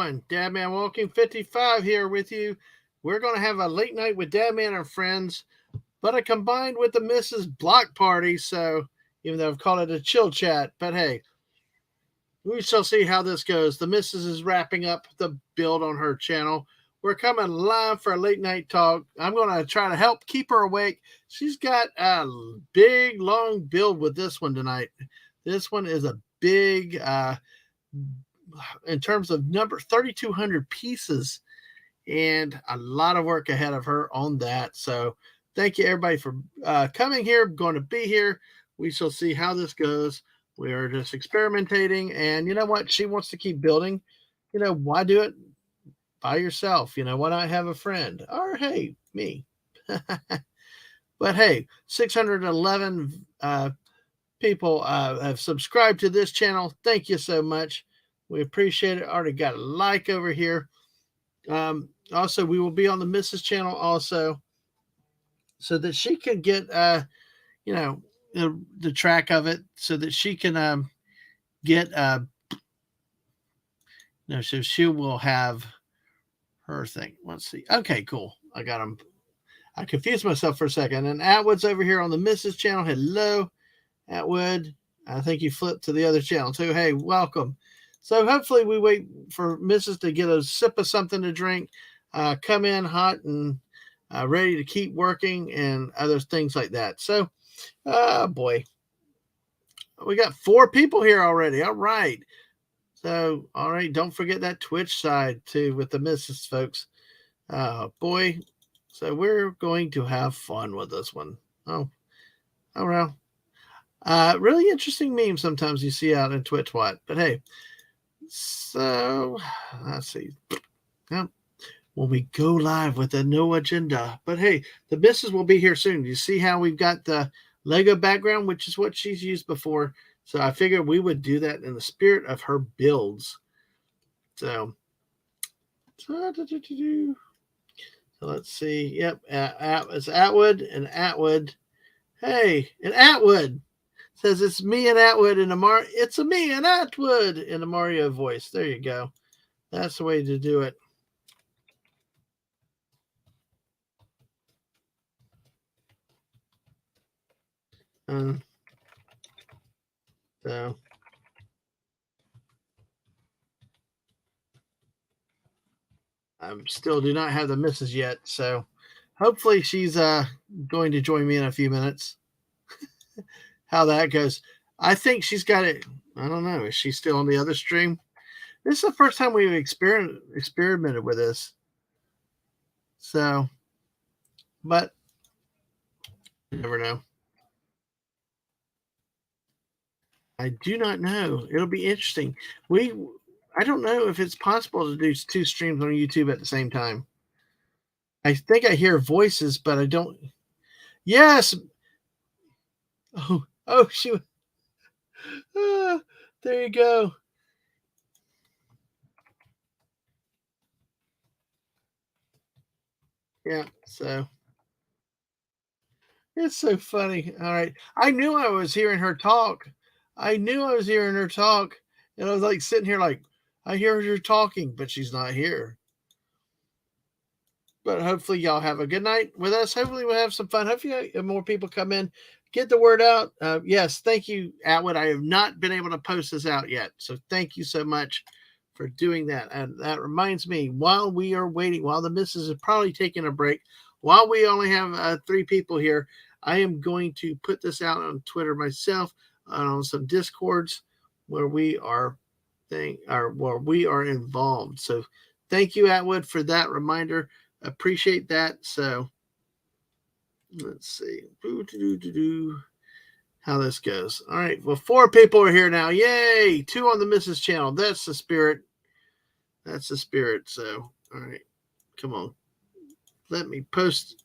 everyone. Dadman Walking 55 here with you. We're going to have a late night with Dadman and friends, but I combined with the Mrs. Block Party. So even though I've called it a chill chat, but hey, we shall see how this goes. The Mrs. is wrapping up the build on her channel. We're coming live for a late night talk. I'm going to try to help keep her awake. She's got a big, long build with this one tonight. This one is a big, in terms of number, 3,200 pieces, and a lot of work ahead of her on that. So thank you everybody for coming here. Going to be here. We shall see how this goes. We are just experimenting, and you know what? She wants to keep building. You know, why do it by yourself? You know, why not have a friend? Or hey, me. But hey, 611 people have subscribed to this channel. Thank you so much. We appreciate it. Already got a like over here. Also, we will be on the Mrs. channel also, so that she can get, you know, the track of it, so that she can get, you know, so she will have her thing. Let's see. Okay, cool. I got them. I confused myself for a second. And Atwood's over here on the Mrs. channel. Hello, Atwood. I think you flipped to the other channel too. Hey, welcome. So hopefully we wait for Mrs. to get a sip of something to drink, come in hot and ready to keep working and other things like that. So, boy, we got 4 people here already. All right. So, all right. Don't forget that Twitch side too with the Mrs. folks. Boy. So we're going to have fun with this one. Oh well. Really interesting memes sometimes you see out in Twitch what, but hey. So let's see. Well, when we go live with a no agenda, but hey, the Mrs. will be here soon. You see how we've got the Lego background, which is what she's used before. So I figured we would do that in the spirit of her builds. So let's see. Yep, it's Atwood and Atwood. Hey, and Atwood says it's me and Atwood in the It's a me and Atwood in the Mario voice. There you go. That's the way to do it. So I still do not have the Mrs. yet. So hopefully she's going to join me in a few minutes. How that goes. I think she's got it. I don't know. Is she still on the other stream? This is the first time we've experimented with this. So, but you never know. I do not know. It'll be interesting. I don't know if it's possible to do 2 streams on YouTube at the same time. I think I hear voices, but I don't. Yes. Oh, she. There you go. Yeah, so it's so funny. All right. I knew I was hearing her talk. And I was like sitting here like, I hear her talking, but she's not here. But hopefully y'all have a good night with us. Hopefully we'll have some fun. Hopefully more people come in, get the word out. Yes, thank you, Atwood. I have not been able to post this out yet. So thank you so much for doing that. And that reminds me, while we are waiting, while the Mrs. is probably taking a break, while we only have 3 people here, I am going to put this out on Twitter myself, on some Discords where we are involved. So thank you, Atwood, for that reminder. Appreciate that. So let's see how this goes. All right. Well, 4 people are here now. Yay. 2 on the Mrs. channel. That's the spirit. So, all right. Come on. Let me post.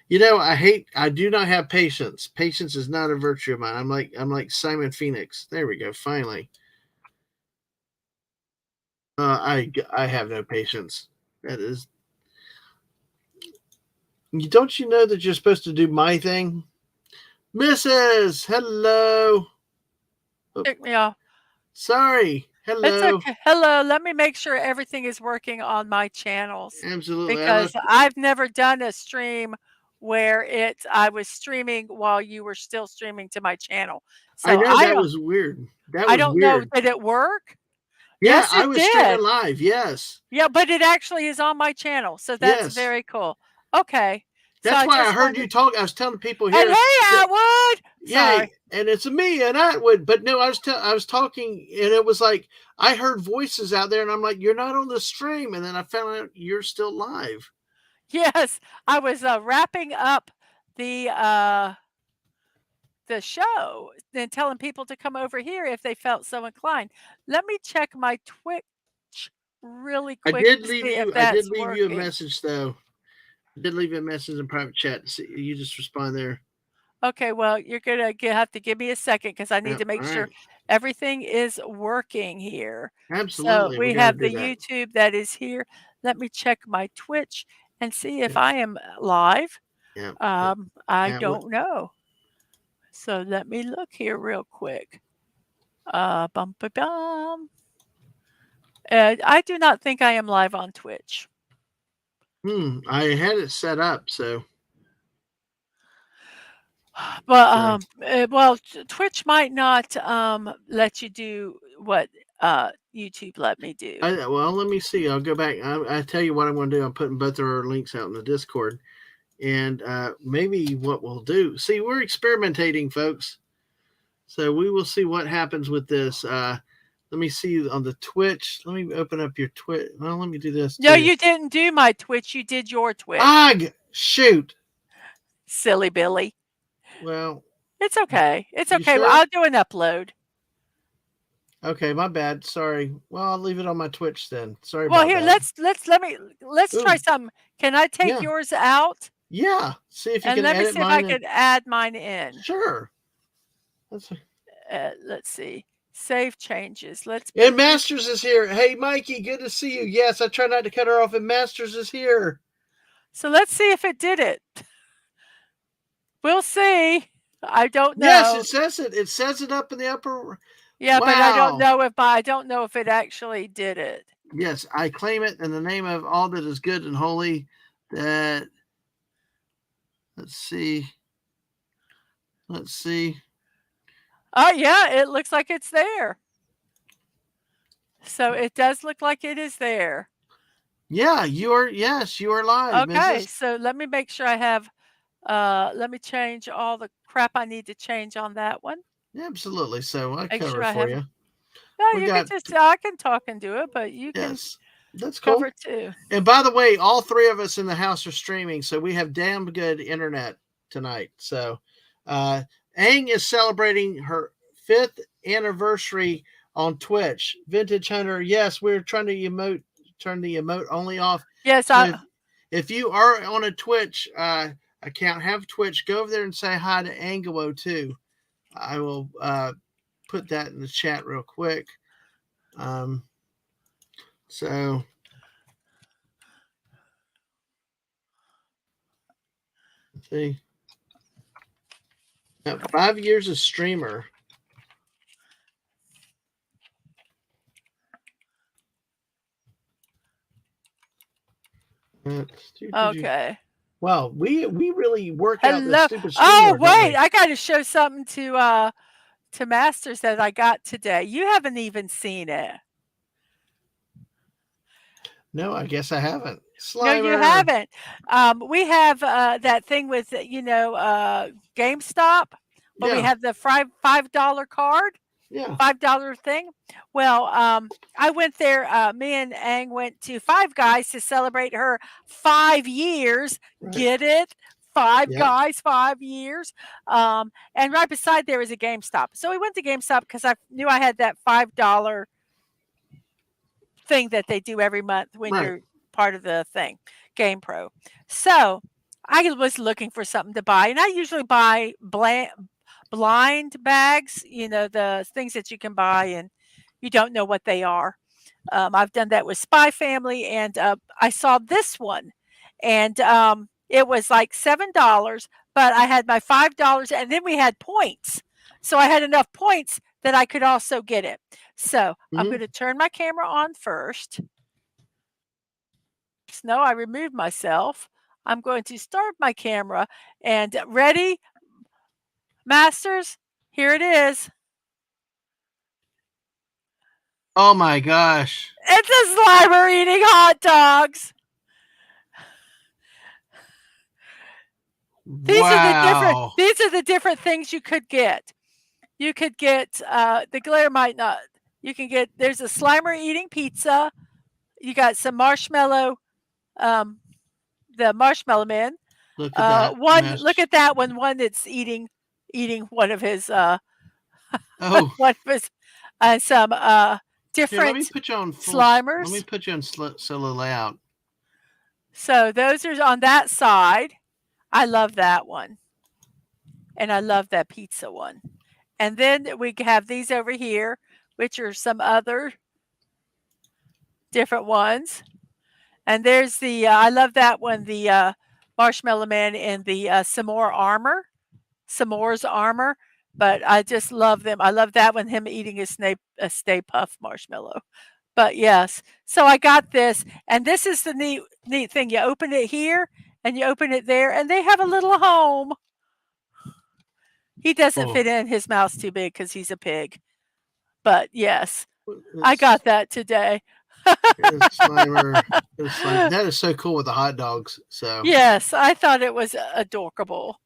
You know, I do not have patience. Patience is not a virtue of mine. I'm like Simon Phoenix. There we go. Finally. I have no patience. That is. Don't you know that you're supposed to do my thing? Mrs. Hello. Kick me off. Sorry. It's Hello. okay. Hello, let me make sure everything is working on my channels Absolutely. I because left. I've never done a stream where I was streaming while you were still streaming to my channel. I So know that was weird. That I was don't know, weird. did it work? Yeah, Yes, I it was streaming did. live. Yes. Yeah, but it actually is on my channel, so that's Yes. very cool. Okay. So That's I why I just heard you wanted talk. I was telling people and here hey, that, Atwood! yay, Sorry. and it's me and Atwood. But no, I was talking, and it was like I heard voices out there, and I'm like, "You're not on the stream," and then I found out you're still live. Yes, I was, wrapping up the, uh the show and telling people to come over here if they felt so inclined. Let me check my Twitch really quick to see if I did that's leave you a working. message though. I did leave you a message in private chat. See, you just respond there. Okay, well, you're gonna have to give me a second because I need Yep. to make All sure right. everything is working here. So Absolutely. We we got to have do the that. YouTube that is here. Let me check my Twitch and see if Yep. I am live. Yep. I Atwood. don't know. So let me look here real quick. Bum, ba, bum. I do not think I am live on Twitch. I had it set up, so Well, so Twitch might not let you do what YouTube let me do. well, let me see. I'll go back. I tell you what I'm going to do. I'm putting both of our links out in the Discord, and maybe what we'll do. See, we're experimenting, folks. So we will see what happens with this. Let me see on the Twitch. Let me open up your Twitch. Well, let me do this No, too. you didn't do my Twitch. You did your Twitch. Ah, shoot. Silly Billy. Well, It's okay. It's you okay. Well, sure? I'll do an upload. Okay, my bad. Sorry. Well, I'll leave it on my Twitch then. Sorry Well, about here, that. let's try Ooh, something. Can I take yeah, yours out? yeah. See if you And can let me edit see if I mine and can add mine in. sure. That's Let's see. Save changes. Let's And put this. Masters is here. Hey, Mikey, good to see you. Yes, I try not to cut her off, and Masters is here. So let's see if it did it. We'll see. I don't Yes, know. it says it. It says it up in the upper. Yeah, but Wow. I don't know if it actually did it. Yes, I claim it in the name of all that is good and holy. That let's see. Let's see. Oh yeah, it looks like it's there. So it does look like it is there. Yeah, you are. Yes, you are live, Okay, Mrs. so let me make sure I have let me change all the crap I need to change on that one. Absolutely. So I Make sure cover I for have you. no, We you can got just I can talk and do it, but you can yes. That's cool. cover too. And by the way, all three of us in the house are streaming, so we have damn good internet tonight. So, uh, Aang is celebrating her 5th anniversary on Twitch. Vintage Hunter, yes, we're trying to turn the emote only off. Yes, So if you are on a Twitch account, have Twitch, go over there and say hi to Angelo too. I will put that in the chat real quick. Um, so let's see. 5 years as streamer. okay. Wow, we really work out this Hello. stupid Oh, StreamYard, don't wait, we? I got to show something to Masters that I got today. You haven't even seen it. No, I guess I haven't. No, you Slimer. haven't. We have that thing with GameStop, where we Yeah, have the $5 card, yeah, $5 thing. Well, I went there. Me and Ang went to Five Guys to celebrate her 5 years. right. Get it? Five Yep, Guys, 5 years. And right beside there is a GameStop. So we went to GameStop because I knew I had that $5 thing that they do every month when right. you're part of the thing, Game Pro. So I was looking for something to buy, and I usually buy blind bags, the things that you can buy and you don't know what they are. I've done that with Spy Family, and I saw this one, and it was like $7, but I had my $5, and then we had points. So I had enough points that I could also get it. So I'm Hmm. going to turn my camera on first. No, I removed myself. I'm going to start my camera and ready, masters? Here it is. Oh my gosh. It's a Slimer eating hot dogs. Wow. These are the different things you could get. You could get the glare might not. You can get there's a Slimer eating pizza. You got some marshmallow, um, the marshmallow man. Look at that One look mess. at that one. One that's eating one of his Oh, one of his some here, let me different put you on full. Let me Slimers. put you on solo layout. So those are on that side. I love that one. And I love that pizza one. And then we have these over here, which are some other different ones. And there's the I love that one, the Marshmallow Man in the S'more's armor. But I just love them. I love that one, him eating a Stay Puff marshmallow. But yes, so I got this, and this is the neat thing. You open it here, and you open it there, and they have a little home. He doesn't Oh, fit in. His mouth's too big because he's a pig. But yes, I it's got that today. here's Slimer. Here's Slimer. That is so cool with the hot dogs. So Yes, I thought it was adorable.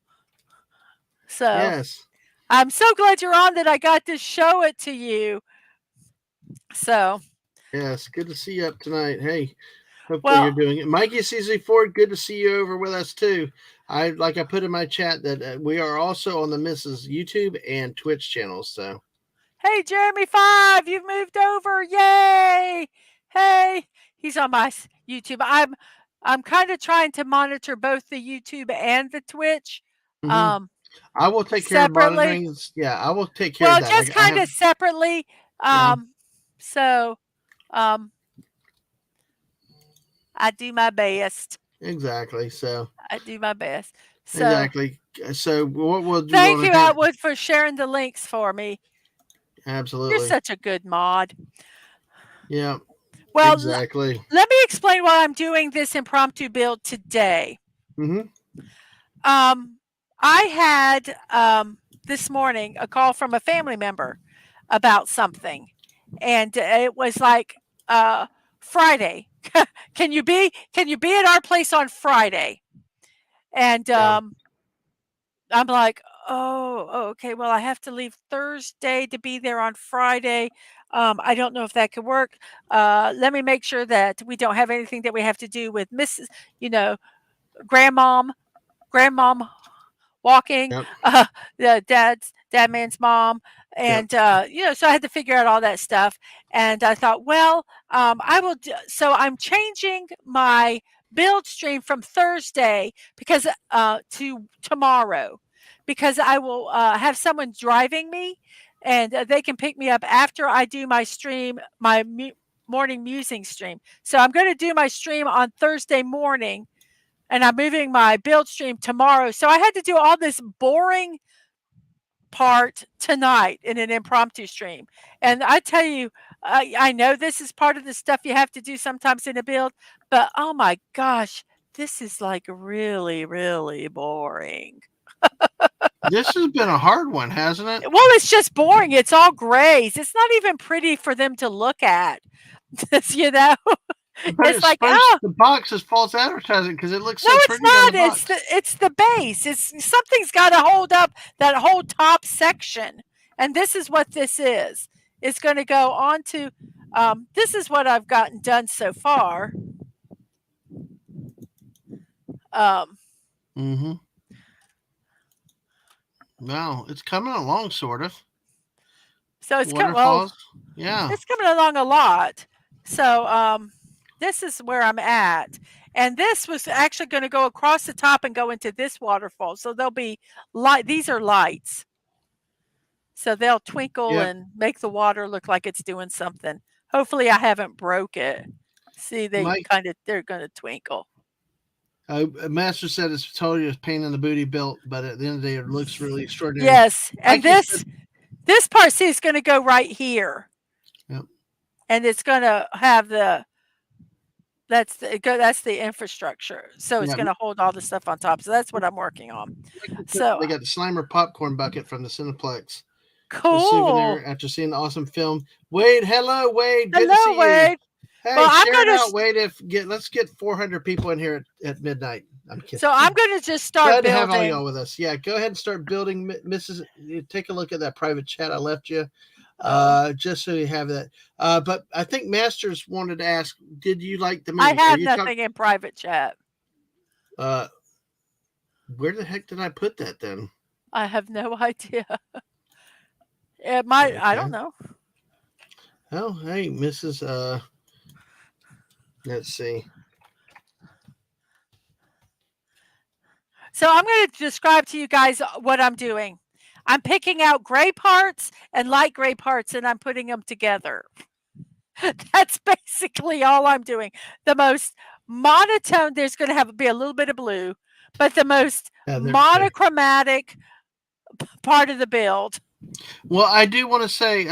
So yes, I'm so glad you're on that I got to show it to you. So, yes. Good to see you up tonight. Hey, hopefully you're well, doing it. Mikey CZ Ford, good to see you over with us too. I put in my chat that we are also on the Mrs. YouTube and Twitch channels. So hey, Jeremy 5, you've moved over. Yay! Hey, he's on my YouTube. I'm kind of trying to monitor both the YouTube and the Twitch hmm um, I will take care of separately. monitoring. Yeah, I will take care of Well, that. just Like I kind have. of separately. Yeah, So um, I do my best. exactly. So I do my best. So exactly. So what we'll do thank want you, to have Atwood, for sharing the links for me. You're absolutely. such a good mod. Yeah, Well, exactly. let me explain why I'm doing this impromptu build today. Hmm. Um, I had this morning a call from a family member about something, and it was like Friday. Can you be at our place on Friday? And Yeah. I'm like, oh, okay. Well, I have to leave Thursday to be there on Friday. I don't know if that could work. Let me make sure that we don't have anything that we have to do with Mrs. You know, grandmom, grandmom walking, Yep. the dad man's mom, Yep. and so I had to figure out all that stuff. And I thought, well, I will. So I'm changing my build stream from Thursday because to tomorrow, because I will have someone driving me, and they can pick me up after I do my stream, my morning musing stream. So I'm going to do my stream on Thursday morning, and I'm moving my build stream tomorrow. So I had to do all this boring part tonight in an impromptu stream. And I tell you, I know this is part of the stuff you have to do sometimes in a build, but oh my gosh, this is like really, really boring. This has been a hard one, hasn't it? Well, it's just boring. It's all grays. It's not even pretty for them to look at. you know, But it's it's like, supposed oh, the box is false advertising because it looks no, so it's pretty on the not. box. It's the base. It's something's got to hold up that whole top section, and this is what this is. It's going to go on to. This is what I've gotten done so far. Um, Mm-hmm. Wow, it's coming along, sort of. so Waterfalls. Yeah. it's coming along a lot. So this is where I'm at. And this was actually going to go across the top and go into this waterfall. So there'll be light. These are lights. So they'll twinkle Yep. and make the water look like it's doing something. Hopefully I haven't broke it. See, Mike, they're going to twinkle. Master said it's totally a pain in the booty built, but at the end of the day, it looks really extraordinary. Yes. And Mikey said, this part, see, is going to go right here. and it's going to have that's the infrastructure. So it's Yeah, going to hold all the stuff on top. So that's what I'm working on. So they got the Slimer popcorn bucket from the Cineplex. The cool. souvenir after seeing the awesome film. Wade, hello, Wade. Good to Hello, see you. Wade. Hey, Well, I'm share it going out, to Wade. Let's get 400 people in here at midnight. I'm kidding. so I'm going to just start Glad to have all building. y'all with us. Yeah, go ahead and start building, Mrs. Take a look at that private chat I left you, just so you have that. But I think Masters wanted to ask, did you like the I movie? Are have you talking? nothing in private chat. Where the heck did I put that then? I have no idea. It might. I Okay. don't know. Oh, hey, Mrs. Let's see. So I'm going to describe to you guys what I'm doing. I'm picking out gray parts and light gray parts, and I'm putting them together. That's basically all I'm doing. The most monotone, there's going to be a little bit of blue, but the most monochromatic part of the build. Well, I do want to say,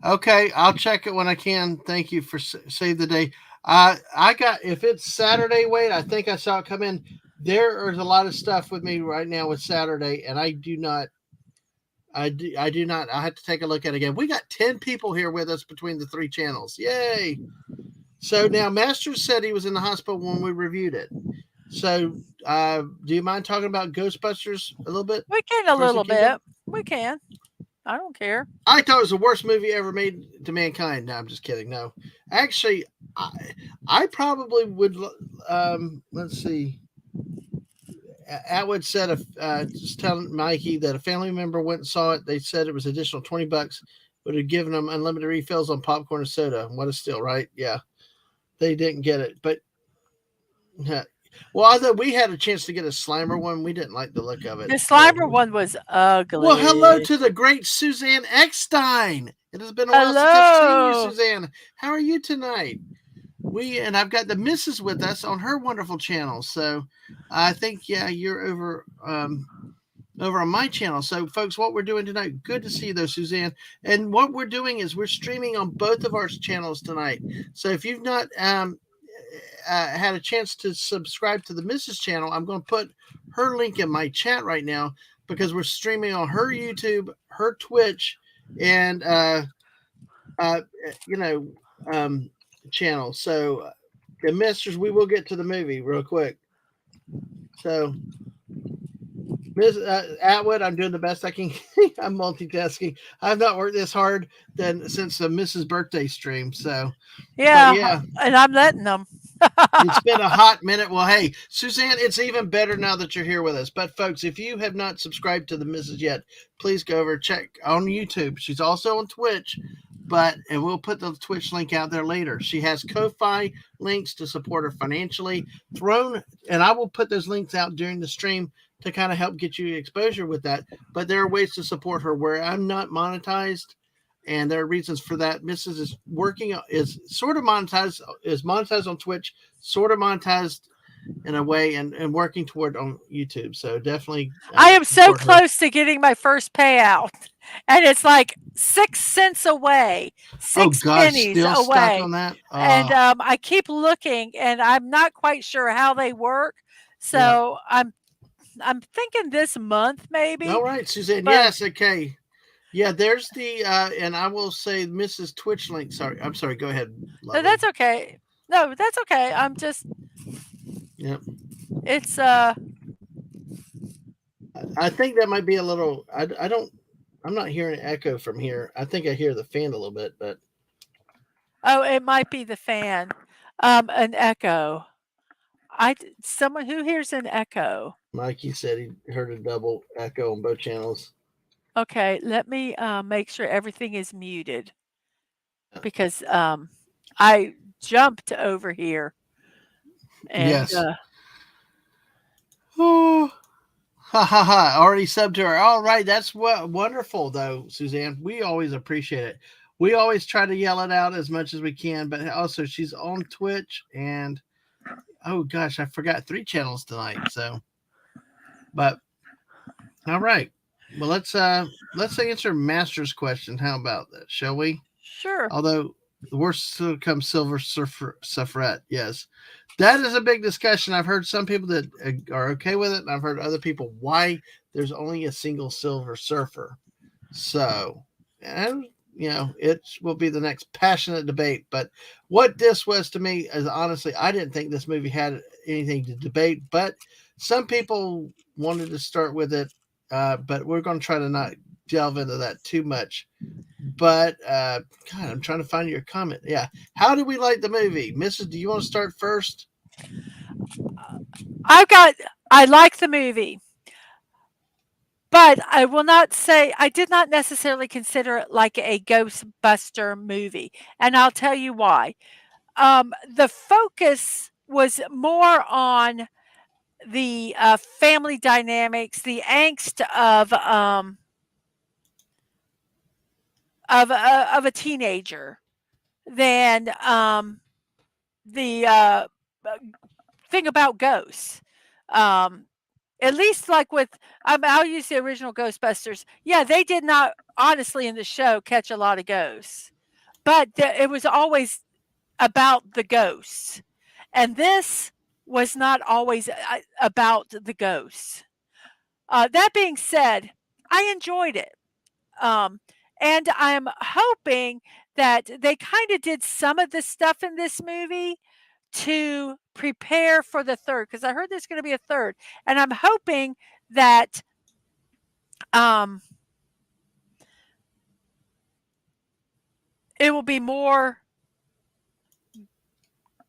okay, I'll check it when I can. Thank you for save the day. I got, if it's Saturday, Wade, I think I saw it come in. There is a lot of stuff with me right now with Saturday, and I do not. I do not. I have to take a look at it again. We got 10 people here with us between the 3 channels. Yay! So now Masters said he was in the hospital when we reviewed it. So do you mind talking about Ghostbusters a little bit? We can a little bit. We can. I don't care. I thought it was the worst movie ever made to mankind. No, I'm just kidding. No, actually, I probably would. Let's see. Atwood said, just telling Mikey that a family member went and saw it. They said it was additional $20, would have given them unlimited refills on popcorn and soda. What a steal, right? Yeah, they didn't get it, but well, although we had a chance to get a Slimer one, we didn't like the look of it. The Slimer one was ugly. Well, hello to the great Suzanne Eckstein. It has been a while since I've seen you, Suzanne. How are you tonight? And I've got the missus with us on her wonderful channel. So I think, yeah, you're over on my channel. So folks, what we're doing tonight, good to see you though, Suzanne. And what we're doing is we're streaming on both of our channels tonight. So if you've not had a chance to subscribe to the Mrs. channel, I'm going to put her link in my chat right now because we're streaming on her YouTube, her Twitch, and channel. So the Masters, we will get to the movie real quick. So Ms. Atwood, I'm doing the best I can. I'm multitasking. I've not worked this hard since the Mrs. birthday stream. So yeah, and I'm letting them. It's been a hot minute. Well, hey, Suzanne, it's even better now that you're here with us. But folks, if you have not subscribed to the Mrs. yet, please go over check on YouTube. She's also on Twitch, and we'll put the Twitch link out there later. She has Ko-Fi links to support her financially. And I will put those links out during the stream to kind of help get you exposure with that. But there are ways to support her where I'm not monetized. And there are reasons for that. Mrs. is sort of monetized on Twitch, sort of monetized in a way, and working toward on YouTube. So definitely, I am so close to getting my first payout, and it's like 6 cents away, 6 pennies still away. Stuck on that? And I keep looking, and I'm not quite sure how they work. So I'm thinking this month maybe. All right, Suzanne. Yes, okay. Yeah, there's the and I will say Mrs. Twitch link. Sorry, I'm sorry. Go ahead. No, that's okay. No, that's okay. I'm just. Yep. It's I think that might be a little. I'm not hearing an echo from here. I think I hear the fan a little bit, but. Oh, it might be the fan. An echo. Someone who hears an echo. Mikey said he heard a double echo on both channels. Okay, let me make sure everything is muted because I jumped over here. And, yes. Oh, ha ha ha! Already subbed to her. All right, that's wonderful though, Suzanne. We always appreciate it. We always try to yell it out as much as we can, but also she's on Twitch and oh gosh, I forgot 3 channels tonight. So, but all right. Well, let's answer Master's question. How about that? Shall we? Sure. Although the worst still comes Silver Suffrette. Yes, that is a big discussion. I've heard some people that are okay with it, and I've heard other people why there's only a single Silver Surfer. So, and it will be the next passionate debate. But what this was to me is honestly, I didn't think this movie had anything to debate. But some people wanted to start with it, but we're going to try to not delve into that too much. But God, I'm trying to find your comment. Yeah, how do we like the movie, Mrs.? Do you want to start first? I like the movie, but I will not say I did not necessarily consider it like a Ghostbuster movie, and I'll tell you why. The focus was more on the family dynamics, the angst of a teenager than the thing about ghosts. Um, at least like with I'll use the original Ghostbusters. Yeah, they did not honestly in the show catch a lot of ghosts, but it was always about the ghosts, and this was not always about the ghosts. That being said, I enjoyed it. Um, and I'm hoping that they kind of did some of the stuff in this movie to prepare for the third, because I heard there's going to be a third, and I'm hoping that um, it will be more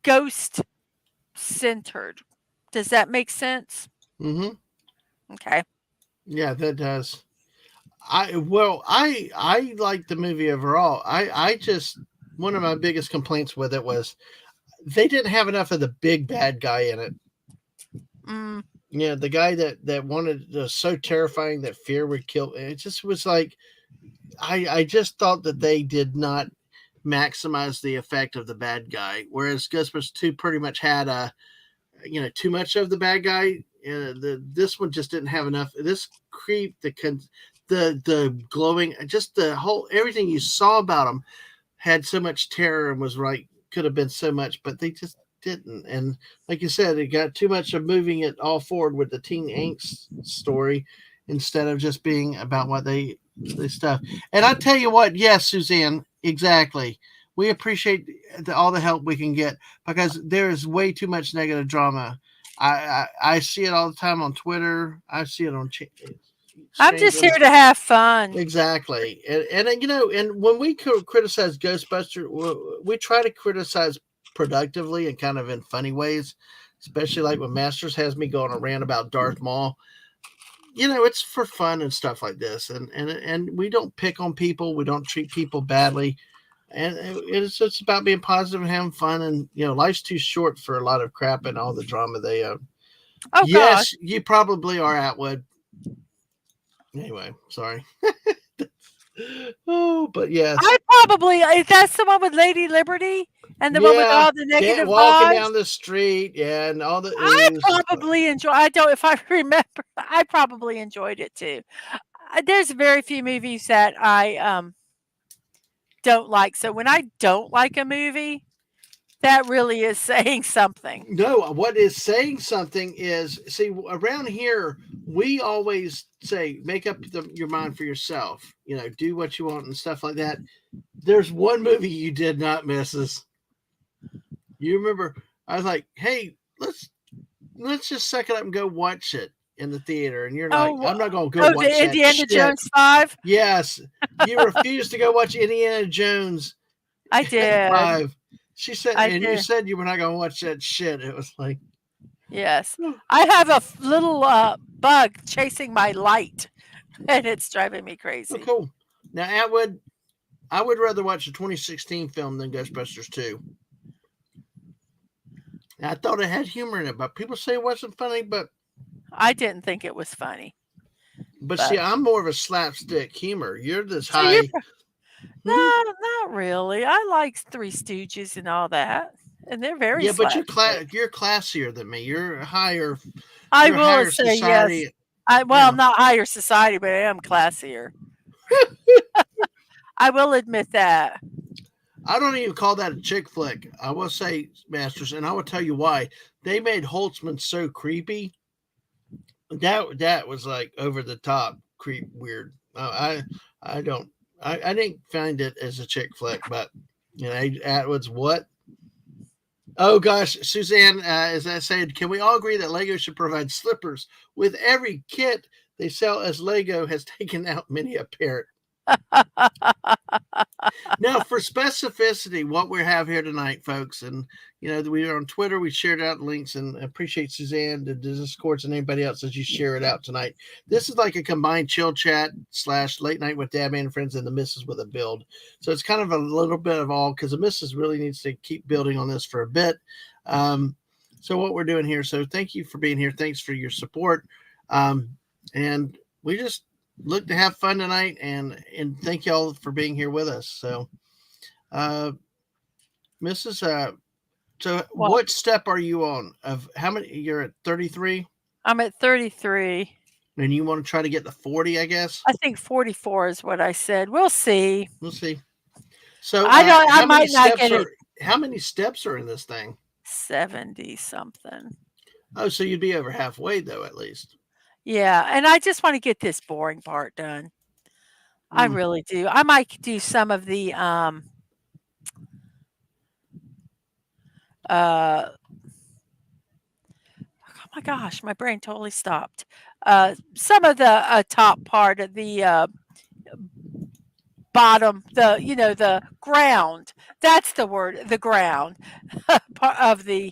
ghost centered. Does that make sense? Mm-hmm. Okay. Yeah, that does. I like the movie overall. I just one of my biggest complaints with it was they didn't have enough of the big bad guy in it. Mm. Yeah, the guy that wanted was so terrifying that fear would kill. It just was like I just thought that they did not maximize the effect of the bad guy, whereas Ghostbusters 2 pretty much had too much of the bad guy. This one just didn't have enough. This creep, the glowing, just the whole everything you saw about him had so much terror and was right could have been so much, but they just didn't. And like you said, it got too much of moving it all forward with the teen angst story instead of just being about what they stuff. And I tell you what, yes, Suzanne, exactly. We appreciate all the help we can get because there is way too much negative drama. I see it all the time on Twitter. I see it on I'm just here exchanges. to have fun. Exactly, and when we criticize Ghostbusters, we try to criticize productively and kind of in funny ways, especially like when Masters has me going a rant about Darth Maul. It's for fun and stuff like this, and we don't pick on people, we don't treat people badly, and it's just about being positive and having fun. And life's too short for a lot of crap and all the drama they have. Oh gosh. Yes, you probably are, Atwood. Anyway, sorry. Oh, but yes. I probably that's the one with Lady Liberty and the one with Yeah, all the negative walking vibes. down the street, yeah, and all the I ooze. probably enjoy. I don't. If I remember, I probably enjoyed it too. There's very few movies that I don't like. So when I don't like a movie, that really is saying something. No, what is saying something is, see, around here, we always say, make up your mind for yourself, do what you want and stuff like that. There's one movie you did not miss. You remember, I was like, hey, let's just suck it up and go watch it in the theater. And you're like, Oh, I'm not going to go oh, the watch that Indiana shit. Jones 5. Yes, you refused to go watch Indiana Jones I did. 5. She said, I and you did. said you were not going to watch that shit. It was like, Yes. oh, I have a little bug chasing my light, and it's driving me crazy. cool. Now, I would rather watch a 2016 film than Ghostbusters 2. I thought it had humor in it, but people say it wasn't funny. I didn't think it was funny, See, but I'm more of a slapstick humor. You're this so you're high. Hmm? no, not really. I like Three Stooges and all that, and they're very Yeah, but slapstick. you're classier than me. I You're will higher say yes. society. I'm not higher society, but I am classier. I will admit that. I don't even call that a chick flick. I will say, Masters, and I will tell you why. They made Holtzman so creepy. That was like over the top, creep, weird. I don't I didn't find it as a chick flick, but Atwood's what? Oh gosh, Suzanne, as I said, can we all agree that Lego should provide slippers with every kit they sell, as Lego has taken out many a parent? Now, for specificity, what we have here tonight, folks, and we are on Twitter. We shared out links, and I appreciate Suzanne, the Discords, and anybody else as you share it out tonight. This is like a combined chill chat / late night with Dad, Man, and Friends, and the Missus with a build. So it's kind of a little bit of all, because the Missus really needs to keep building on this for a bit. So what we're doing here. So thank you for being here. Thanks for your support. And we just look to have fun tonight, and thank y'all for being here with us. So Mrs. So Well, what step are you on? Of how many? You're at 33, I'm at 33. and you want to try to get to 40, I guess. I think 44 is what I said. We'll see. We'll see. So I might not get it. How many steps are in this thing? 70 something. Oh, so you'd be over halfway though, at least. Yeah, and I just want to get this boring part done. I really do. I might do some of the oh my gosh, my brain totally stopped. Some of the top part of the bottom, the ground. That's the word, the ground part of the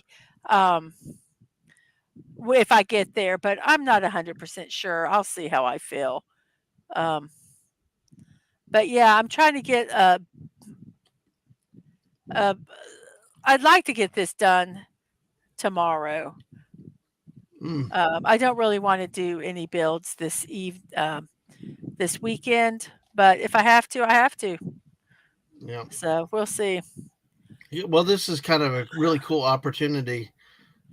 if I get there, but I'm not 100% sure. I'll see how I feel. But yeah, I'm trying to get I'd like to get this done tomorrow. I don't really want to do any builds this weekend, but if I have to, I have to. Yeah. So we'll see. Well, this is kind of a really cool opportunity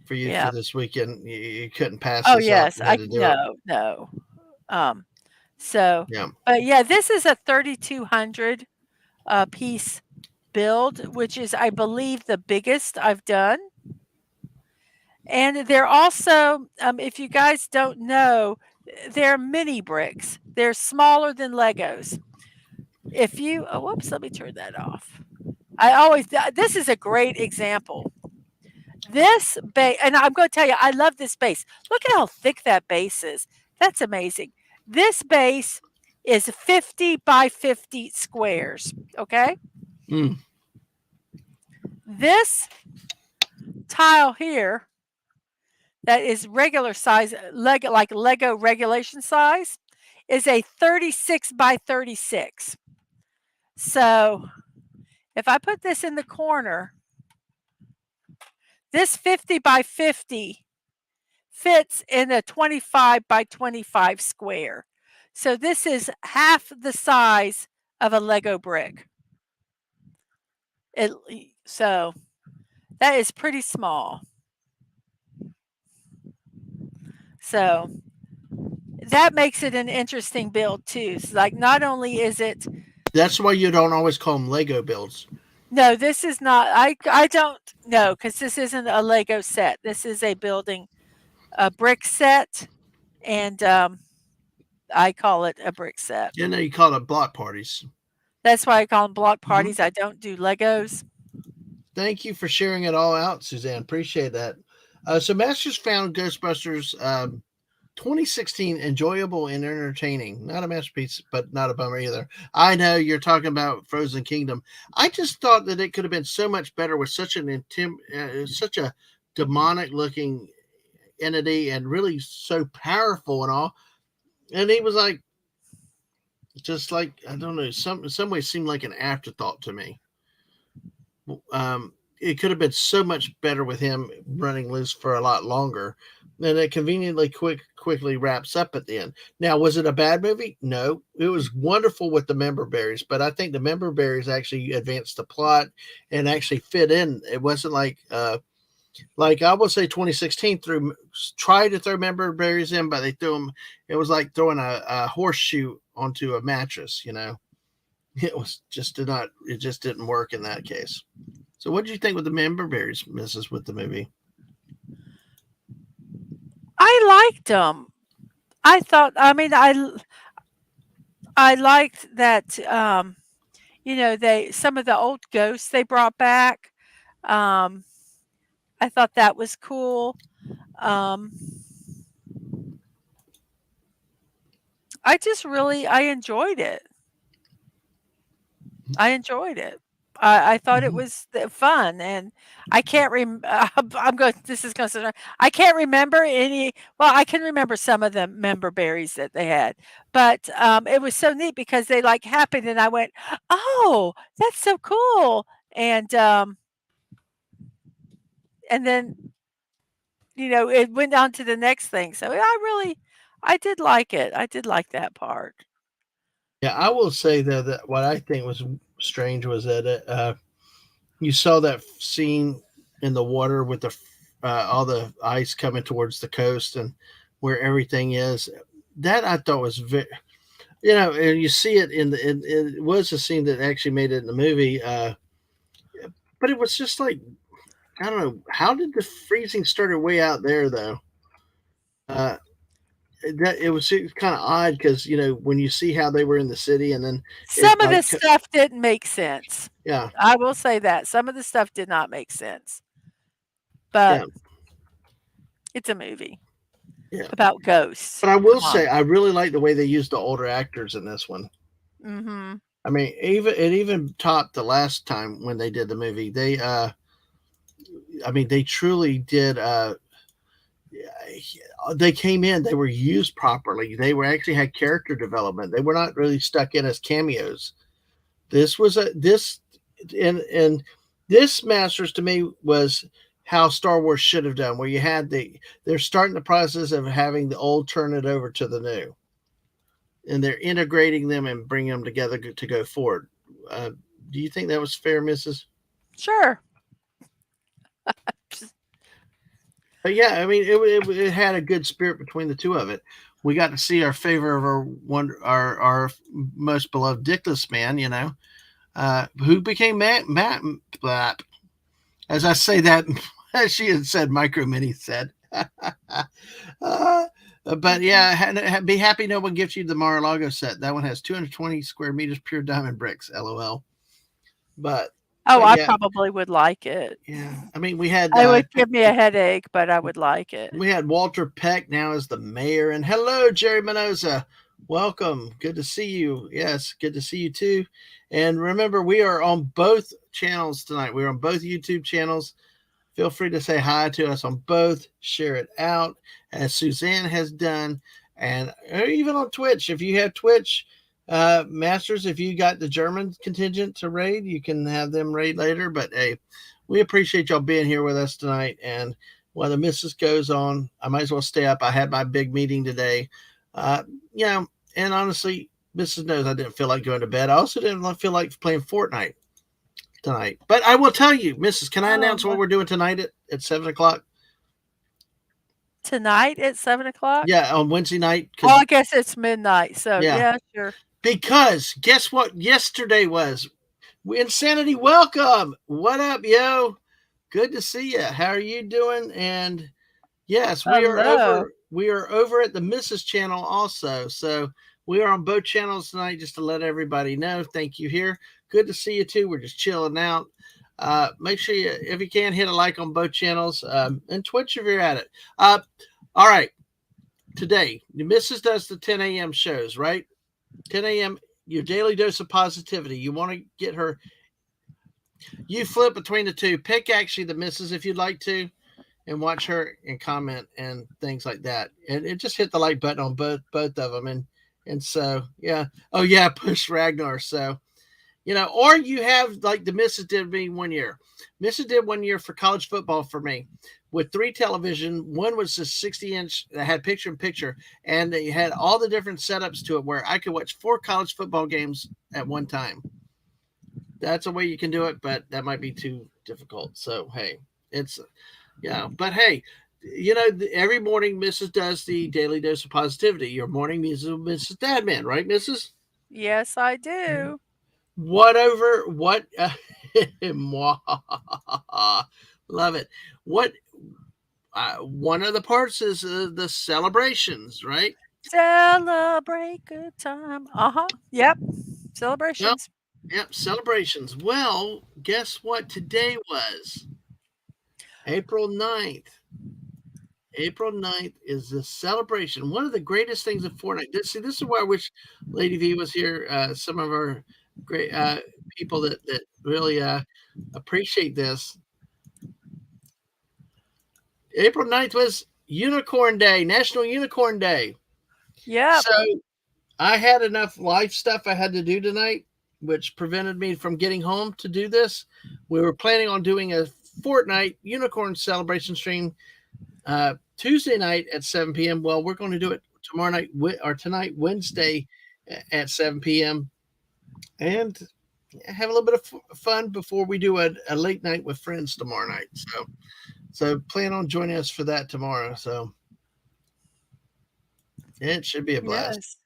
for you Yeah. for this weekend. You couldn't pass Oh this up. yes, You had to do it. no. So Yeah. but yeah, this is a 3,200 piece build, which is, I believe, the biggest I've done. And they're also, if you guys don't know, they're mini bricks. They're smaller than Legos. If you, oh, whoops, let me turn that off. This is a great example. This base, and I'm going to tell you, I love this base. Look at how thick that base is. That's amazing. This base is 50 by 50 squares. Okay. This tile here, that is regular size, like Lego regulation size, is a 36 by 36. So if I put this in the corner, this 50 by 50 fits in a 25 by 25 square. So this is half the size of a Lego brick. So that is pretty small. So that makes it an interesting build too. So like, not only is it, that's why you don't always call them Lego builds. No, this is not. I don't know, because this isn't a Lego set. This is a brick set, and I call it a brick set. You know, you call it block parties. That's why I call them block parties. I don't do Legos. Thank you for sharing it all out, Suzanne. Appreciate that. So Masters found Ghostbusters 2016 enjoyable and entertaining. Not a masterpiece, but not a bummer either. I know you're talking about Frozen Kingdom. I just thought that it could have been so much better with such such a demonic looking entity, and really so powerful and all. And he was like, just like, I don't know, in some ways seemed like an afterthought to me. It could have been so much better with him running loose for a lot longer. And it conveniently quickly wraps up at the end. Now, was it a bad movie? No, it was wonderful with the member berries, but I think the member berries actually advanced the plot and actually fit in. It wasn't like I will say 2016 tried to throw member berries in, but they threw them. It was like throwing a horseshoe onto a mattress, you know. it just didn't work in that case. So what did you think with the member berries, Mrs. with the movie? I liked them. I thought, I mean, I liked that, they some of the old ghosts they brought back. Um, I thought that was cool. Um, I enjoyed it. I enjoyed it. I thought it Mhm. was fun, and I can't I'm going. This is going to. I can't remember any. Well, I can remember some of the member berries that they had, but it was so neat because they like happened, and I went, "Oh, that's so cool!" And then it went on to the next thing. So I did like it. I did like that part. Yeah, I will say though that what I think was strange was that you saw that scene in the water with all the ice coming towards the coast and where everything is. That I thought was very, and you see it it was a scene that actually made it in the movie. But it was just like I don't know how did the freezing started way out there though. Uh, that it was kind of odd because when you see how they were in the city and then it Some of the stuff didn't make sense. yeah, I will say that. Some of the stuff did not make sense, yeah, but it's a movie yeah. about ghosts. But I will Come on. say I really like the way they used the older actors in this one. Mhm. I mean, even topped the last time when they did the movie. I mean, they truly did. They came in, they were used properly. They were actually had character development. They were not really stuck in as cameos. This was a this and this Masters to me was how Star Wars should have done, where you had they're starting the process of having the old turn it over to the new, and they're integrating them and bringing them together to go forward. Uh, do you think that was fair, Mrs.? Sure. But yeah, I mean, it had a good spirit between the two of it. We got to see our favorite of our most beloved Dickless man, who became Matt. As I say that, as she had said, Micro Mini said. uh, but Mhm. yeah, be happy no one gives you the Mar-a-Lago set. That one has 220 square meters pure diamond bricks. LOL. But Oh, but I yeah, probably would like it. yeah. I mean, we had It would give me a headache, but I would like it. Walter Peck now as the mayor, and hello, Jerry Menoza. Welcome. Good to see you. Yes, good to see you too. And remember, we are on both channels tonight. We're on both YouTube channels. Feel free to say hi to us on both. Share it out as Suzanne has done, and even on Twitch. If you have Twitch, Masters, if you got the German contingent to raid, you can have them raid later. But hey, we appreciate y'all being here with us tonight. And while the missus goes on, I might as well stay up. I had my big meeting today. Uh, and honestly, Mrs. knows I didn't feel like going to bed. I also didn't feel like playing Fortnite tonight. But I will tell you, Mrs., can I Oh, announce what my. we're doing tonight at 7 o'clock? Tonight at 7 o'clock? Yeah, on Wednesday night. Oh, Because I guess it's midnight. So, yeah, yeah, sure. because guess what? Yesterday was Insanity. Welcome. What up, yo? Good to see you. How are you doing? And yes, we are Hello. over. We are over at the Mrs. channel also. So we are on both channels tonight, just to let everybody know. Thank you here. Good to see you too. We're just chilling out. Make sure you, if you can, hit a like on both channels and Twitch if you're at it. All right, today the Mrs. does the 10 a.m. shows, right? 10 a.m. Your daily dose of positivity. You want to get her. You flip between the two. Pick actually the Mrs. if you'd like to, and watch her and comment and things like that. And just hit the like button on both of them. And so yeah. Oh yeah, push Ragnar. So or you have like the Mrs. did me 1 year. Mrs. did 1 year for college football for me with 3 television. One was a 60-inch that had picture in picture, and they had all the different setups to it where I could watch 4 college football games at one time. That's a way you can do it, but that might be too difficult. So hey, it's but hey, every morning Mrs. does the daily dose of positivity. Your morning Mrs. Dadman, right, Mrs.? Yes, I do. Whatever, what, love it. What, one of the parts is the celebrations, right? Celebrate good time. Yep. Yep, Celebrations. yep, celebrations. Well, guess what today was? April 9th. April 9th is the celebration. One of the greatest things of Fortnite. This is why I wish Lady V was here. Some of our great people that really appreciate this. April 9th was Unicorn Day, National Unicorn Day. Yep. So I had enough life stuff I had to do tonight, which prevented me from getting home to do this. We were planning on doing a Fortnite Unicorn celebration stream Tuesday night at 7 p.m. Well, we're going to do it tomorrow night or tonight, Wednesday at 7 p.m. and have a little bit of fun before we do a late night with friends tomorrow night. So plan on joining us for that tomorrow. So it should be a blast.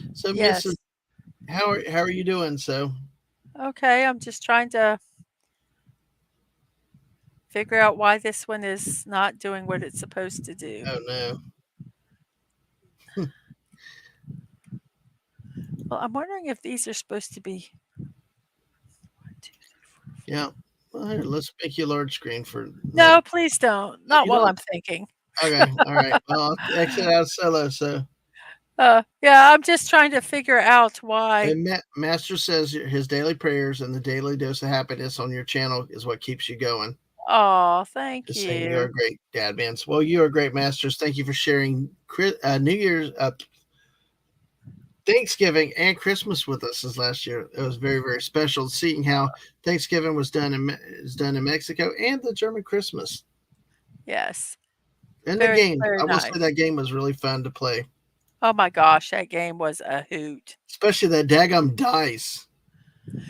Yes. So, Mrs. Yes. How are you doing? So, Okay. I'm just trying to figure out why this one is not doing what it's supposed to do. oh no, Well, I'm wondering if these are supposed to be 1, 2, 3, 4. yeah. Well, here, let's make you large screen for No, that. please don't. Not You while don't. I'm thinking. Okay, all right. Well, I'll exit out solo. So, Yeah, I'm just trying to figure out why. and Master says his daily prayers and the daily dose of happiness on your channel is what keeps you going. Oh, thank Just saying, you're you. a great dad, man. Well, you are great, Masters. Thank you for sharing New Year's, Thanksgiving, and Christmas with us this last year. It was very, very special seeing how Thanksgiving was done in Mexico and the German Christmas Yes. and the Very, game. very I will say nice. that game was really fun to play, Oh my gosh, that game was a hoot. especially that daggum dice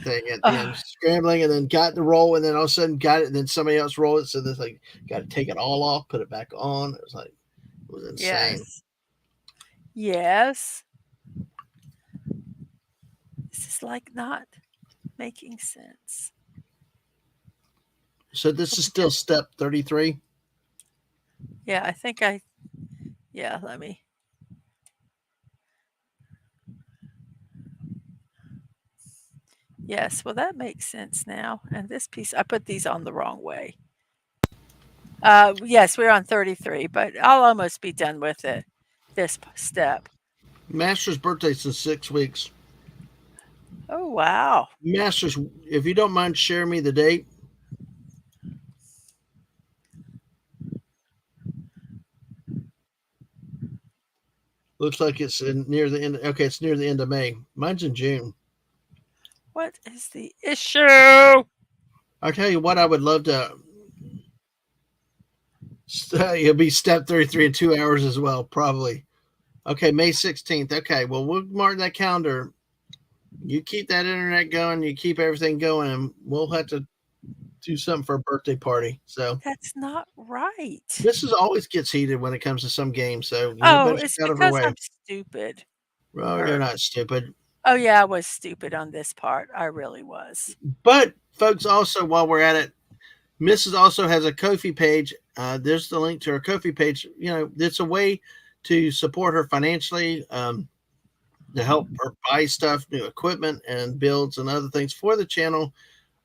thing at the end, Oh, scrambling and then got the roll, and then all of a sudden got it, and then somebody else rolled it. So there's like, got to take it all off, put it back on. It was like, it was insane. yes. Yes. This is like not making sense. So this is still step 33. Yeah, yeah, let me. Yes, well, that makes sense now. And this piece, I put these on the wrong way. Yes, we're on 33, but I'll almost be done with it. This step. Master's birthday's in 6 weeks. Oh, wow. Masters, if you don't mind sharing me the date. Looks like it's near the end. Okay, it's near the end of May. Mine's in June. What is the issue? I'll tell you what, I would love to. It'll be step 33 in 2 hours as well, probably. Okay, May 16th. Okay, well, we'll mark that calendar. You keep that internet going, you keep everything going, and we'll have to do something for a birthday party. So That's not right. this is always gets heated when it comes to some games. So you Oh, better it's stay out of her because way. I'm stupid. Well, you're Or, not stupid. oh, yeah, I was stupid on this part. I really was. But folks, also while we're at it, Mrs. also has a Ko-fi page. There's the link to her Ko-fi page. You know, it's a way to support her financially, to help her buy stuff, new equipment, and builds and other things for the channel.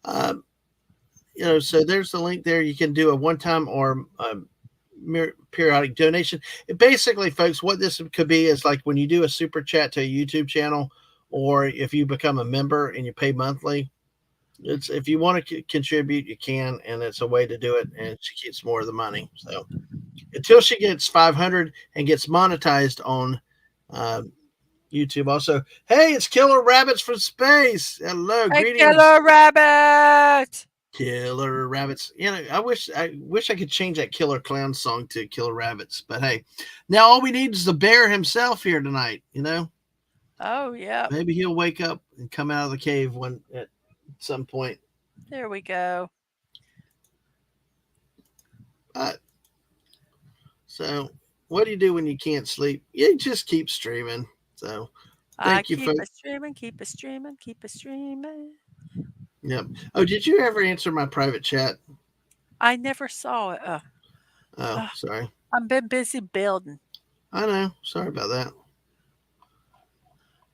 Um, you know, so there's the link there. You can do a one-time or periodic donation. Basically, folks, what this could be is like when you do a super chat to a YouTube channel, or if you become a member and you pay monthly. It's if you want to contribute, you can, and it's a way to do it. And she keeps more of the money. So until she gets 500 and gets monetized on uh, YouTube. Also, hey, it's Killer Rabbits from Space. Hello, Hey, greetings, killer rabbit! Killer Rabbits. You know, I wish I could change that Killer Clown song to Killer Rabbits, but hey, now all we need is the bear himself here tonight. You know, Oh, yeah. maybe he'll wake up and come out of the cave at some point. There we go. Uh, so, what do you do when you can't sleep? You just keep streaming. So, Thank you, Keep folks. it streaming, keep it streaming, keep it streaming. Yep. Oh, did you ever answer my private chat? I never saw it. Oh, Uh, sorry. I've been busy building. I know. Sorry about that.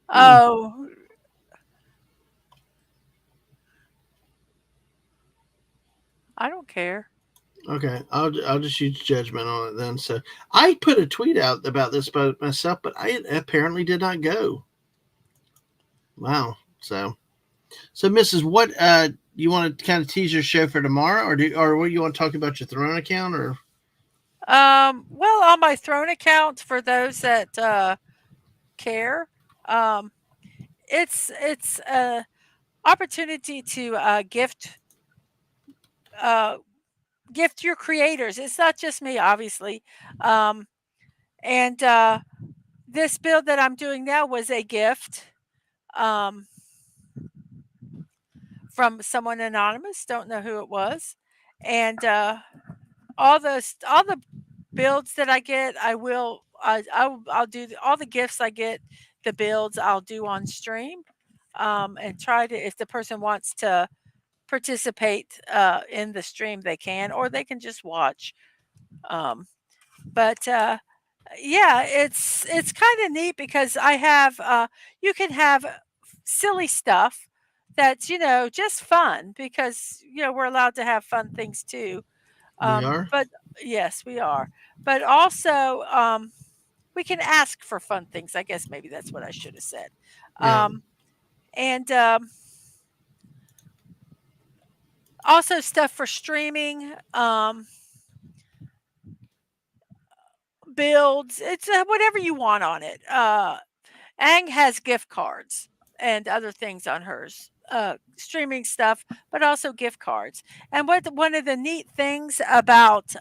Hmm. Oh, I don't care. Okay, I'll just use judgment on it then. So I put a tweet out about this by myself, but I apparently did not go. Wow. So Mrs. What you want to kind of tease your show for tomorrow, or what you want to talk about your Throne account, or Well, on my Throne account, for those that care, um, it's a opportunity to uh, gift your creators. It's not just me, obviously, um, and this build that I'm doing now was a gift um, from someone anonymous. Don't know who it was, and all the builds that I get, I'll do all the gifts I get, the builds I'll do on stream, and try to, if the person wants to participate in the stream, they can, or they can just watch. Um, but yeah, it's kind of neat because I have you can have silly stuff that's just fun because we're allowed to have fun things too. we are? But yes, we are. But also, we can ask for fun things. I guess maybe that's what I should have said. Yeah. Um, and also stuff for streaming, builds. It's whatever you want on it. Ang has gift cards and other things on hers. Streaming stuff, but also gift cards. And what one of the neat things about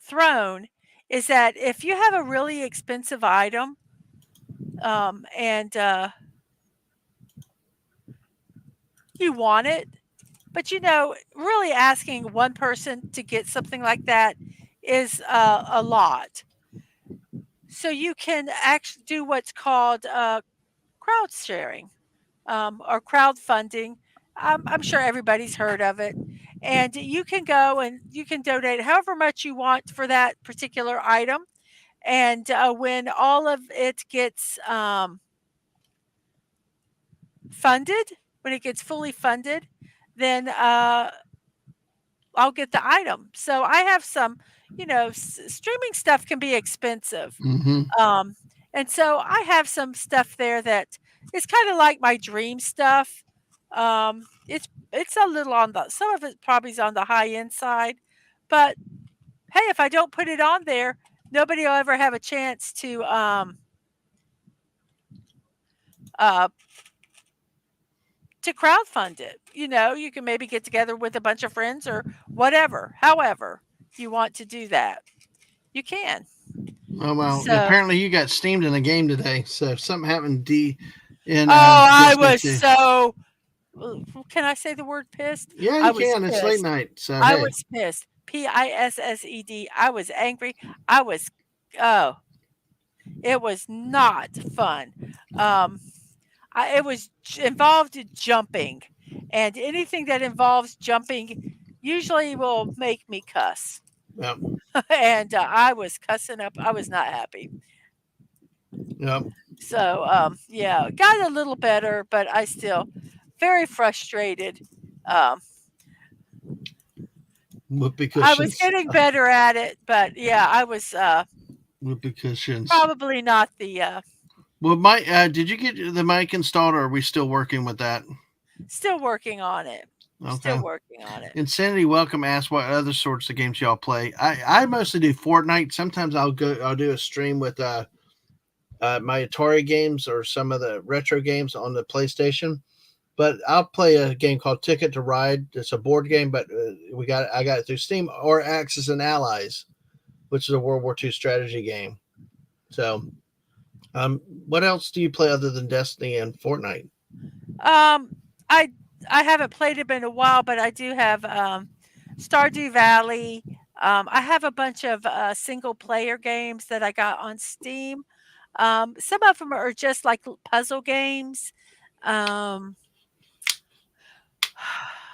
Throne is that if you have a really expensive item and you want it, but really asking one person to get something like that is a lot. So you can actually do what's called crowd sharing or crowdfunding. I'm sure everybody's heard of it. And you can go and you can donate however much you want for that particular item. And when all of it gets funded, when it gets fully funded, then I'll get the item. So I have some, streaming stuff can be expensive. Mm-hmm. Um, and so I have some stuff there that is kind of like my dream stuff. It's a little on the some of it probably is on the high end side, but hey, if I don't put it on there, nobody will ever have a chance uh, to crowdfund it. You can maybe get together with a bunch of friends or whatever. However, you want to do that, you can. Oh well. So, Apparently you got steamed in a game today. So if something happened, in I Disco was too. so. Can I say the word pissed? Yeah, I you was can. It's late pissed. night. So I hey. was pissed. Pissed. I was angry. I was. Oh, it was not fun. Um, it was involved jumping, and anything that involves jumping usually will make me cuss. Yep. And I was cussing up. I was not happy. Yep. So yeah, got a little better, but I still very frustrated. Um, Whoopee I was cushions. getting better at it, but yeah, I was Whoopee cushions. probably not the Well, Mike, did you get the mic installed, or are we still working with that? still working on it. Still Okay. working on it. Insanity Welcome asked what other sorts of games y'all play. I mostly do Fortnite. Sometimes I'll do a stream with my Atari games or some of the retro games on the PlayStation. But I'll play a game called Ticket to Ride. It's a board game, but I got it through Steam, or Axis and Allies, which is a World War II strategy game. So, what else do you play other than Destiny and Fortnite? Um, I I haven't played it in a while, but I do have Stardew Valley. I have a bunch of single player games that I got on Steam. Some of them are just like puzzle games. Um,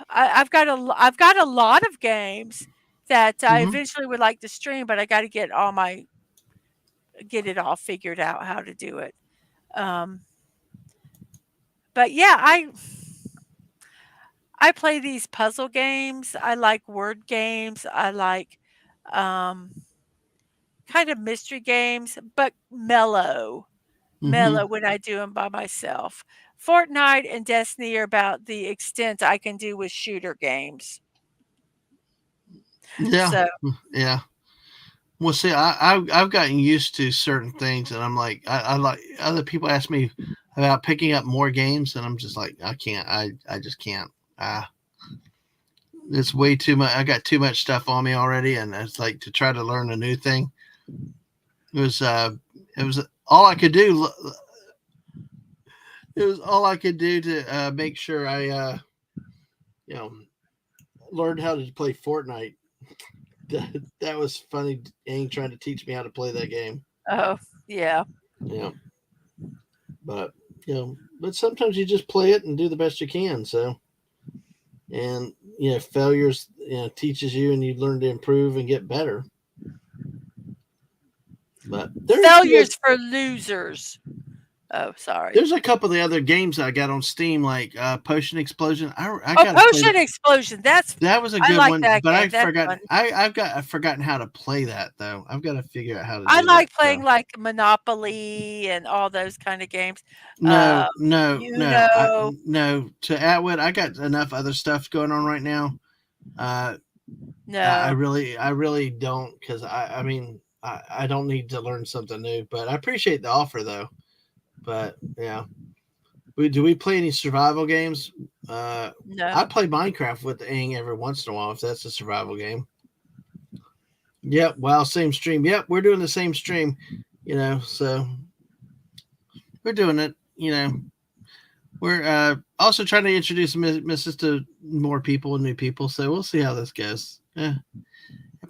I've got a lot of games that I Hmm. eventually would like to stream, but I got to get it all figured out how to do it. Um, but yeah, I play these puzzle games. I like word games. I like um, kind of mystery games, but Hmm. mellow when I do them by myself. Fortnite and Destiny are about the extent I can do with shooter games. Yeah, So, yeah. Well, see, I've gotten used to certain things, and I'm like, I like other people ask me about picking up more games, and I'm just like, I can't. I just can't. Uh, it's way too much. I got too much stuff on me already, and it's like to try to learn a new thing. It was it was all I could do. It was all I could do to make sure I you know learned how to play Fortnite. That was funny. Aang trying to teach me how to play that game. oh, yeah. Yeah, but but sometimes you just play it and do the best you can. So, and failures teaches you, and you learn to improve and get better. But Failures for losers. Oh, sorry. there's a couple of the other games I got on Steam, like Potion Explosion. I Oh, got to play Potion that. Explosion. That was a I good like one, that but game. I That's forgot. fun. I've forgotten how to play that though. I've got to figure out how to I do that. like playing So like Monopoly and all those kind of games. no, Uno. no. To Atwood, I got enough other stuff going on right now. Uh, No. I really don't, because I mean, I don't need to learn something new. But I appreciate the offer though. But yeah, do we play any survival games? Uh, No. I play Minecraft with Aang every once in a while if that's a survival game. Yep. Wow. Same stream. Yep. We're doing the same stream. So we're doing it. We're also trying to introduce Mrs. to more people and new people. So we'll see how this goes. Yeah.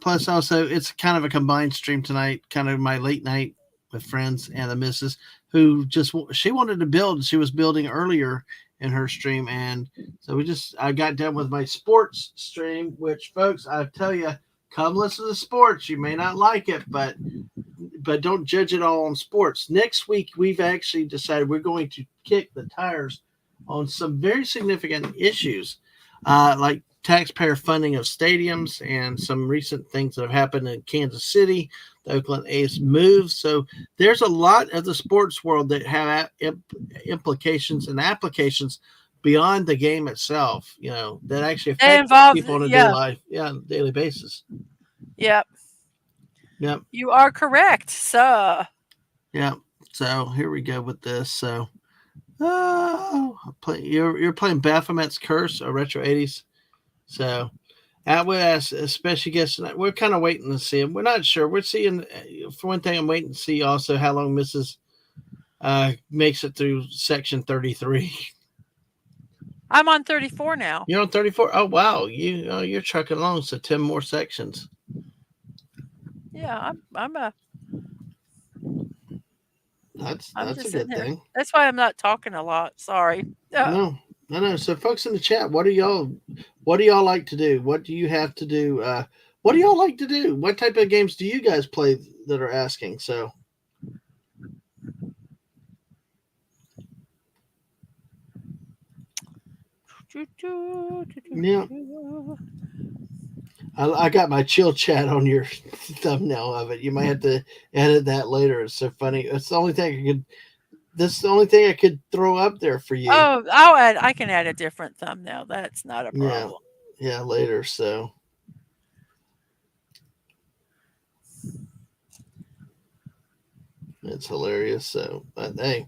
Plus, also, it's kind of a combined stream tonight, kind of my late night with friends and the missus who she wanted to build. She was building earlier in her stream, and so I got done with my sports stream. Which, folks, I tell you, come listen to sports. You may not like it, but don't judge it all on sports. Next week, we've actually decided we're going to kick the tires on some very significant issues, like taxpayer funding of stadiums and some recent things that have happened in Kansas City. The Oakland A's move. So there's a lot of the sports world that have implications and applications beyond the game itself, that actually They affect involve, people on a yeah. daily basis. Yep. Yep. You are correct. So, Yeah. So here we go with this. So, you're playing Baphomet's Curse, a retro '80s. So, Atwood asks a special guest tonight. We're kind of waiting to see him. We're not sure. We're seeing, for one thing, I'm waiting to see also how long Mrs. Makes it through section 33. I'm on 34 now. You're on 34. Oh wow, you're trucking along. So 10 more sections. Yeah, I'm That's a just sitting good here. thing. That's why I'm not talking a lot. Sorry. No, I know. So, folks in the chat, what do y'all like to do? What do you have to do? What do y'all like to do? What type of games do you guys play that are asking? So, yeah, I got my chill chat on your thumbnail of it. You might have to edit that later. It's so funny. It's the only thing I could. That's the only thing I could throw up there for you. Oh, I can add a different thumbnail. That's not a Yeah, problem. yeah, later. So. It's hilarious. So, but hey.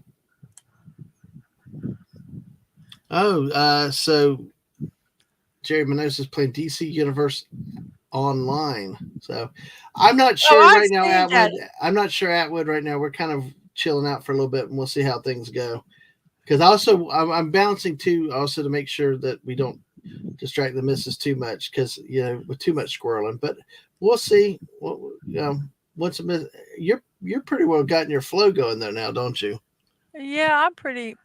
So Jerry Manosis is playing DC Universe online. So I'm not Oh, sure I've right now, seen that. Atwood. I'm not sure Atwood right now. We're kind of chilling out for a little bit, and we'll see how things go. Because also I'm bouncing too, also to make sure that we don't distract the missus too much because with too much squirreling. But we'll see. Well, once a miss, you're pretty well gotten your flow going there now, don't you? Yeah, I'm pretty.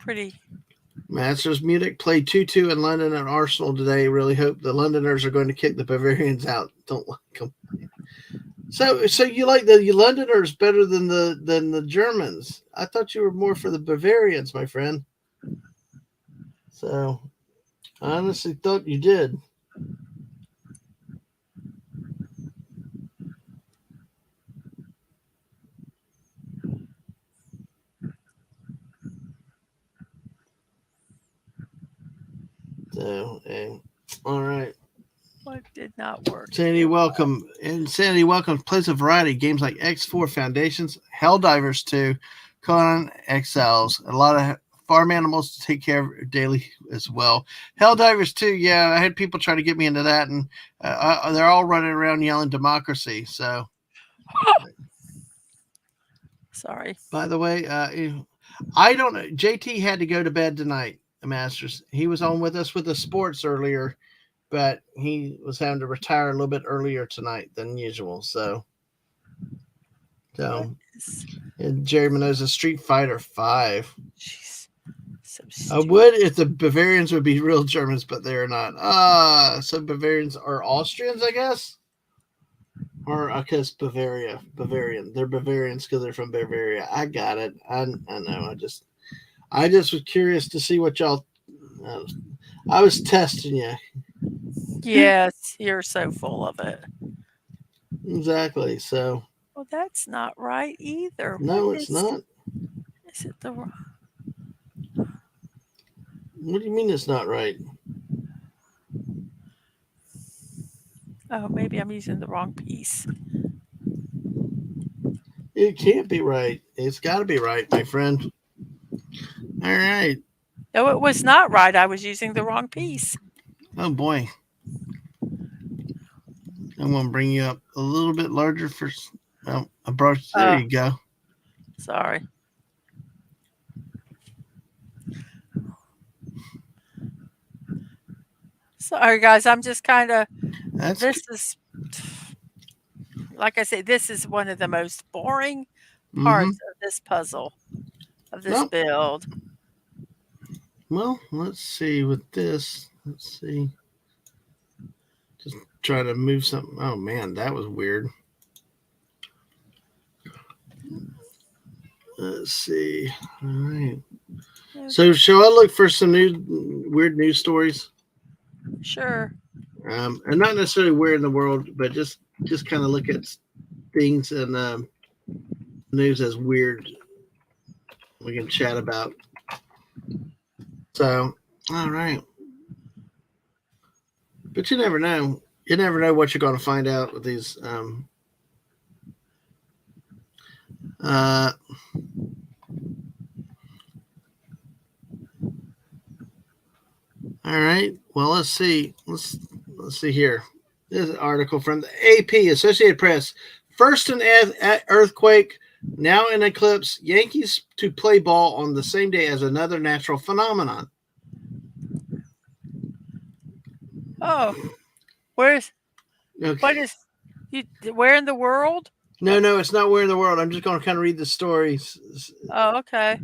Masters Munich played 2-2 in London and Arsenal today. Really hope the Londoners are going to kick the Bavarians out. Don't like them. So you like the Londoners better than the Germans? I thought you were more for the Bavarians, my friend. So I honestly thought you did. So, all right. What did not work? Sandy, welcome. And Sandy, welcome. Plays a variety of games like X4 Foundations, Helldivers 2, Conan Exiles, a lot of farm animals to take care of daily as well. Helldivers 2, yeah, I had people try to get me into that, and they're all running around yelling democracy. So, Sorry. by the way, I don't know. JT had to go to bed tonight, Masters. He was on with us with the sports earlier, but he was having to retire a little bit earlier tonight than usual. So and Jerry Mendoza, Street Fighter 5. Jeez, so I stupid. would if the Bavarians would be real Germans, but they're not. So Bavarians are Austrians, I guess, or I guess Bavarian. They're Bavarians because they're from Bavaria. I got it. I know. I just was curious to see what y'all. I was testing you. Yes, you're so full of it. Exactly. So. Well, that's not right either. No, it's not. Is it the wrong? What do you mean it's not right? Oh, maybe I'm using the wrong piece. It can't be right. It's got to be right, my friend. All right. No, it was not right. I was using the wrong piece. Oh boy. I'm gonna bring you up a little bit larger for. Well, I brought. There you go. Sorry. Sorry, guys. I'm just kind of. This is, like I said, this is one of the most boring parts of this puzzle, of this build. Well, let's see with this. Let's see. Just try to move something. Oh man, that was weird. Let's see. All right. So, shall I look for some weird news stories? Sure. And not necessarily where in the world, but just kind of look at things and news as weird. We can chat about. So, all right. But you never know. You never know what you're going to find out with these. All right. Well, let's see. Let's see here. This is an article from the AP, Associated Press. First in earthquake, now in eclipse. Yankees to play ball on the same day as another natural phenomenon. Oh, where's? Okay. What is? Where in the world? No, it's not where in the world. I'm just going to kind of read the stories. Oh, okay.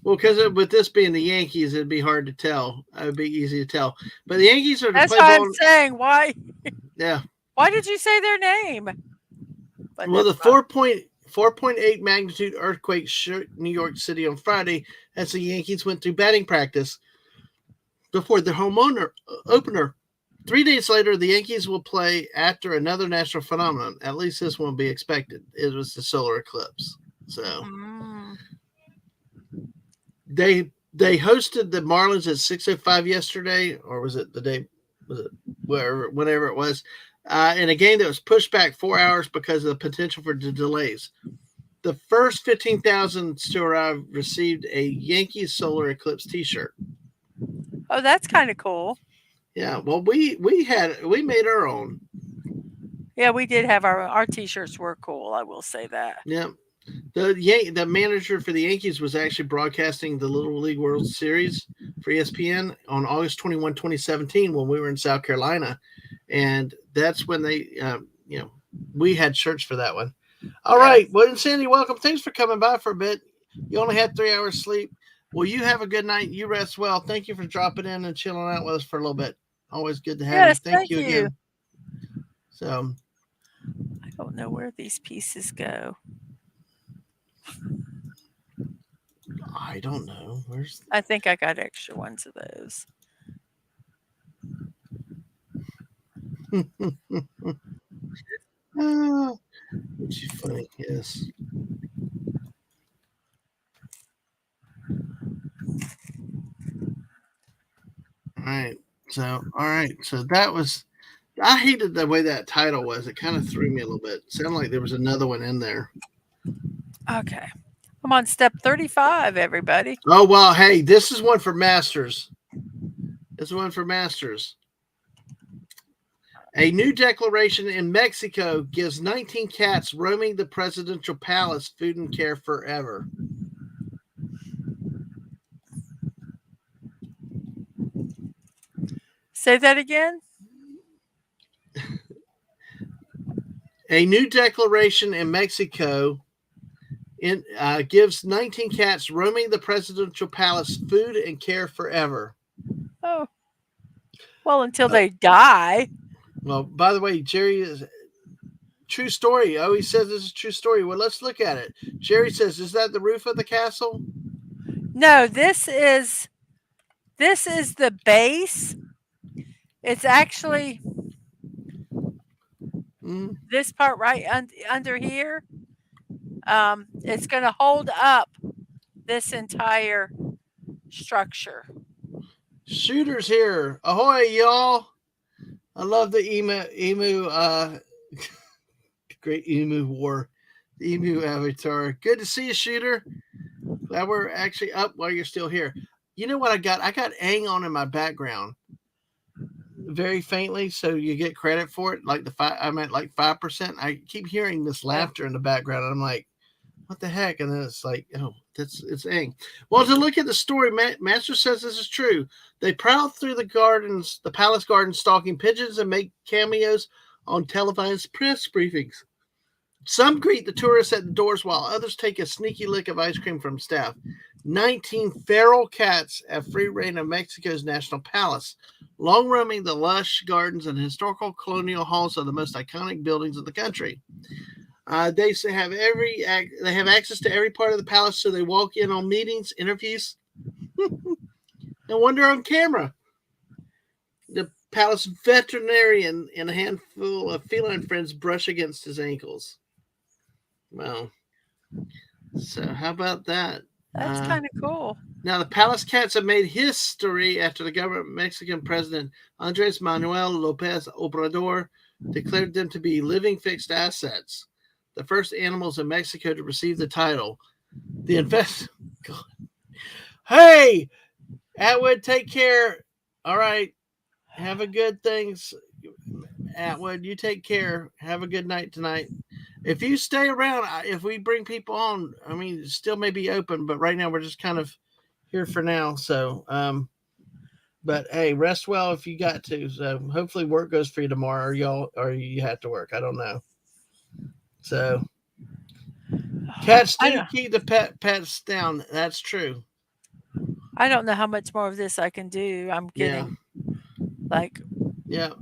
Well, because with this being the Yankees, it'd be hard to tell. It would be easy to tell. But the Yankees are to That's play what ball. I'm saying. Why? Yeah. Why did you say their name? But well, the 4.8 magnitude earthquake shook New York City on Friday as the Yankees went through batting practice before their home opener. 3 days later, the Yankees will play after another natural phenomenon. At least this one will be expected. It was the solar eclipse. So they hosted the Marlins at 6:05 yesterday, or was it the day? Was it whenever it was? In a game that was pushed back 4 hours because of the potential for delays. The first 15,000 to arrive received a Yankees solar eclipse T-shirt. Oh, that's kind of cool. Yeah, well, we made our own. Yeah, we did have our T-shirts were cool. I will say that. Yeah, The manager for the Yankees was actually broadcasting the Little League World Series for ESPN on August 21, 2017, when we were in South Carolina, and that's when they, we had shirts for that one. All right, well, Sandy, welcome. Thanks for coming by for a bit. You only had 3 hours sleep. Well, you have a good night. You rest well. Thank you for dropping in and chilling out with us for a little bit. Always good to have you. Thank you again. So, I don't know where these pieces go. I don't know. I think I got extra ones of those. Which is funny, yes. All right. So that was, I hated the way that title was. It kind of threw me a little bit. It sounded like there was another one in there. Okay. I'm on step 35, everybody. Oh, well, hey, this is one for masters. This is one for masters. A new declaration in Mexico gives 19 cats roaming the presidential palace food and care forever. Say that again. A new declaration in Mexico gives 19 cats roaming the presidential palace food and care forever. Oh. Well, until they die. Well, by the way, Jerry is true story. Oh, he says this is a true story. Well, let's look at it. Jerry says, is that the roof of the castle? No, this is the base. It's actually this part right under here. It's going to hold up this entire structure. Shooters here. Ahoy, y'all. I love the emu great emu war. The emu avatar. Good to see you, Shooter. Glad we're actually up while you're still here. You know what I got? I got Aang on in my background. Very faintly, so you get credit for it. Like I meant like 5%. I keep hearing this laughter in the background, and I'm like, what the heck? And then it's like, oh, it's Aang. Well, to look at the story, Master says this is true. They prowl through the palace gardens, stalking pigeons and make cameos on televised press briefings. Some greet the tourists at the doors, while others take a sneaky lick of ice cream from staff. 19 feral cats have free reign of Mexico's national palace, long roaming the lush gardens and historical colonial halls of the most iconic buildings of the country. They have access to every part of the palace, so they walk in on meetings, interviews, and wander on camera. The palace veterinarian and a handful of feline friends brush against his ankles. Well, so how about that? That's kind of cool. Now, the palace cats have made history after the government Mexican president Andres Manuel Lopez Obrador declared them to be living fixed assets. The first animals in Mexico to receive the title. Hey, Atwood, take care. All right. Have a good things. Atwood, you take care. Have a good night tonight. If you stay around, if we bring people on, I mean, it still may be open, but right now we're just kind of here for now. So, but hey, rest well if you got to. So hopefully work goes for you tomorrow, or you have to work. I don't know. So cats do keep the pets down. That's true. I don't know how much more of this I can do. I'm getting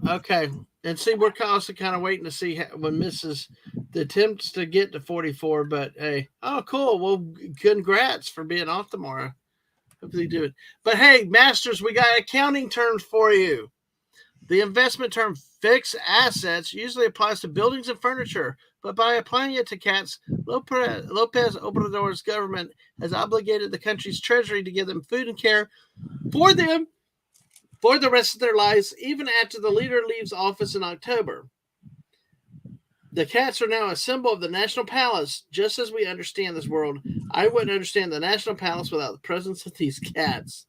okay. And see, we're also kind of waiting to see when Mrs. the attempts to get to 44, but hey, oh, cool. Well, congrats for being off tomorrow. Hopefully do it. But hey, Masters, we got accounting terms for you. The investment term fixed assets usually applies to buildings and furniture, but by applying it to cats, Lopez Obrador's government has obligated the country's treasury to give them food and care for them for the rest of their lives, even after the leader leaves office in October. The cats are now a symbol of the National Palace. Just as we understand this world, I wouldn't understand the National Palace without the presence of these cats,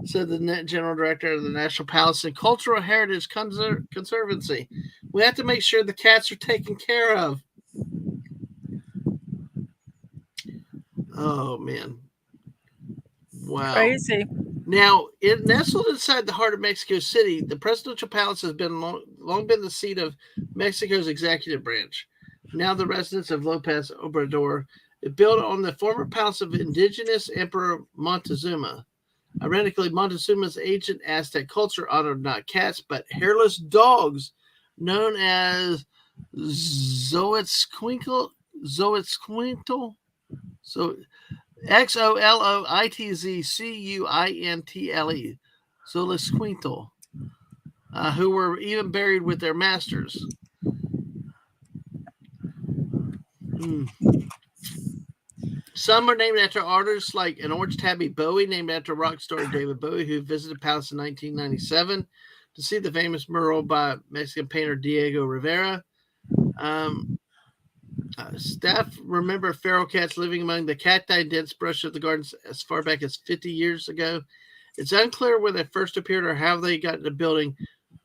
said the general director of the National Palace and Cultural Heritage Conservancy. We have to make sure the cats are taken care of. Oh man, wow. Crazy. Now, it nestled inside the heart of Mexico City, the presidential palace has been long been the seat of Mexico's executive branch. Now, the residence of Lopez Obrador, it built on the former palace of indigenous Emperor Montezuma. Ironically, Montezuma's ancient Aztec culture honored not cats but hairless dogs, known as Zoitzcuintla. Zoitzcuintla. So Xoloitzcuintle, Zolisquintle, who were even buried with their masters. Hmm. Some are named after artists like an orange tabby Bowie, named after rock star David Bowie, who visited Palace in 1997 to see the famous mural by Mexican painter Diego Rivera. Um, Staff remember feral cats living among the cacti dense brush of the gardens as far back as 50 years ago. It's unclear where they first appeared or how they got in the building.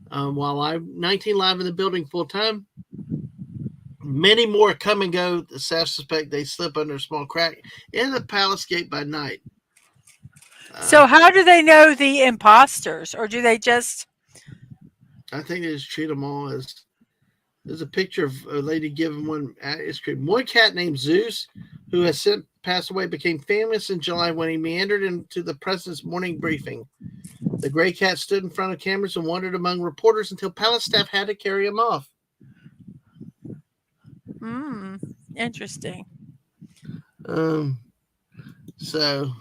While I'm 19 live in the building full time, many more come and go. The staff suspect they slip under a small crack in the palace gate by night. Uh, So how do they know the imposters, or do they just? I think they just treat them all as. There's a picture of a lady giving one ice cream. One cat named Zeus, who has since passed away, became famous in July when he meandered into the president's morning briefing. The gray cat stood in front of cameras and wandered among reporters until palace staff had to carry him off. Hmm. Interesting. Um, so,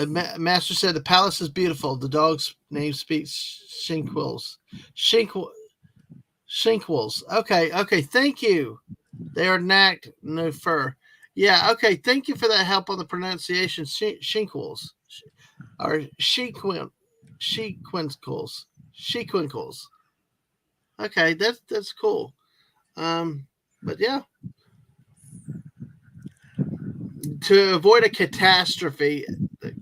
Master said the palace is beautiful. The dog's name speaks Shinquils. Shinquil, Shinquils. Okay. Thank you. They are knacked, no fur. Yeah, okay. Thank you for that help on the pronunciation. Shinquils. Or Shequinkles. Shequinkles. Okay, that's cool. But yeah, to avoid a catastrophe,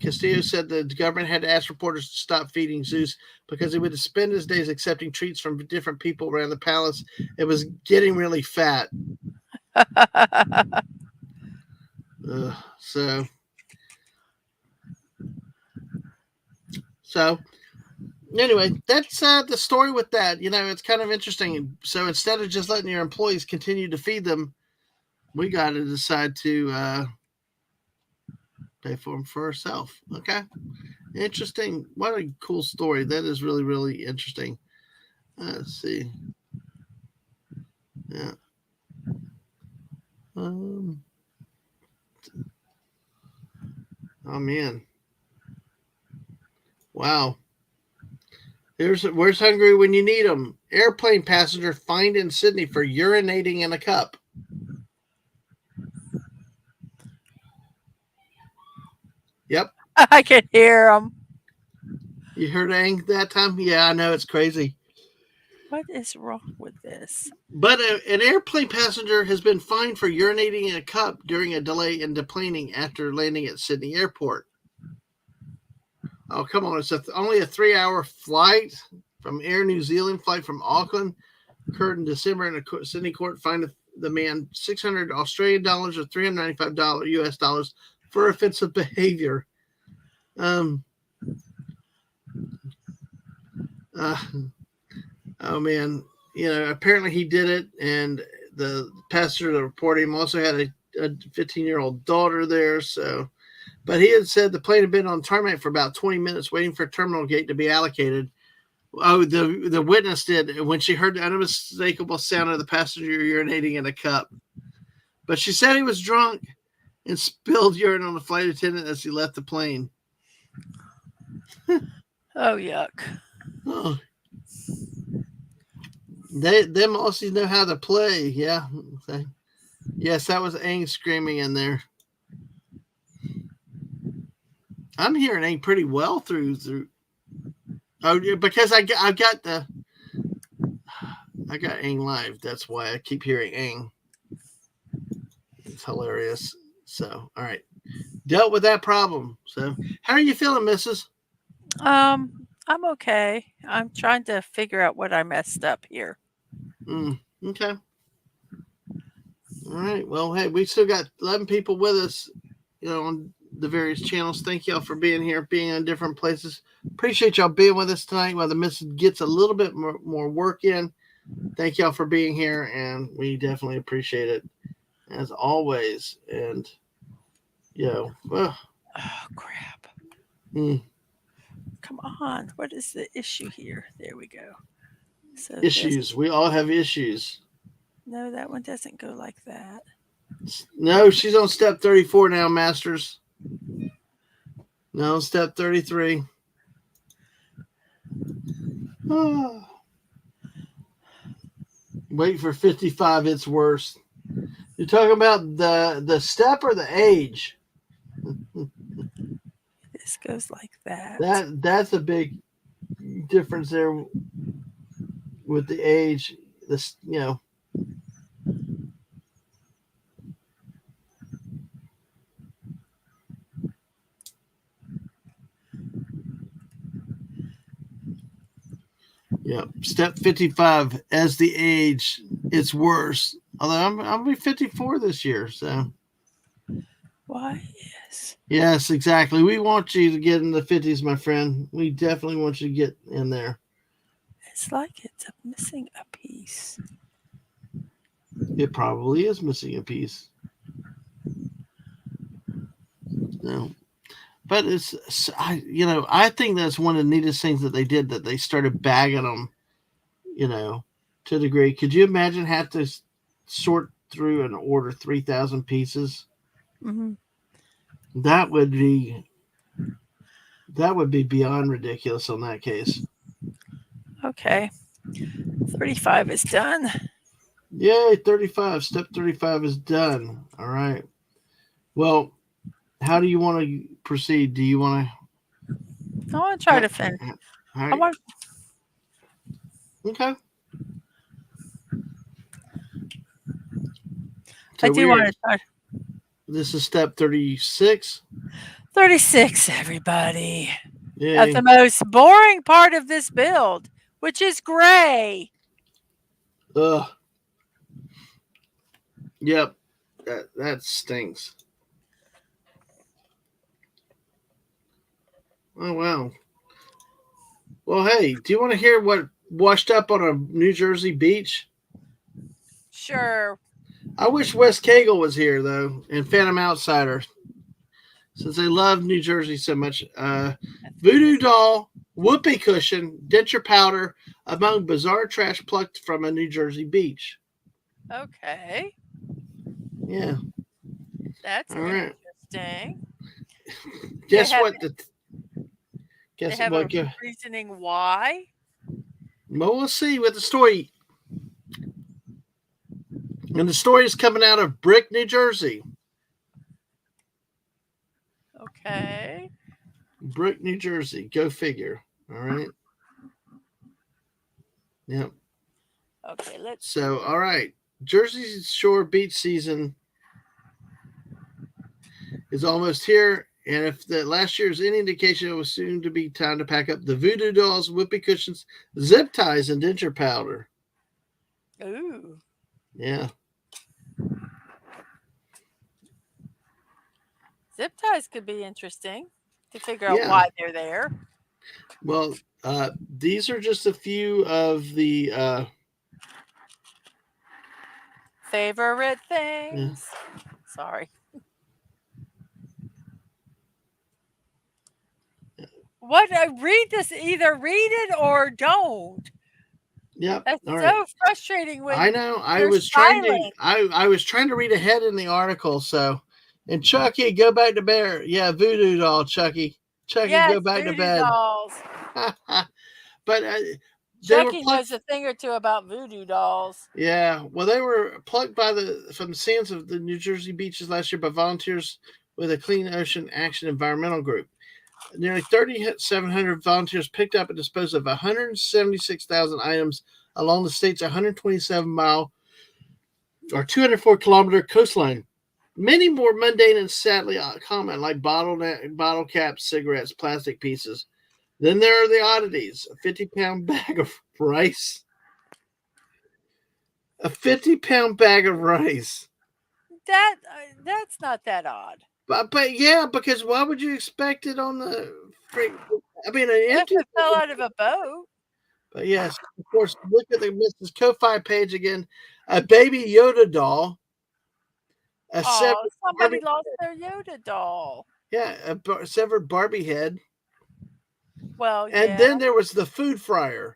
Castillo said the government had to ask reporters to stop feeding Zeus because he would spend his days accepting treats from different people around the palace. It was getting really fat. So, so anyway, that's the story with that. It's kind of interesting. So instead of just letting your employees continue to feed them, we got to decide to pay for them for ourselves. Okay, interesting. What a cool story. That is really, really interesting. Let's see. Yeah. Um, oh man. Wow. Where's hungry when you need them? Airplane passenger fined in Sydney for urinating in a cup. Yep. I can hear them. You heard Ang that time? Yeah, I know it's crazy. What is wrong with this? But an airplane passenger has been fined for urinating in a cup during a delay in deplaning after landing at Sydney Airport. Oh, come on. It's only a 3-hour flight from Air New Zealand flight from Auckland. Occurred in December, and a Sydney court fined the man 600 Australian dollars or $395 US dollars for offensive behavior. Um, uh, oh, man. Apparently he did it, and the passenger that reported him also had a 15-year-old daughter there, so. But he had said the plane had been on tarmac for about 20 minutes waiting for a terminal gate to be allocated. Oh, the witness did when she heard the unmistakable sound of the passenger urinating in a cup. But she said he was drunk and spilled urine on the flight attendant as he left the plane. Oh, yuck. Oh, them Aussies know how to play. Yeah. Yes, that was Aang screaming in there. I'm hearing Aang pretty well through. Oh, because I got Aang live. That's why I keep hearing Aang. It's hilarious. So, all right, dealt with that problem. So, how are you feeling, Mrs.? I'm okay. I'm trying to figure out what I messed up here. Okay. All right. Well, hey, we still got 11 people with us. on the various channels. Thank y'all for being here, being in different places. Appreciate y'all being with us tonight while the missus gets a little bit more work in. Thank y'all for being here, and we definitely appreciate it as always. And Oh crap! Come on, what is the issue here? There we go. So issues. We all have issues. No, that one doesn't go like that. No, she's on step 34 now, Masters. No, step 33. Oh. Wait for 55. It's worse. You're talking about the step or the age? This goes like that. That's a big difference there with the age. This, Yeah, step 55 as the age, it's worse. Although I'll be 54 this year, so. Why? Yes. Yes, exactly. We want you to get in the 50s, my friend. We definitely want you to get in there. It's like it's missing a piece. It probably is missing a piece. No. But I think that's one of the neatest things that they did, that they started bagging them, to a degree. Could you imagine have to sort through and order 3,000 pieces? Mm-hmm. That would be beyond ridiculous on that case. Okay. 35 is done. Yay, 35. Step 35 is done. All right. Well, how do you want to proceed? Do you want to? I want to try to finish. Okay. So I do want to try. This is step 36. 36, everybody. Yay. That's the most boring part of this build, which is gray. Ugh. Yep. That stinks. Oh, wow. Well, hey, do you want to hear what washed up on a New Jersey beach? Sure. I wish Wes Cagle was here, though, and Phantom Outsider, since they love New Jersey so much. Voodoo doll, whoopee cushion, denture powder, among bizarre trash plucked from a New Jersey beach. Okay. Yeah. That's all right. Interesting. Guess what? Guess they have what? A reasoning why? Well, we'll see with the story. And the story is coming out of Brick, New Jersey. Okay. Brick, New Jersey. Go figure. All right. Yep. Okay, let's. So, all right. Jersey Shore beach season is almost here. And if the last year is any indication, it was soon to be time to pack up the voodoo dolls, whoopee cushions, zip ties, and denture powder. Ooh. Yeah. Zip ties could be interesting to figure out why they're there. Well, these are just a few of the favorite things. Yeah. Sorry. What? Read this. Either read it or don't. Yep. That's so frustrating. When I know. I was trying to read ahead in the article. So, and Chucky, go back to bed. Yeah, voodoo doll, Chucky. Chucky, yes, go back to bed. Dolls. But Chucky knows a thing or two about voodoo dolls. Yeah. Well, they were plucked from the sands of the New Jersey beaches last year by volunteers with a Clean Ocean Action Environmental Group. Nearly 3,700 volunteers picked up and disposed of 176,000 items along the state's 127-mile or 204-kilometer coastline. Many more mundane and sadly common, like bottle caps, cigarettes, plastic pieces. Then there are the oddities: a 50-pound bag of rice. A 50-pound bag of rice. That's not that odd. But yeah, because why would you expect it on the freak? I mean, an If empty. it fell out of a boat. But yes, of course. Look at the Mrs. Ko-Fi page again. A baby Yoda doll, a severed Oh, somebody Barbie. lost their Yoda doll. Yeah, severed Barbie head, Well, and yeah. then there was the food fryer.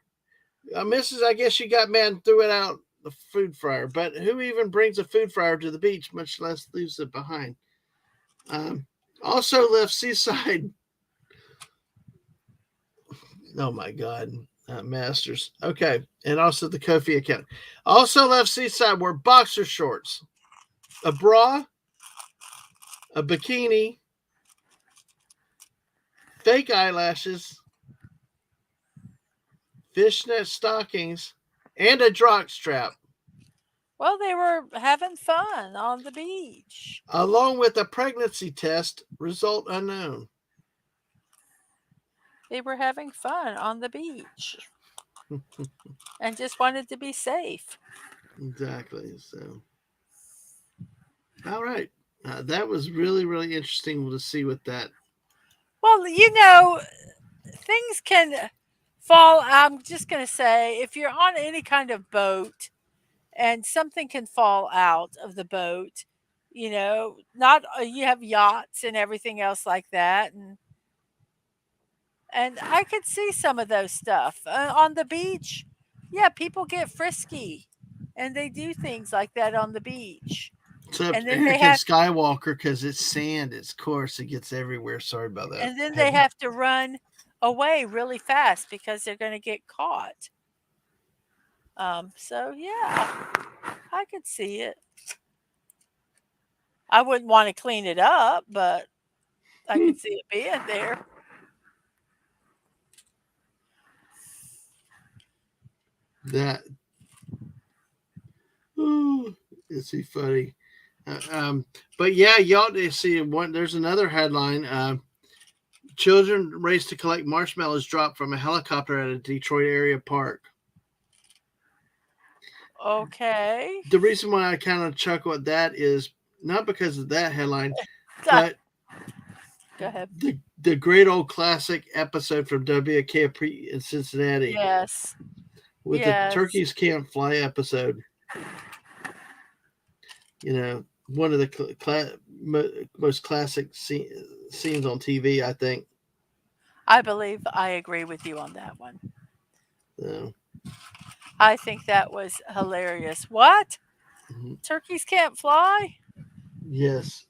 Mrs. I guess she got mad and threw it out the food fryer. But who even brings a food fryer to the beach, much less leaves it behind? Um, Also left Seaside. Oh my God, Masters. Okay, and also the Kofi account. Also left Seaside were boxer shorts, a bra, a bikini, fake eyelashes, fishnet stockings, and a jock strap, Well, they were having fun on the beach. along with a pregnancy test result unknown. They were having fun on the beach and just wanted to be safe. Exactly. So, all right. That was really, really interesting to see with that. Well, things can fall. I'm just going to say if you're on any kind of boat and something can fall out of the boat, not you have yachts and everything else like that. And I could see some of those stuff on the beach. Yeah, people get frisky and they do things like that on the beach. Except And then they Anakin have Skywalker, because it's sand, it's coarse, it gets everywhere. Sorry about that. and then they have to run away really fast because they're going to get caught. So yeah, I could see it. I wouldn't want to clean it up, but I could see it being there. That, oh, is he funny? But yeah, y'all see one. There's another headline. Children race to collect marshmallows dropped from a helicopter at a Detroit area park. Okay. The reason why I kind of chuckle at that is not because of that headline, but Go ahead. the great old classic episode from WKP in Cincinnati Yes. with the Yes. Turkeys Can't Fly episode. One of the most classic scenes on TV, I think. I believe I agree with you on that one. So, I think that was hilarious. What? Turkeys can't fly? yes,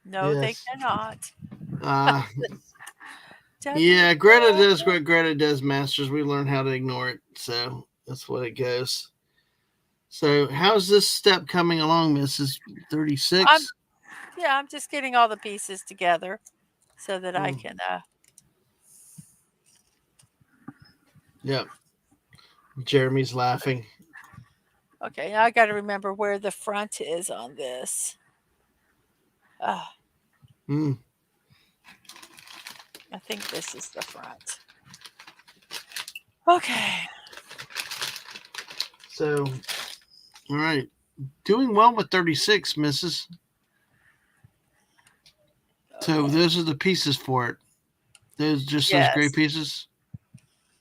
No, they yes. cannot. Uh, W- yeah, Greta does what Greta does, Masters. We learn how to ignore it. So that's what it goes. So, how's this step coming along, Mrs. I'm 36? yeah, I'm just getting all the pieces together so that I can Yep. Jeremy's laughing. okay, now I got to remember where the front is on this. Mm. I think this is the front. Okay. So, all right. Doing well with 36, Mrs. So, Okay. those are the pieces for it. Those great Yes. pieces.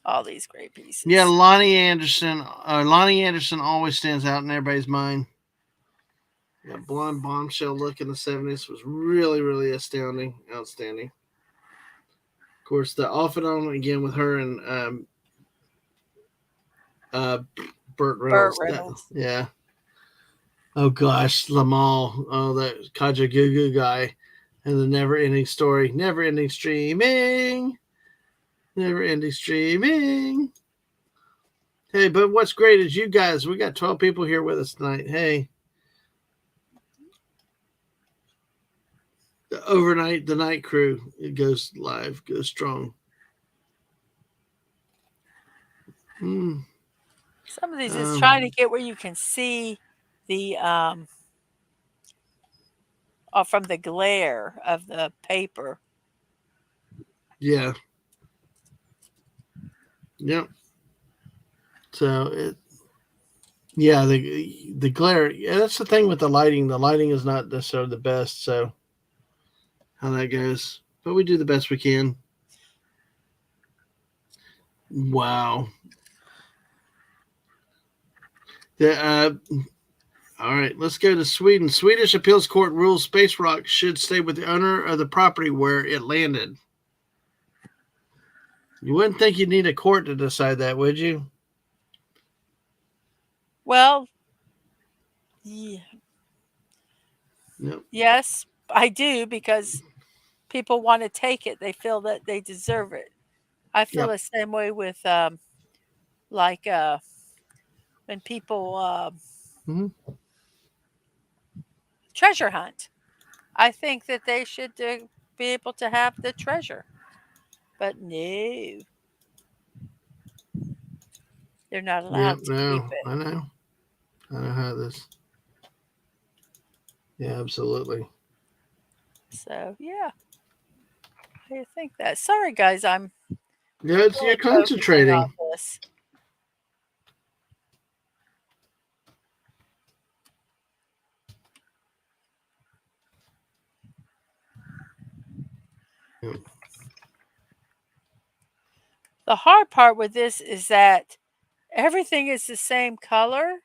All these great pieces. Yeah, Lonnie Anderson. Lonnie Anderson always stands out in everybody's mind. That blonde bombshell look in the 70s was really, really astounding, outstanding. Of course, the off and on again with her and uh, Burt Burt Reynolds. Reynolds. Yeah. Oh gosh, Lamal. Oh, that Kajagoogoo guy, and the never-ending story, never-ending streaming, never-ending streaming. Hey, but what's great is you guys. We got 12 people here with us tonight. Hey, the night crew, it goes live, goes strong. Some of these is trying to get where you can see the from the glare of the paper. Yeah. Yep. So Yeah, the glare. Yeah, that's the thing with the lighting. The lighting is not necessarily the best. So how that goes, but we do the best we can. Wow. The, all right, let's go to Sweden. Swedish appeals court rules Space Rock should stay with the owner of the property where it landed. You wouldn't think you'd need a court to decide that, would you? Well, yeah, Yep. yes, I do because people want to take it. They feel that they deserve it. I feel Yep. the same way with like when people Mm-hmm. treasure hunt. I think that they should be able to have the treasure. But no, they're not Yep. allowed to keep No, it. I know. I know how this. Yeah, absolutely. So yeah, I think that. Sorry guys, I'm Yeah, you're really focusing on concentrating. this. Yep. The hard part with this is that everything is the same color,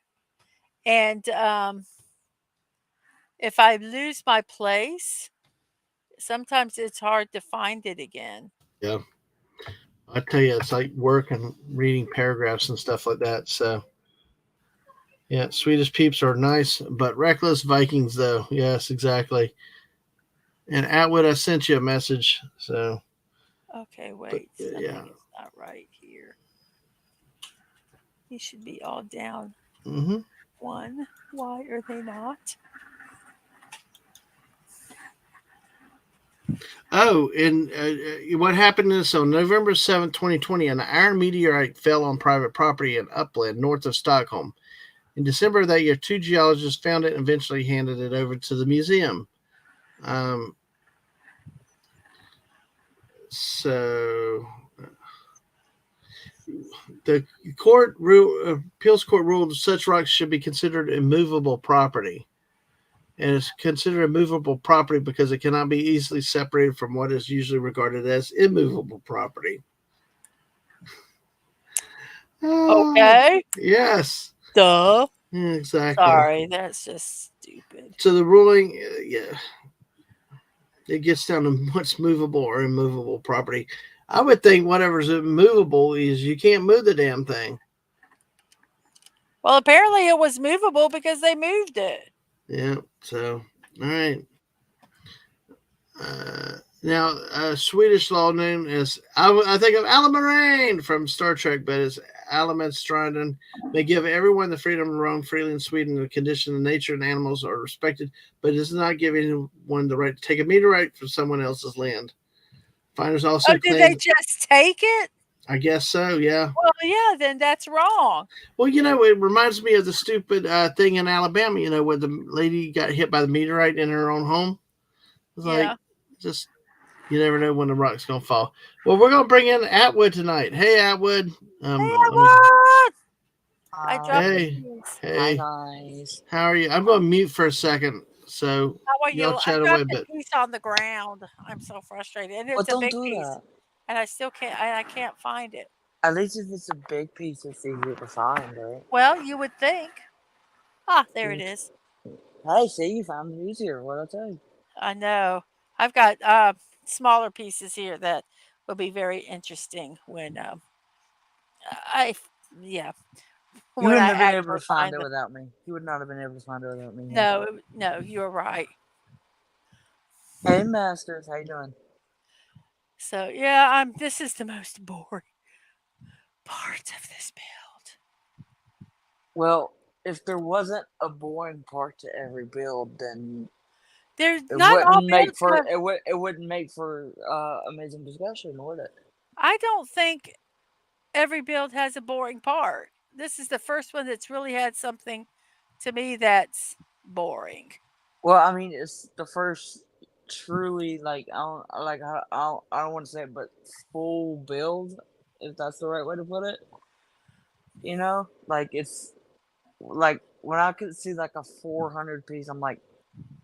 and if I lose my place, sometimes it's hard to find it again. Yeah. I tell you, it's like work and reading paragraphs and stuff like that. So, yeah, Swedish peeps are nice, but reckless Vikings, though. Yes, exactly. And Atwood, I sent you a message. So, Okay, but wait, yeah. something is not right here. These should be all down Mm-hmm. one. Why are they not? Oh, and what happened is on November 7th, 2020, an iron meteorite fell on private property in Uppland, north of Stockholm. In December of that year, two geologists found it and eventually handed it over to the museum. Um, so the appeals court ruled such rocks should be considered immovable property. And it's considered immovable property because it cannot be easily separated from what is usually regarded as immovable property. Ah, Okay. yes, Duh. yeah, exactly. Sorry, that's just stupid. So the ruling, yeah, it gets down to what's movable or immovable property. I would think whatever's immovable is you can't move the damn thing. Well, apparently it was movable because they moved it. Yeah. So, all right. Now, Swedish law known as I think of Alamarine from Star Trek, but it's Alamestranden may give everyone the freedom to roam freely in Sweden. The condition of nature and animals are respected, but it does not give anyone the right to take a meteorite from someone else's land. Finders Oh, also did they claim, just take it? I guess so, yeah. Well, yeah, then that's wrong. Well, it reminds me of the stupid thing in Alabama, where the lady got hit by the meteorite in her own home. It's like, Yeah. just you never know when the rock's gonna fall. Well, we're gonna bring in Atwood tonight. Hey, Atwood. Hey, Let me. what? I dropped the Hi. Hey, keys. Hi hey. guys. How are you? I'm gonna mute for a second, so How are y'all you? I chat away. dropped the But keys on the ground. I'm so frustrated, and Well, it's a don't big do piece, that. and I still can't. I can't find it. At least if it's a big piece, it's easier to find, right? Well, you would think. Ah, there it Mm. is. Hey, see, you found it easier. What I tell you? I know. I've got smaller pieces here that will be very interesting when I, yeah, You when wouldn't I have been able actually to find find it them. without me. You would not have been able to find it without me here. No, no, you're right. Hey, Masters, how you doing? So yeah, I'm. This is the most boring part of this build. Well, if there wasn't a boring part to every build, then There's it not all wouldn't make builds for have. it wouldn't make for amazing discussion, would it? I don't think every build has a boring part. This is the first one that's really had something to me that's boring. Well, I mean, it's the first truly I don't want to say it, but full build, if that's the right way to put it. Like like when I could see like a 400 piece, I'm like,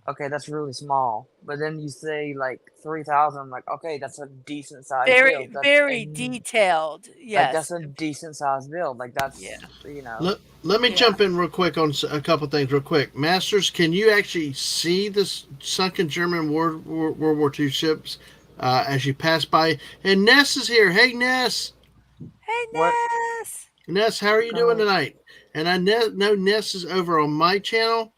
okay, that's really small. But then you say like 3,000, I'm like, okay, that's a decent sized Very, build. That's very a detailed. like that's Yes. a decent sized build. Like Yeah. that's you know. Let me Yeah. jump in real quick on a couple things, real quick. Masters, can you actually see this sunken German World War II ships as you pass by? And Ness is here. Hey, Ness. Hey, What? Ness. Ness, how are you doing Go. tonight? And I know Ness is over on my channel,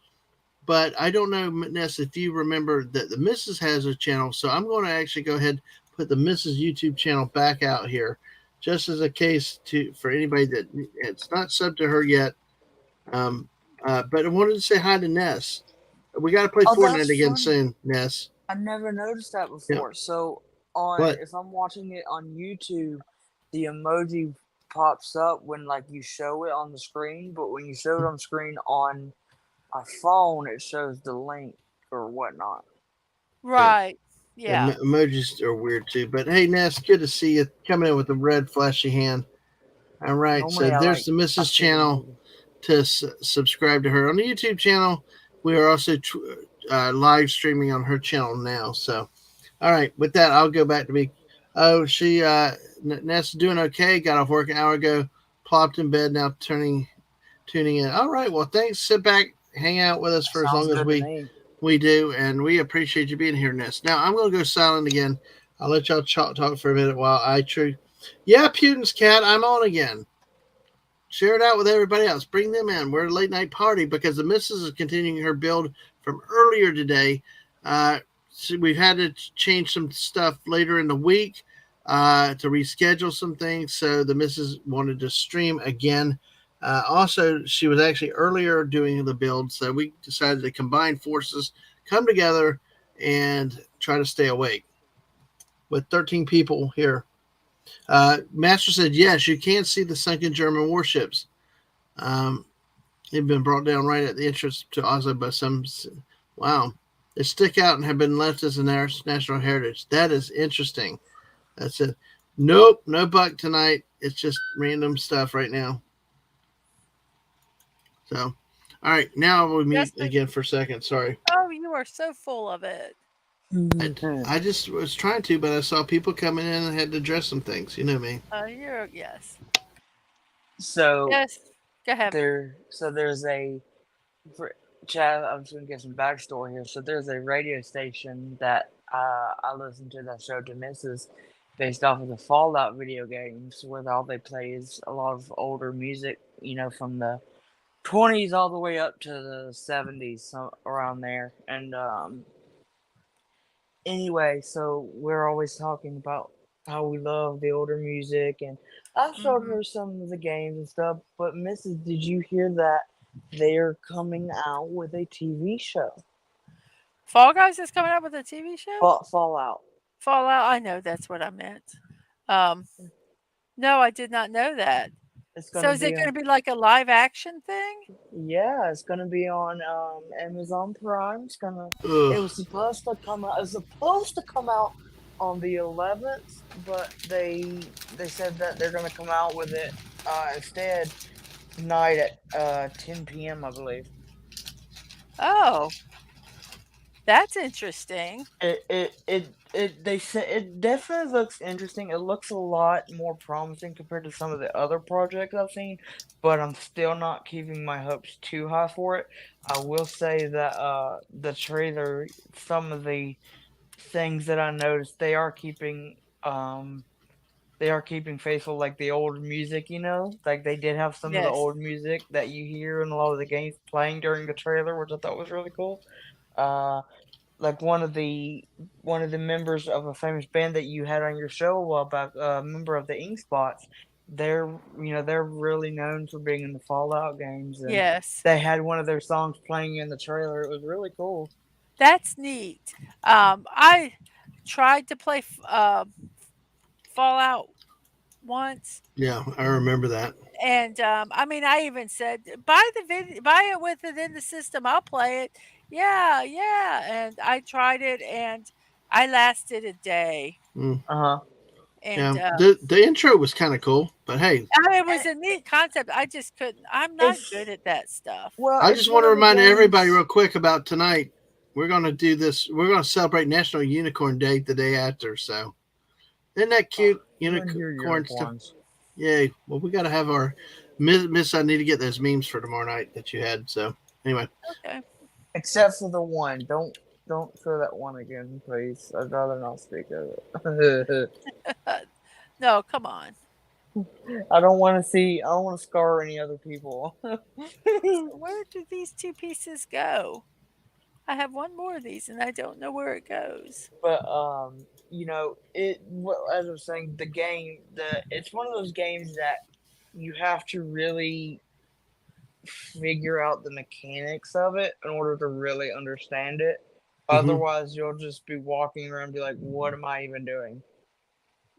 but I don't know, Ness, if you remember that the Mrs. has a channel. So I'm going to actually go ahead and put the Mrs. YouTube channel back out here, just as a case to for anybody that it's not sub to her yet. Um, but I wanted to say hi to Ness. We got to play Oh, Fortnite that's again funny. soon, Ness. I never noticed that Yeah. before. So on What? if I'm watching it on YouTube, the emoji pops up when like you show it on the screen, but when you show it on screen on a phone, it shows the link or whatnot. Yeah. Right. Yeah. Emojis are weird too. But hey, Ness, good to see you coming in with a red flashy hand. All right. So Normally, there's the I Mrs. see the channel emoji. to subscribe to her on the YouTube channel. We are also live streaming on her channel now. So, all right, with that, I'll go back to me. Oh, Ness doing okay. Got off work an hour ago. Plopped in bed now, tuning in. All right, well, thanks. Sit back, hang out with us That for as sounds long as good to me. we do, and we appreciate you being here, Ness. Now I'm going to go silent again. I'll let y'all talk for a minute while I true. Yeah, Putin's cat, I'm on again. Share it out with everybody else. Bring them in. We're a late night party because the missus is continuing her build from earlier today. So we've had to change some stuff later in the week to reschedule some things. So the missus wanted to stream again. Also, she was actually earlier doing the build. So we decided to combine forces, come together, and try to stay awake with 13 people here. Master said, yes, you can see the sunken German warships. Um, they've been brought down right at the entrance to Oslo by some. Wow. They stick out and have been left as a national heritage. That is interesting. That's it. Nope, no buck tonight. It's just random stuff right now. So, all right, now we'll mute Just again for a second. Sorry. oh, you are so full of it. I, I just was trying to, but I saw people coming in and had to address some things. You know me. You're yes. So Yes. Go ahead. there's a for Chad. I'm just gonna give some backstory here. So there's a radio station that I listen to that show to misses, based off of the Fallout video games, where all they play is a lot of older music, from the 20s all the way up to the 70s, so around there. And anyway, so we're always talking about how we love the older music, and I've showed Hmm. her some of the games and stuff. But Mrs., did you hear that they're coming out with a TV show? Fall Guys is coming out with a TV show. Fallout. Fallout. I know that's what I meant. Um, no, I did not know that. It's So gonna is it be going on. to be like a live action thing? Yeah, it's gonna be on Amazon Prime. It's gonna. It Ugh. was supposed to come out. It was supposed to come out on the 11th, but they said that they're gonna come out with it instead tonight at 10 p.m. I believe. Oh, that's interesting. They said it definitely looks interesting. It looks a lot more promising compared to some of the other projects I've seen, but I'm still not keeping my hopes too high for it. I will say that the trailer, some of the things that I noticed, they are keeping faithful, like the old music, like they did have some of the Yes. old music that you hear in a lot of the games playing during the trailer, which I thought was really cool. Uh, like one of the members of a famous band that you had on your show a while back, a member of the Ink Spots. They're really known for being in the Fallout games, and Yes. they had one of their songs playing in the trailer. It was really cool. That's neat. I tried to play Fallout once, Yeah, I Hmm. remember that. and I mean, I even said, buy it with it in the system. I'll play it." Yeah, yeah, and I tried it, and I lasted a day. Mm. Uh huh. And Yeah, the intro was kind of cool, but hey, I mean, it And was a neat concept. I just couldn't. I'm not good it's at that stuff. well, I it's just want one to of the remind everybody games. real quick about tonight. We're gonna do this. We're gonna celebrate National Unicorn Day the day after. So isn't that Oh, cute? you and your Unicorn stuff. unicorns. Yay! Well, we gotta have our miss. I need to get those memes for tomorrow night that you had. So anyway, Okay. Except for the one. Don't throw that one again, please. I'd rather not speak of it. No, come on. I don't want to see. I don't want to scar any other people. So where do these two pieces go? I have one more of these and I don't know where it goes. But as I was saying, the game, it's one of those games that you have to really figure out the mechanics of it in order to really understand it. hmm Otherwise, you'll just be walking around and be like, "What am I even doing?"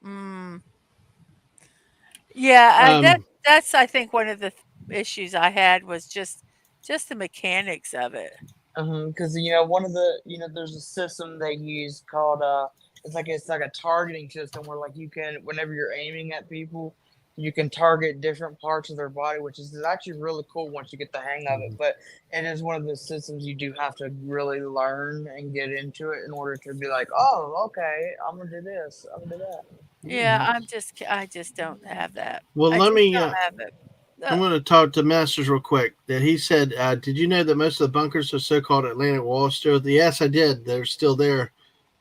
Mm. Yeah, um, that's I think one of the issues I had was just the mechanics of it. Because one of the there's a system they use called it's like a targeting system where like you can whenever you're aiming at people, you can target different parts of their body, which is actually really cool once you get the hang of it. But it is one of the systems you do have to really learn and get into it in order to be like, oh, okay, I'm gonna do this, I'm gonna do that. Yeah, I just don't have that. well, I let just me. don't have it. I'm Uh, going to talk to Masters real quick. That he said, did you know that most of the bunkers are so-called Atlantic walls still? Yes, I did. They're still there,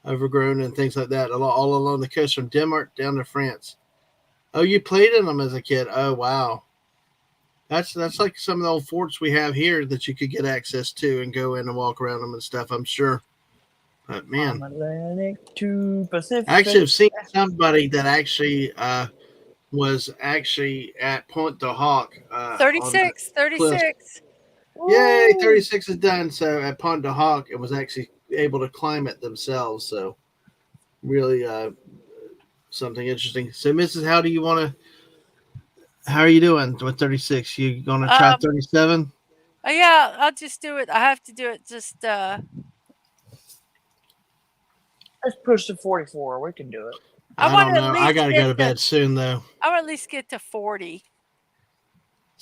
overgrown and things like that, all along the coast from Denmark down to France. Oh, you played in them as a kid? Oh, wow. That's like some of the old forts we have here that you could get access to and go in and walk around them and stuff. I'm sure, but From man, Atlantic to I actually Pacific. have seen somebody that actually was actually at Point de Hawk on the 36, cliff. 36. Yay, Woo! 36 is done. So at Pont de Hawk, it was actually able to climb it themselves. So really something interesting. So, Mrs., how are you doing with 36? You going to try Um, 37? yeah, I'll just do it. I have to do it just Let's push to 44. We can do it. I I want don't to at know. I least got to get go to to bed soon, though. I want to at least get to 40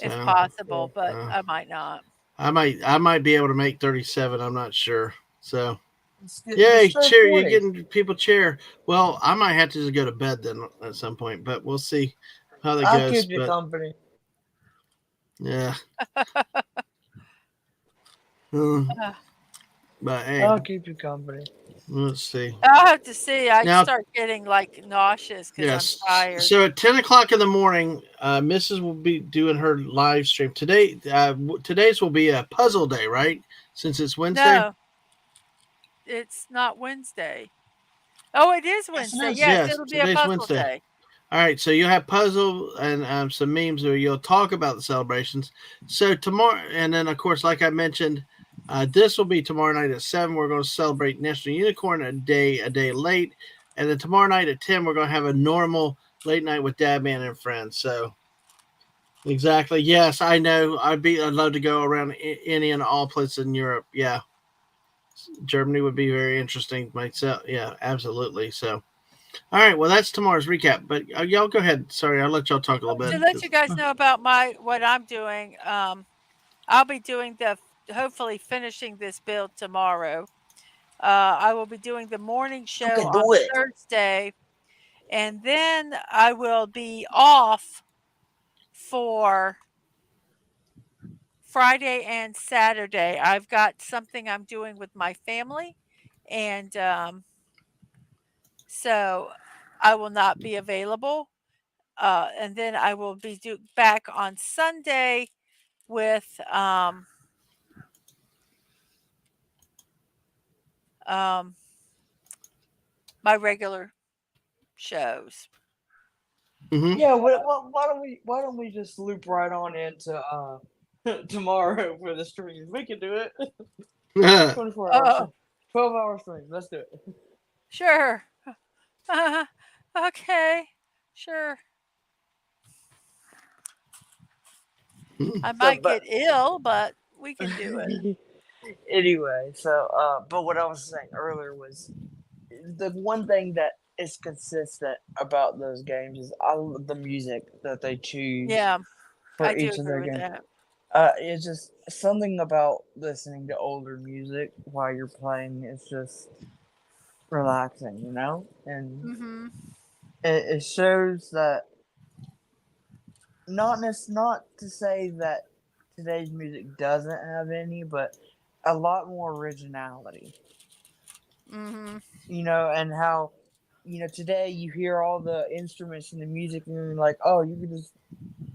if So possible, Yeah. but uh, I might not. I might be able to make 37. I'm not sure. So, Let's yay, start cheer. You're 40. getting people cheer. Well, I might have to just go to bed then at some point, but we'll see how that I'll goes. keep you But company. yeah. Uh, Uh, but hey, I'll keep you company. let's see. I'll have to see. I Now, start getting like nauseous because I'm yes. tired. So at 10 o'clock in the morning, Mrs. will be doing her live stream today. Today's will be a puzzle day, right? Since it's Wednesday. No, it's not Wednesday. Oh, it is Yes, it Wednesday. is. Yes, Yes, it'll be a today's puzzle Wednesday. day. All right, so you'll have puzzle and some memes where you'll talk about the celebrations. So tomorrow, and then of course, like I mentioned, this will be tomorrow night at 7. We're going to celebrate National Unicorn a day late, and then tomorrow night at 10, we're going to have a normal late night with Dad Man and friends. So exactly, yes, I know. I'd love to go around any and all places in Europe. Yeah, Germany would be very interesting myself. Yeah, absolutely. So. All right, well, that's tomorrow's recap. But y'all go ahead. Sorry, I'll let y'all talk a little To bit. let you guys know about what I'm doing, I'll be doing hopefully finishing this build tomorrow. I will be doing the morning You show can on do it. Thursday, and then I will be off for Friday and Saturday. I've got something I'm doing with my family, and so I will not be available. And then I will be back on Sunday with um, my regular shows. Mm-hmm. Yeah. Why don't we just loop right on into tomorrow for the streams? We can do it. 24 hours. Oh, 12-hour stream. Let's do it. sure. Okay, sure. I So, might but get ill, but we can do it. anyway, but what I was saying earlier was the one thing that is consistent about those games is the music that they choose Yeah, for I do each of agree their with games. that. It's just something about listening to older music while you're playing is just relaxing, you know? And Mhm. it shows that not to say that today's music doesn't have any, but a lot more originality. Mhm. You know, and how today you hear all the instruments and the music and you're like, oh, you could just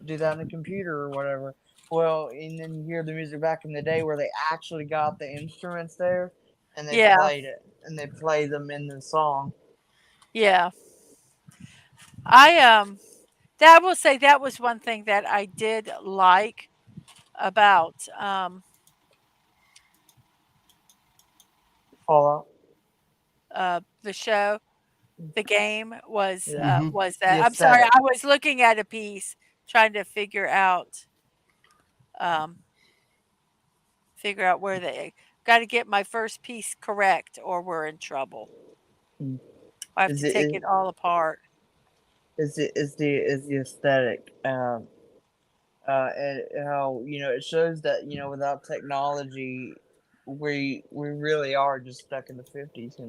do that on a computer or whatever. Well, and then you hear the music back in the day where they actually got the instruments there and they Yeah. played it and they play them in the song. Yeah. I that will say that was one thing that I did like about Fallout. the show, the game Yeah. Hmm. was The that I'm sorry, aesthetic. I was looking at a piece trying to um figure out where they got to get my first piece correct or we're in trouble. Mm. I have Is to it take it all apart. is the aesthetic. And how it shows that without technology, we really are just stuck in the 50s.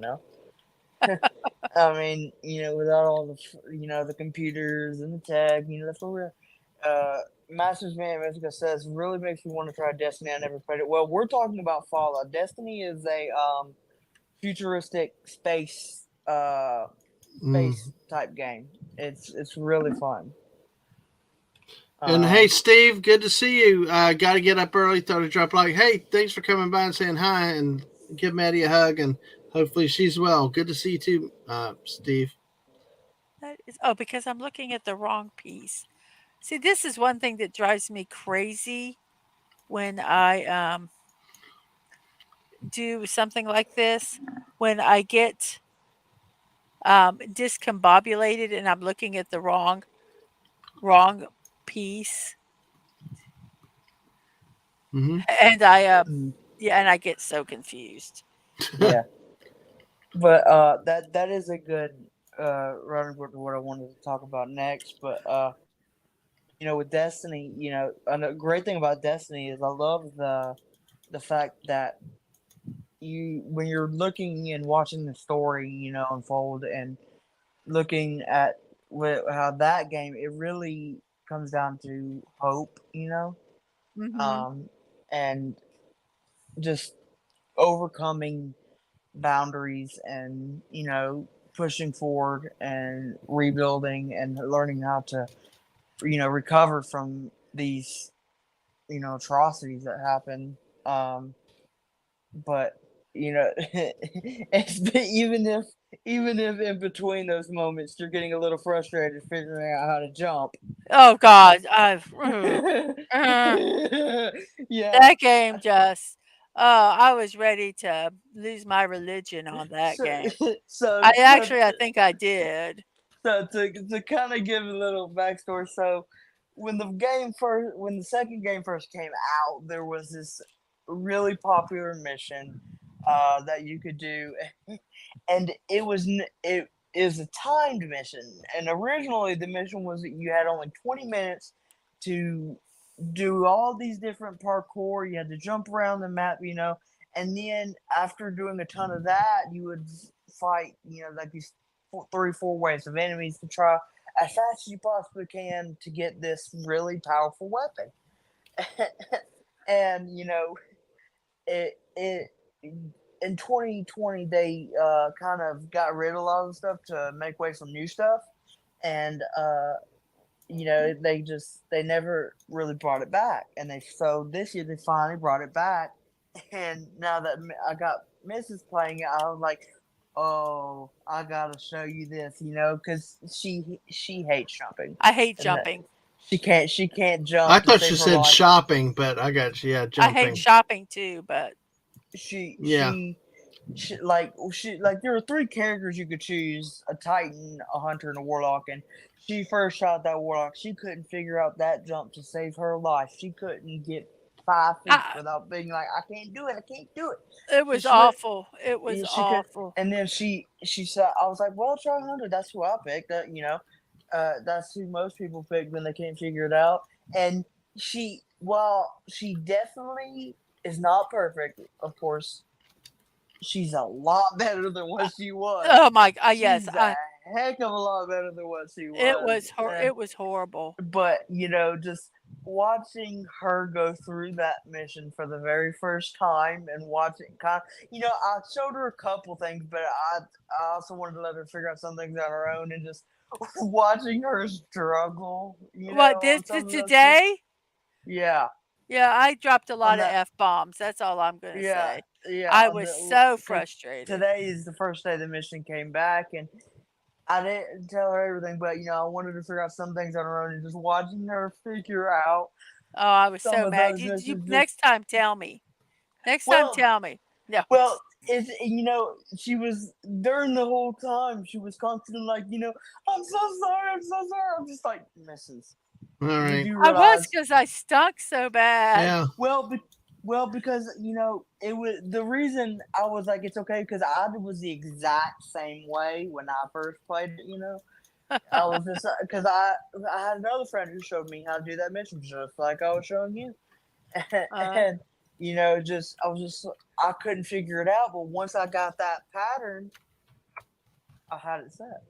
I mean, without all the computers and the tech, that's what we're. Uh, Masters Man Mythica says really makes me want to try Destiny. I never played it. Well, we're talking about Fallout. Destiny is a futuristic space type game. It's really fun. And hey, Um, Steve, good to see you. Got to get up early. Thought I'd drop like, hey, thanks for coming by and saying hi, and give Maddie a hug, and hopefully she's well. Good to see you too, Steve. That is, oh, because I'm looking at the wrong piece. See, this is one thing that drives me crazy when I do something like this. When I get discombobulated and I'm looking at the wrong piece, Hmm. and I mm, yeah, and I get so confused. yeah, but that is a good running to what I wanted to talk about next. But with Destiny, and a great thing about Destiny is I love the fact that you when you're looking and watching the story, unfold and looking at how that game it really comes down to hope, Mhm. um, and just overcoming boundaries and pushing forward and rebuilding and learning how to recover from these atrocities that happen. But even if in between those moments you're getting a little frustrated figuring out how to jump. Oh God, uh, Yeah. that game just. Oh, I was ready to lose my religion on that So game. so I so actually, I think I did. so to kind of give a little backstory, so when the second game first came out, there was this really popular mission that you could do, and it is a timed mission. And originally, the mission was that you had only 20 minutes to do all these different parkour. You had to jump around the map, and then after doing a ton of that, you would fight, like these 3 4 waves of enemies to try as fast as you possibly can to get this really powerful weapon. And it in 2020 they kind of got rid of a lot of the stuff to make way for new stuff, and they never really brought it back, and so this year they finally brought it back, and now that I got Mrs. playing it, I was like, oh, I gotta show you this, because she hates jumping, I hate and that jumping. she can't I jump to thought you save her said life. shopping, but I got you. Yeah, I hate jumping. shopping too, but She Yeah. she she there are 3 characters you could choose: a Titan, a Hunter, and a Warlock. And she first shot that Warlock. She couldn't figure out that jump to save her life. She couldn't get 5 feet I, without being like, I can't do it. I can't do it. it was She went. awful. It was Yeah, she could, awful. and then she said, I was like, well, try 100. That's who I picked. That's who most people pick when they can't figure it out. And while she definitely is not perfect, of course, she's a lot better than what she was. Oh my! Yes, She's a heck of a lot better than what she was. it was horrible. But just watching her go through that mission for the very first time and watching I showed her a couple things, but I also wanted to let her figure out some things on her own, and just watching her struggle, What on this some of those things. today? Yeah. Yeah, I dropped a lot of that- F-bombs. That's all I'm gonna Yeah. say. Yeah. I was so frustrated. Today is the first day the mission came back, and I didn't tell her everything, but I wanted to figure out some things on her own, and just watching her figure out. Oh, I was some so of mad. those You missions. next time tell me. Next time Well, tell me. No. Well, she was during the whole time. She was constantly like, I'm so sorry, I'm so sorry. I'm just like, Mrs. All Did right. you I was realize? because I stunk so bad. Yeah. Well, because it was the reason I was like, it's okay, because I was the exact same way when I first played it. I was just because I had another friend who showed me how to do that mission, just like I was showing you, and I couldn't figure it out. But once I got that pattern, I had it set.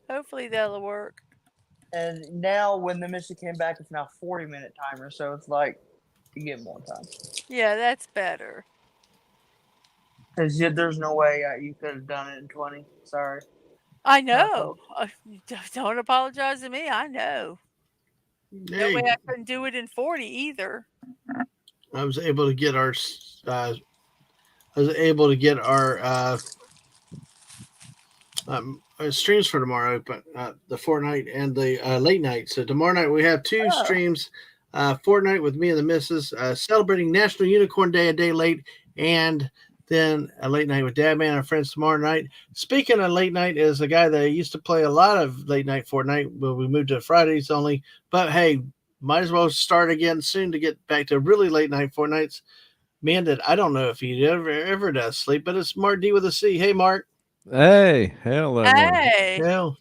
Hopefully that'll work. And now when the mission came back, it's now 40-minute timer, so it's like you get more time. Yeah, that's better. Because there's no way you could have done it in 20. Sorry. I know. Don't apologize to me. I know. No way I couldn't do it in 40 either. I was able to get our streams for tomorrow, but the Fortnite and the late night. So tomorrow night we have two streams. Fortnite with me and the missus, celebrating National Unicorn Day a day late, and then a late night with Dad Man and friends tomorrow night. Speaking of late night, is a guy that used to play a lot of late night Fortnite, but we moved to Fridays only. But hey, might as well start again soon to get back to really late night Fortnites. Man, I don't know if he ever does sleep, but it's Mark D with a C. Hey, Mark. Hey, hello. Hey, Hell,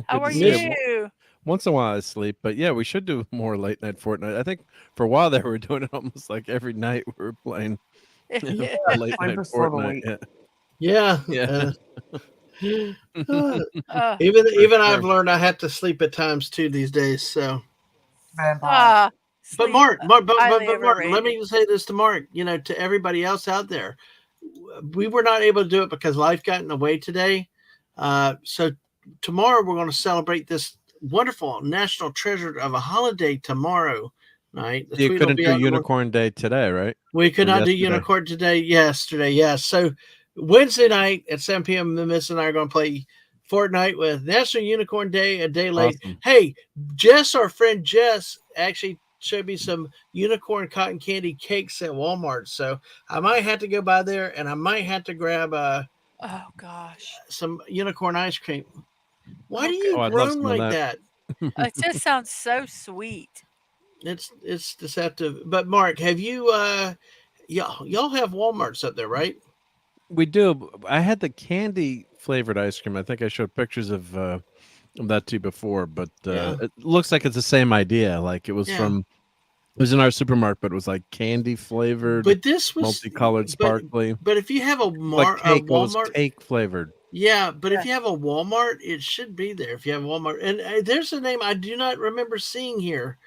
how are see you. you? Once in a while I sleep, but yeah, we should do more late night Fortnite. I think for a while there we were doing it almost like every night we were playing Yeah. late night Just for the Fortnite. week. yeah. Even I've learned I have to sleep at times too these days. So, Vampire. but Sleep, Mark, but highly Mark, let overrated. me say this to Mark. To everybody else out there, we were not able to do it because life got in the way today. So tomorrow we're going to celebrate this wonderful national treasure of a holiday tomorrow night. The You tweet will couldn't be do out Unicorn Day today, right? We could Or not do yesterday. Unicorn yesterday. Yes. So Wednesday night at 7 p.m., the Miss and I are going to play Fortnite with National Unicorn Day a day late. Awesome. Hey, Jess, our friend Jess, actually showed me some unicorn cotton candy cakes at Walmart. So I might have to go by there, and I might have to grab Oh gosh, some unicorn ice cream. Why do Okay. you Oh, I'd love groan some of like that. that? It just sounds so sweet. It's deceptive. But Mark, have you y'all have Walmarts up there, right? We do. I had the candy flavored ice cream. I think I showed pictures of that to you before, but Yeah. it looks like it's the same idea. Like it was Yeah. it was in our supermarket, but it was like candy flavored, But this was multicolored, sparkly. But if you have a Like cake, it was Walmart, cake flavored. yeah. But if you have a Walmart, it should be there. If you have Walmart, and there's a name I do not remember seeing here.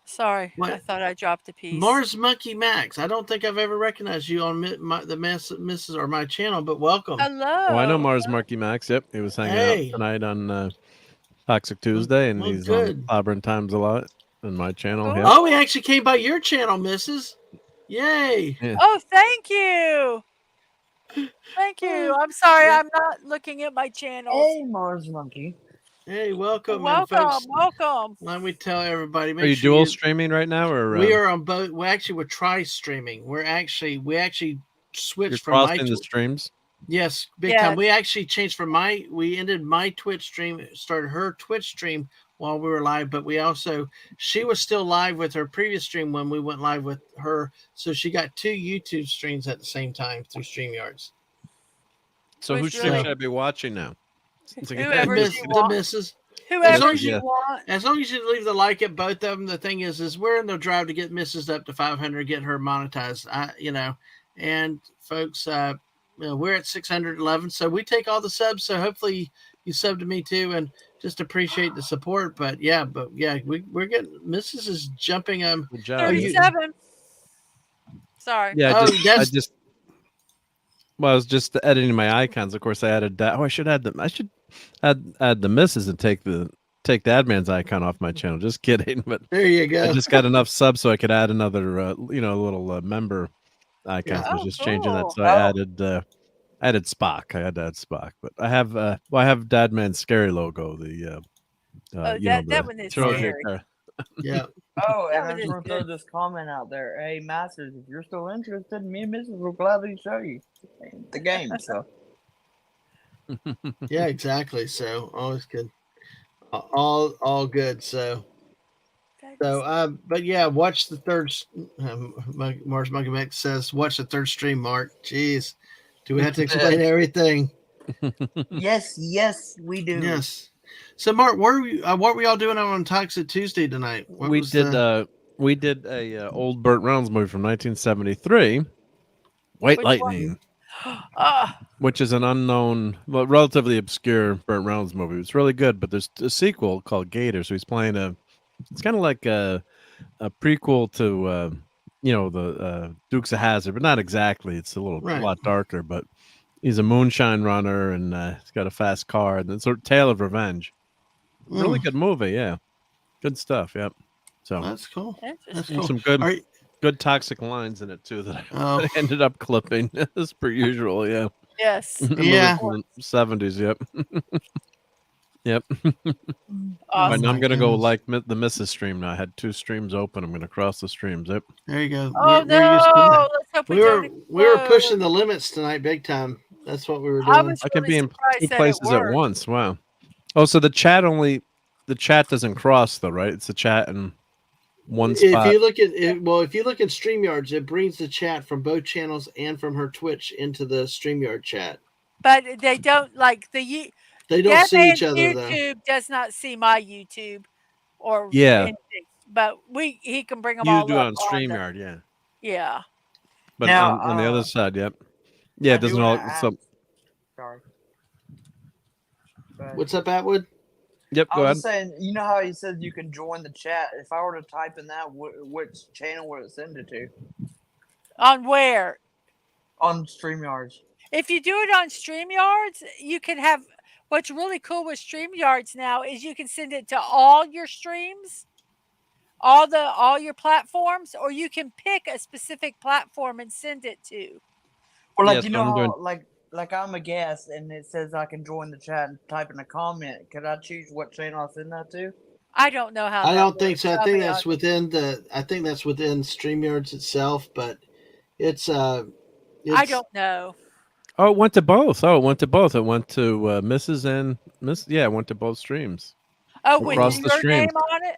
Sorry, What? I thought I dropped a piece. Mars Monkey Max. I don't think I've ever recognized you on the Mrs. or my channel, but welcome. Hello. Oh, I know Mars Marky Max. Yep, he was hanging Hey. out tonight on Toxic Tuesday, and well, he's good. on Clobbering Times a lot on my channel. Cool. Yeah. Oh, he actually came by your channel, Mrs. Yay! Yeah. Oh, thank you. Thank you. I'm sorry, I'm not looking at my channels. Hey, Mars Monkey. Hey, welcome, Welcome, and folks. welcome. Let me tell everybody. Make Are you sure dual streaming right now, or We are on both. We're tri-streaming. We actually you're switched from my crossing the streams? yes, big Yeah. time. We actually changed from we ended my Twitch stream, started her Twitch stream while we were live, but she was still live with her previous stream when we went live with her. So she got 2 YouTube streams at the same time through StreamYards. So Which whose stream really- should I be watching now? Whoever The she the wants. missus. Whoever long as you you- want. As long as you leave the like at both of them, the thing is we're in the drive to get Mrs. up to 500, get her monetized. And folks, we're at 611, so we take all the subs. So hopefully you sub to me too, and just appreciate the support. But yeah, we're getting Mrs. is jumping. Good job. 37. Sorry. Yeah, Oh, I was just editing my icons. Of course, I added that. Oh, I should add them. I should add the misses and take the Adman's icon off my channel. Just kidding, but there you go. I just got enough subs so I could add another, little member icon. Yeah. So I was Oh, just changing that. cool. So I added Spock. I had to add Spock, but I have Dadman's scary logo. The that one is Trojan scary. car. Yeah. Oh, That and I one just is want to throw good. this comment out there. Hey, Masters, if you're still interested, me and Mrs. will gladly show you the game. So Yeah, exactly. So always good. All good. So but yeah, watch the third. Mars Monkey Mix says, watch the third stream. Mark, jeez, do we have to explain everything? yes, we do. Yes. So Mark, what were y'all doing on Toxic Tuesday tonight? We did a old Burt Reynolds movie from 1973, White Which Lightning, Ah, which is an unknown, well, relatively obscure Burt Reynolds movie. It's really good, but there's a sequel called Gator. So he's playing it's kind of like a prequel to the Dukes of Hazzard, but not exactly. It's a lot darker, but he's a moonshine runner and he's got a fast car, and it's a tale of revenge. Really good movie, yeah. Good stuff, yep. So That's cool. That's interesting. cool. some good toxic lines in it too that Oh. I ended up clipping as per usual, yeah. Yes. The movie Yeah. from the 70s, yep. Yep. Awesome. And I'm my gonna go goodness. like the Mrs. stream now. I had 2 streams open. I'm gonna cross the streams. Yep. There you go. Oh We're used to no! that. Let's hope We were don't pushing explode. the limits tonight, big time. That's what we were I doing. was I can really be in surprised 2 that it places at worked. once. Wow. Oh, so the chat doesn't cross though, right? It's the chat in one spot. If you look at StreamYards, it brings the chat from both channels and from her Twitch into the StreamYard chat. But they don't like the They don't That see man's each other though. YouTube does not see my YouTube or Yeah. anything, but he can bring them You all do it up on the- StreamYard, yeah. yeah. But Now, on the other side, yep. Yeah, I it do doesn't wanna all. ask- So, Sorry. Go ahead. What's up, Atwood? yep. I Go was ahead. just saying, you know how he said you can join the chat? If I were to type in that, which channel would it send it to? On where? On StreamYards. If you do it on StreamYards, you can have what's really cool with StreamYards now is you can send it to all your streams, all your platforms, or you can pick a specific platform and send it to. Or like Yeah, you so know I'm how doing- like I'm a guest and it says I can join the chat and type in a comment. Could I choose what channel I send that to? I don't know how. I that don't think works. so. I I'll think be that's honest. within StreamYards itself, but it's I don't know. Oh, it went to both. It went to Mrs. and Miss. Yeah, it went to both streams. Oh, with Across the your streams. name on it?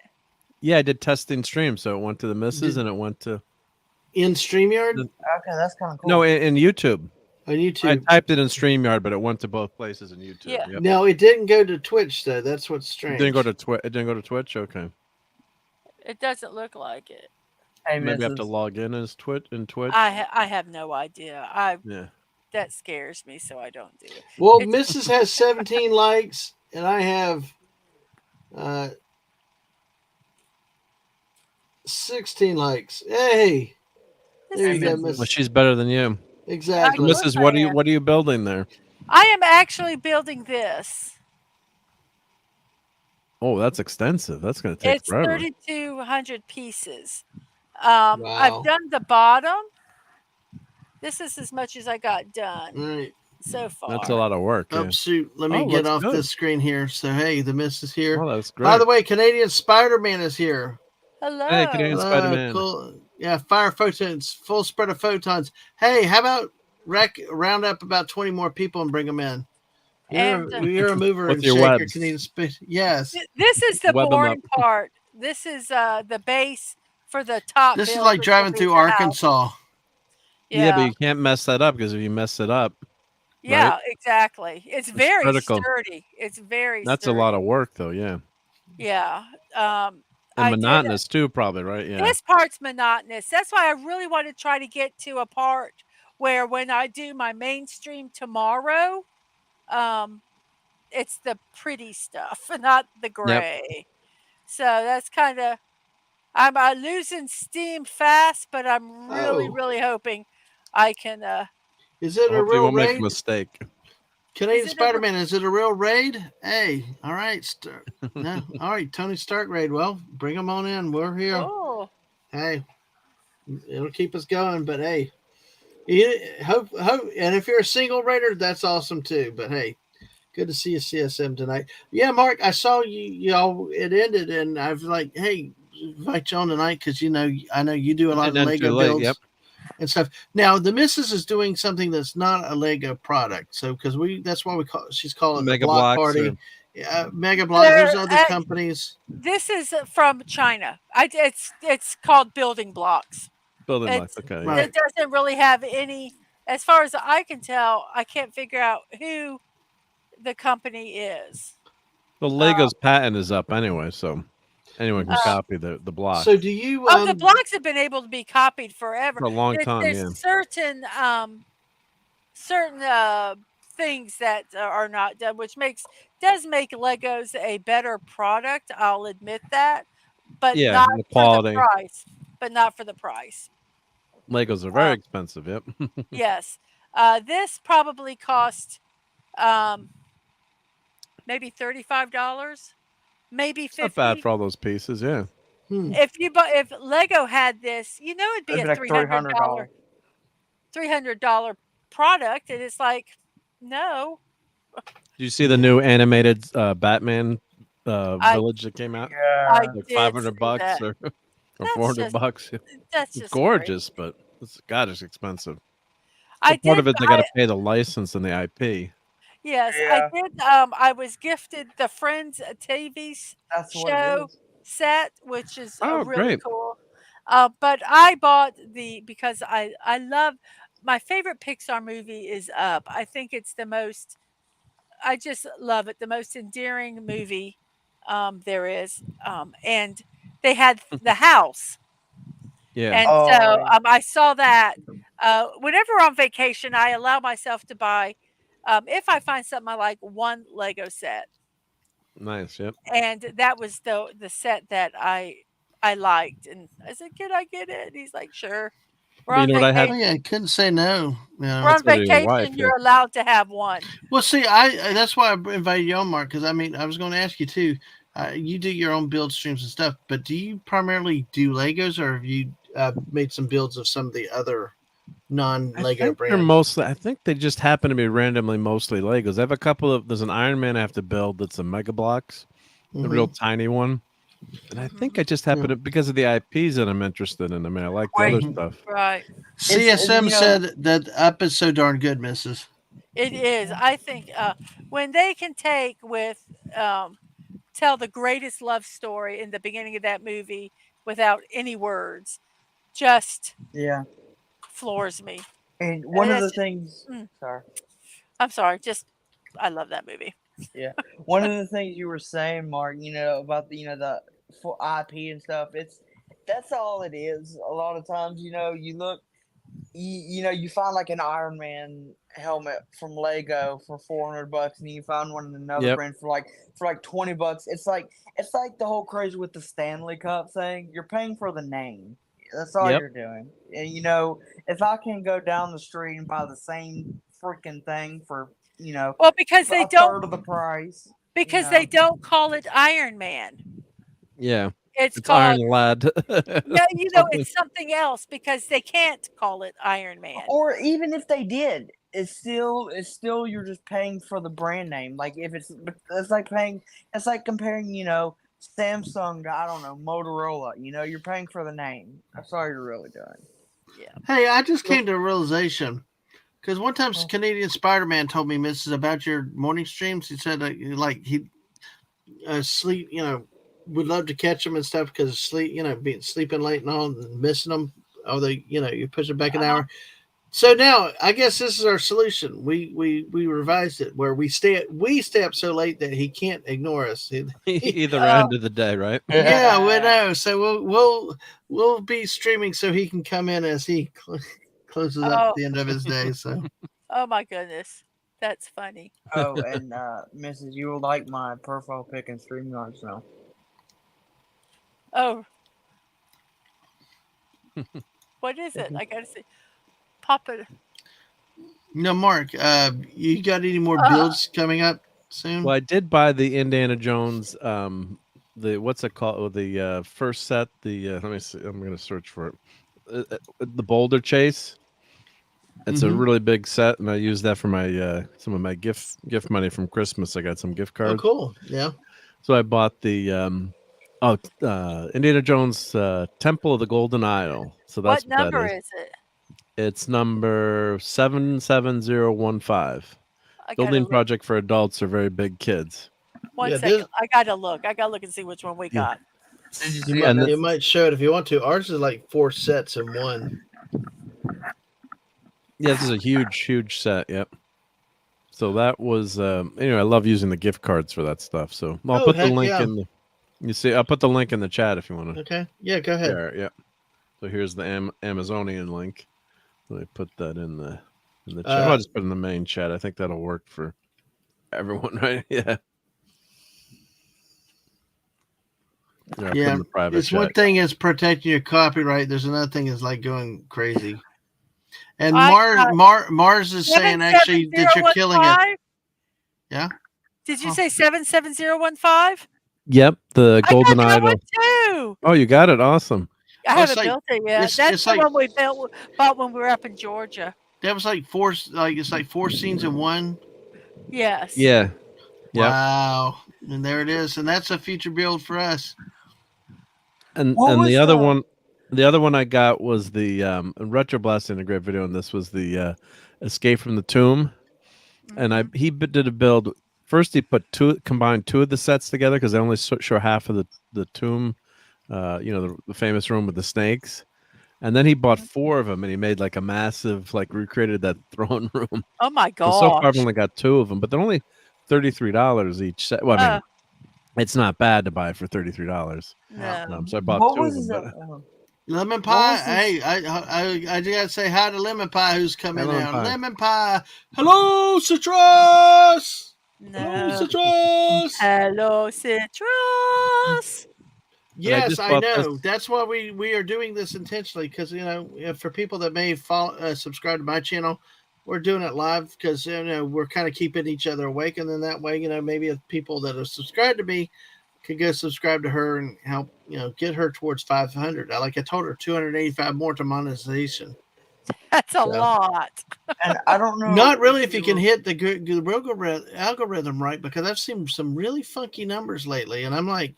Yeah, I did testing streams, so it went to the Mrs. and it went to in StreamYard Okay, that's kind of cool. no in YouTube. on I YouTube. typed it in StreamYard, but it went to both places in YouTube. Yeah. Yep. No, it didn't go to Twitch though. That's what's It strange. didn't go to It didn't go to Twitch. Okay, It doesn't look like it. Hey, maybe I have to Mrs. log in as Twitch. I have no idea. Yeah. That scares me, so I don't do it. Well, It's- Mrs. has 17 likes, and I have 16 likes. Hey, This there is you go, Mrs. Well, Mrs. she's better than you, Exactly. Look Mrs. at What her. are you building there? I am actually building this. Oh, that's extensive. That's going to take It's forever. 3,200 pieces. Wow. I've done the bottom. This is as much as I got done All right. so far. That's a lot of work. Oh, Yeah. shoot. Let me Oh, get that's off good. this screen here. So, hey, the Miss is here. Oh, that's great. By the way, Canadian Spider-Man is here. Hello. Hey, Canadian Hello, Spider-Man. cool. Yeah, fire photons, full spread of photons. Hey, how about round up about 20 more people and bring them in? And You're a mover With and your shaker. webs. Can you yes. this is the Web 'em boring up. part. This is the base for the top This is build, like which will driving be through the house. Arkansas. Yeah, but Yeah, you can't mess that up because if you mess it up, right, yeah, exactly. It's it's very critical. sturdy. It's very That's a lot sturdy. of work, though. Yeah, Yeah. and I did. monotonous too, probably. Right? Yeah. This part's monotonous. That's why I really want to try to get to a part where when I do my mainstream tomorrow, um, it's the pretty stuff, not the Yep. gray. So that's kind of I'm losing steam fast, but I'm really, Oh, really hoping I can. is it a Hopefully, you real won't make a raid? mistake. Is Canadian it a? Spider-Man, is it a real raid? Hey, all right. No, all right. Tony Stark raid. Well, bring them on in. We're here. Oh, Hey, it'll keep us going. But hey, hope. And if you're a single raider, that's awesome too. But hey, good to see you, CSM tonight. Yeah, Mark, I saw you. Y'all, it ended, and I was like, hey, invite you on tonight because I know you do a lot of Didn't end too Lego late. Yep. builds and stuff. Now the missus is doing something that's not a Lego product. So because that's why she's calling it the Mega block blocks party. or Mega blocks. There's there. other companies. This is from China. It's called building blocks. building blocks. It's Okay. Yeah. Right. it doesn't really have any. As far as I can tell, I can't figure out who the company is. The Uh, Legos patent is up anyway, so anyone can uh, copy the block So do you oh, the blocks have been able to be copied forever. for a long time. There's Yeah. certain things that are not done, which does make Legos a better product. I'll admit that, but Yeah, not and the for the quality. price. But not for the price. Legos are Uh, very expensive. Yep. yes, this probably cost um, maybe $35, maybe It's not bad 50. for all those pieces. Yeah. If Lego had this, it'd be It'd a be like $300. $300 product, and it's like, no, Did you see the new animated Batman I village that came out? I Yeah. Like did 500 see bucks that. or That's 400 just bucks. that's It's just crazy. gorgeous, but it's expensive. I But part did of it, they got I to pay the license and the IP. Yes, I Yeah. did, I was gifted the Friends TV That's what it show is. set, which is, Oh, really great. cool, but I bought because I love my favorite Pixar movie is Up. I think it's I just love it, the most endearing movie, there is, and they had the house, Yeah. and so, Oh, I saw that, whenever on vacation, I allow myself to buy, if I find something I like, one Lego set, Nice. Yep. and that was the set that I liked, and I said, "Can I get it?" And he's like, "Sure." We're You on know what I Oh had? yeah, vacation. I couldn't say no. We're That's on go to your wife. vacation. Yeah. You're allowed to have one. Well, see, that's why I invited you on, Mark, because I mean, I was going to ask you too. You do your own build streams and stuff, but do you primarily do Legos, or have you made some builds of some of the other I non-Lego think they're brands? mostly. I think they just happen to be randomly mostly Legos. I have a couple of. There's an Iron Man I have to build. That's a Mega Blocks, the real Mm-hmm. tiny one. And I think I Mhm. just happen to because of the IPs that I'm interested in. I mean, I like the other wait. Mm-hmm. stuff. Right. CSM You know, said that Up is so darn good, Mrs. It is. I think when they can um, tell the greatest love story in the beginning of that movie without any words, just yeah. floors me. And one of That's the just, things, mm, sorry. I'm sorry. Just I love that movie. Yeah. One of the things you were saying, Mark, about the for IP and stuff, that's all it is. A lot of times, you look you find like an Iron Man helmet from Lego for $400, and you find one in another Yep. brand for like $20. It's like the whole crazy with the Stanley Cup thing. You're paying for the name. That's all Yep. you're doing. And if I can go down the street and buy the same freaking thing for Well, because a third of the price, they don't call it Iron Man. Yeah. It's It's Iron called Lad. no, Something. it's something else because they can't call it Iron Man. or even if they did, it's still you're just paying for the brand name. Like if it's like comparing, Samsung to, I don't know, Motorola. You're paying for the name. That's all you're really doing. Yeah. Hey, I just came to a realization. Because one time Canadian Spider-Man told me, Mrs. about your morning streams. He said like he sleep, would love to catch them and stuff because sleep, being sleeping late and all, and missing them. Oh, you push it back an hour. So now I guess this is our solution. We revised it where we stay up so late that he can't ignore us. Either end of the day, right? Yeah, we know. So we'll be streaming so he can come in as he closes up the end of his day. So. Oh my goodness, that's funny. Oh, and Mrs., you will like my profile pic and StreamYard now. Oh, what is it? I gotta see. Pop it. No, Mark. You got any more builds coming up soon? Well, I did buy the Indiana Jones. The what's it called? The first set. Let me see. I'm gonna search for it. The Boulder Chase. It's a really big set, and I use that for my some of my gift money from Christmas. I got some gift cards. Oh, cool! Yeah. So I bought the Indiana Jones Temple of the Golden Idol. So that's what number is it? It's number 77015. Building project for adults or very big kids. One second. I gotta look and see which one we got. You might show it if you want to. Ours is like 4 sets in one. Yeah, this is a huge set. Yep. So that was anyway. I love using the gift cards for that stuff. So I'll put the link in the. You see, I'll put the link in the chat if you want to. Okay. Yeah, go ahead. Yeah. So here's the Amazonian link. Let me put that in the chat. I'll just put it in the main chat. I think that'll work for everyone, right? Yeah. Yeah. It's chat. One thing is protecting your copyright. There's another thing is like going crazy. And Mars is saying actually that you're killing it. Yeah. Did you say 77015? Yep, the Golden Idol. Too. Oh, you got it. Awesome. I haven't built it yet. That's the one we bought when we were up in Georgia. That was like 4 scenes in one. Yes. Yeah. Wow. And there it is. And that's a future build for us. And the other one. The other one I got was the Retro Blast in a great video, and this was the Escape from the Tomb. And he did a build. First, he combined 2 of the sets together because they only show half of the tomb, the famous room with the snakes. And then he bought 4 of them, and he made like a massive, recreated that throne room. Oh my god! So far, I've only got 2 of them, but they're only $33 each set. Well, I mean, it's not bad to buy for $33. No. So I bought 2 of them. Lemon Pie. Hey, I gotta say hi to Lemon Pie who's coming down. Lemon Pie. Hello, Citrus. No. Hello, Citrus. Hello, Citrus. Yes, I know. That's why we are doing this intentionally because for people that may subscribe to my channel, we're doing it live because we're kind of keeping each other awake, and then that way maybe if people that are subscribed to me could go subscribe to her and help get her towards 500. I told her 285 more to monetization. That's a lot. And I don't know. Not really if you can hit the algorithm right, because I've seen some really funky numbers lately, and I'm like,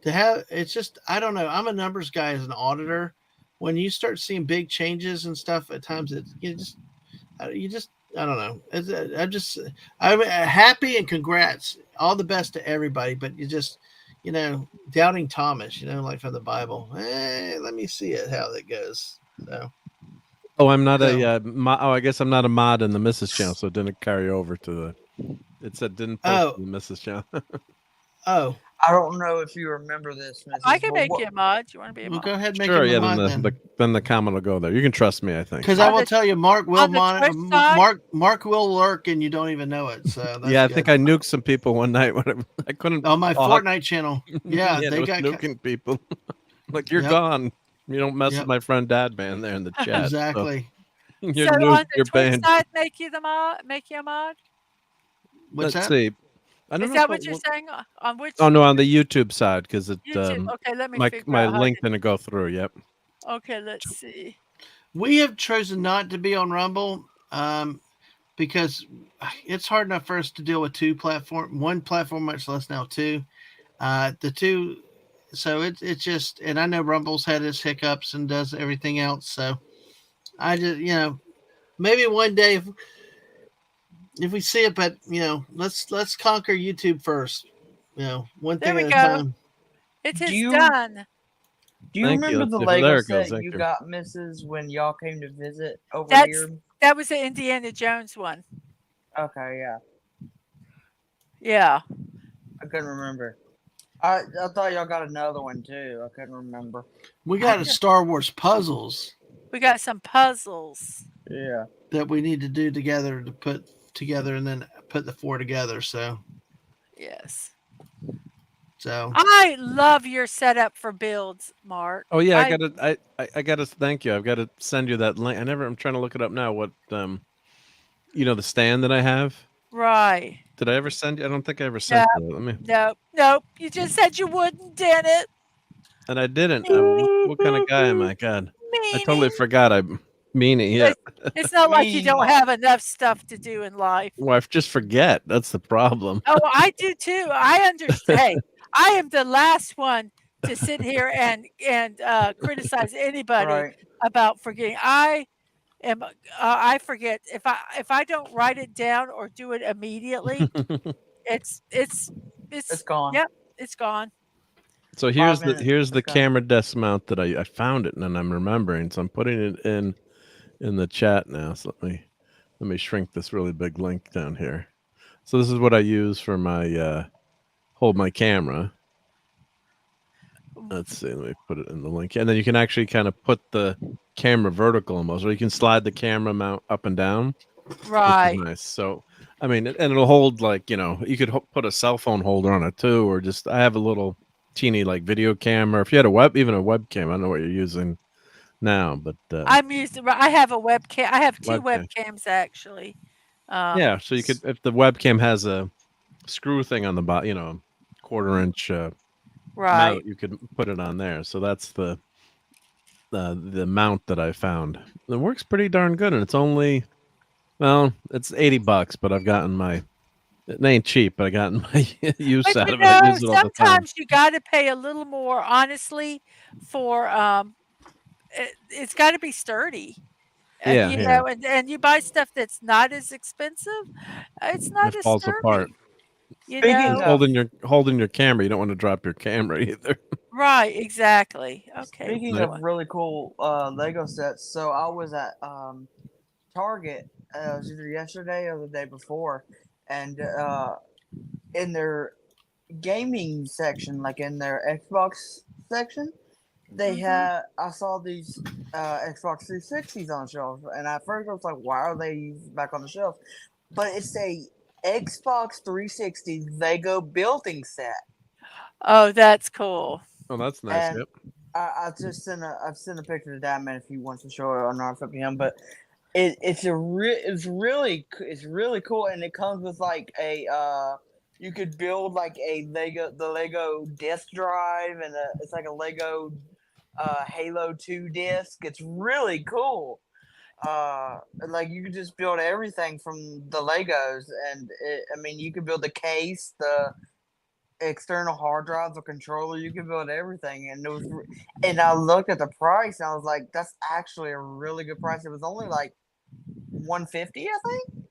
it's just, I don't know. I'm a numbers guy as an auditor. When you start seeing big changes and stuff, at times you just I don't know. I'm happy and congrats. All the best to everybody, but you just doubting Thomas, like from the Bible. Let me see it how that goes. So. Oh, I'm not I guess I'm not a mod in the Mrs. channel, so it didn't carry over to the. It said didn't post to the Mrs. channel. Oh. I don't know if you remember this, Mrs. I can make you a mod. Do you want to be a mod? Go ahead, make him a mod. Then the comment will go there. You can trust me, I think. Because I will tell you, Mark will Mark will lurk, and you don't even know it. So yeah, I think I nuked some people one night when I couldn't. On my Fortnite channel. Yeah, they got nuking people. Like you're gone. You don't mess with my friend Dad Man there in the chat. Exactly. So on the Twitch side, make you a mod. What's Let's that? See. Is that what you're saying? On which? Oh no, on the YouTube side because it. YouTube. Okay, let me. My link didn't go through. Yep. Okay, let's see. We have chosen not to be on Rumble, because it's hard enough for us to deal with one platform, much less now 2. The 2, so it's just, and I know Rumble's had its hiccups and does everything else. So I just maybe one day if we see it, but let's conquer YouTube first. One There thing we at a go. time. It Do is you done. do you Thank you. remember Let's the see if- Lego there it goes. set Thank you you. got, Mrs. when y'all came to visit over That's here? that was the Indiana Jones one. Okay, yeah. Yeah. I couldn't remember. I thought y'all got another one too. I couldn't remember. We got a Star Wars puzzles We got some puzzles. Yeah. that we need to do together to put together and then put the 4 together. So Yes. so I love your setup for builds, Mark. Oh yeah, I gotta thank you. I've got to send you that link. I'm trying to look it up now. What the stand that I have. Right. Did I ever send you? I don't think I ever sent you. Let me. Nope. You just said you wouldn't, did it? And I didn't. What kind of guy am I? God, I totally Meanie. forgot. I meanie. Yeah. It's not like you Meanie don't Mark. have enough stuff to do in life. Well, I just forget. That's the problem. Oh, I do too. I understand. Hey, I am the last one to sit here and criticize anybody Right. about forgetting. I forget if I don't write it down or do it immediately. It's It's gone. yep, it's gone. So 5 minutes. here's the It's gone. camera desk mount that I found it and I'm remembering. So I'm putting it in the chat now. So let me shrink this really big link down here. So this is what I use for my hold my camera. Let's see. Let me put it in the link, and then you can actually kind of put the camera vertical almost, or you can slide the camera mount up and down. Right. Which is nice. So I mean, and it'll hold like you could put a cell phone holder on it too, or just I have a little teeny like video camera. If you had even a webcam, I don't know what you're using now, but I have a webcam. I have two webcam. webcams actually. Yeah, so you could if the webcam has a screw thing on the bottom, quarter-inch Right. mount, you could put it on there. So that's the mount that I found. It works pretty darn good, and it's only it's $80, but I've gotten my. It ain't cheap, but I gotten my use But out of it. I use it all the time. sometimes you got to pay a little more, honestly, for it's got to be sturdy. Yeah, yeah. And you buy stuff that's not as expensive, it's not It as falls sturdy. apart. Speaking know, of Holding your camera, you don't want to drop your camera either. right? Exactly. Okay. speaking Right. of really cool Lego sets, so I was at Target. It was either yesterday or the day before, and in their gaming section, like in their Xbox section, they had I saw these Xbox 360s on the shelf, and at first I was like, "Why are they back on the shelf?" But it's a Xbox 360 Lego building set. Oh, that's cool. Oh, that's nice. And Yep. I've sent a picture to Dad Man if he wants to show it or not, it's up to him. But it's really cool, and it comes with like a you could build like the Lego disk drive, and it's like a Lego Halo 2 disc. It's really cool. Like you could just build everything from the Legos, and you could build the case, the external hard drive, the controller. You can build everything, and I looked at the price, and I was like, that's actually a really good price. It was only like $150, I think.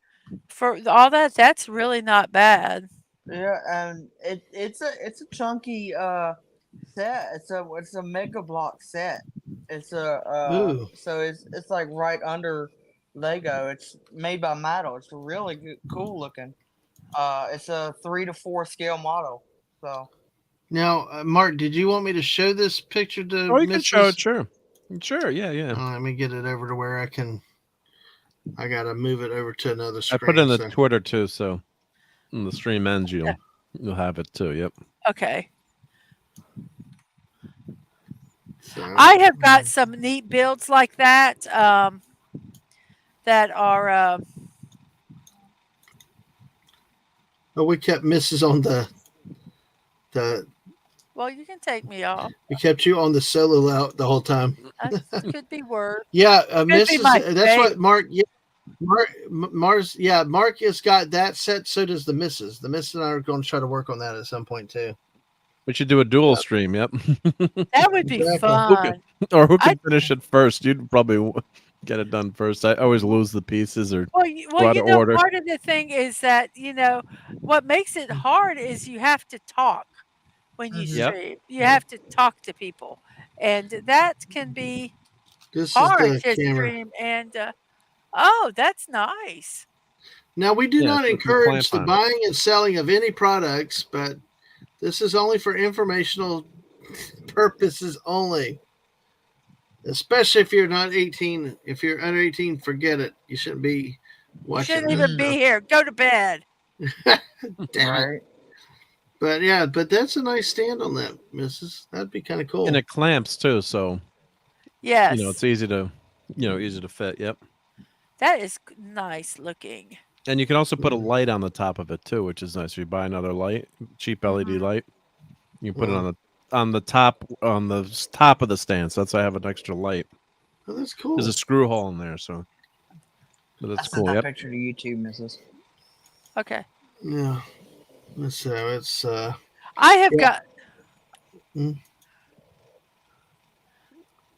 For all that, that's really not bad. Yeah, and it's a chunky set. It's a Mega Block set. It's Ooh. so it's like right under Lego. It's made by Mattel. It's really cool looking. It's a 3 to 4 scale model. So Now, Mark, did you want me to show this picture to Oh, you can show Mrs.? it. Sure. Yeah. Let me get it over to where I can. I gotta move it over to another I screen. put it in the Twitter too, so when the stream ends, you'll have it too. Yep. Okay. So, I have got some neat builds like that. That are. but we kept Mrs. on the. Well, you can take me off. We kept you on the solo out the whole time. That could be worse. Yeah, Could be Mrs. my That's fave. what Mark. Yeah, Mark has got that set. So does the Mrs. The Mrs. and I are going to try to work on that at some point too. We should do a dual stream. Yep. That would be Exactly. fun. Or who can finish it first? You'd probably get it done first. I always lose the pieces or Well, go out of order. part of the thing is that, what makes it hard is you have to talk when you Mhm. Yep. stream. You have to talk to people, and that can be This is hard the to camera. stream. And oh, that's nice. Now, we do Yeah, not so it's a clamp encourage the on it. buying and selling of any products, but this is only for informational purposes only. Especially if you're not 18. If you're under 18, forget it. You shouldn't be You watching shouldn't this even be Mm. here. Go to bed. Damn it. Right. But yeah, but that's a nice stand on that, Mrs. That'd be kind of cool. And it clamps too, so Yes, it's easy to easy to fit. Yep. that is nice looking. And you can also put a Mm. light on the top of it too, which is nice. If you buy another light, cheap LED Mhm. light, you can put it Wow. on the top top of the stand. So that's why I have an extra light. Oh, that's cool. There's a screw hole in there, so but I that's sent cool. that Yep. picture to YouTube, Mrs. Okay. Yeah. So it's I have Yeah. got. Mm.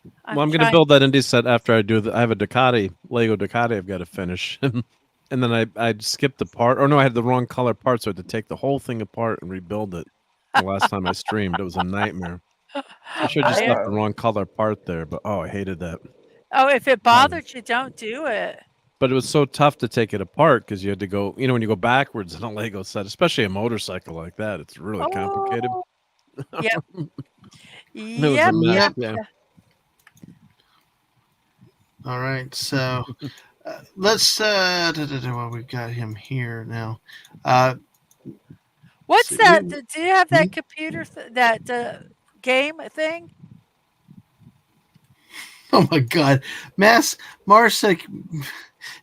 Well, I'm going to trying. build that indie set after I do. I have a Ducati, Lego Ducati. I've got to finish, and then I skipped the part. Or no, I had the wrong color part, so I had to take the whole thing apart and rebuild it. The last time I streamed, it was a nightmare. I should have just Yeah. left the wrong color part there, but I hated that. Oh, if it bothered you, don't do it. But it was so tough to take it apart because you had to go. When you go backwards in a Lego set, especially a motorcycle like that, it's really complicated. Oh, yep, It was a yep, mess. yep. Yeah. all right. So let's what we've got him here now. What's See, that? we- Do you have that computer, that game thing? Oh my God, Mars said,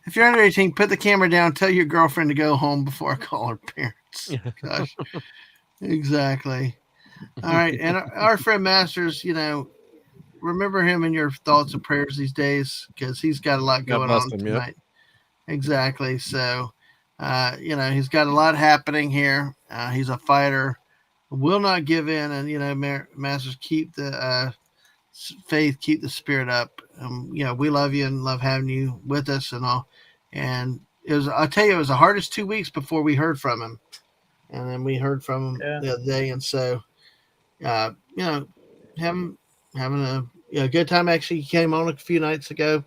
if you're under 18, put the camera down. Tell your girlfriend to go home before I call her parents. Gosh, exactly. All right, and our friend Masters, remember him in your thoughts and prayers these days because he's got a lot God going bless on him, yep. tonight. Exactly. So, he's got a lot happening here. He's a fighter, will not give in, and Masters, keep the faith, keep the spirit up. We love you and love having you with us and all. And I'll tell you, it was the hardest 2 weeks before we heard from him, and then we heard from him Yeah. the other day, and so, having a good time. Actually, he came on a few nights ago.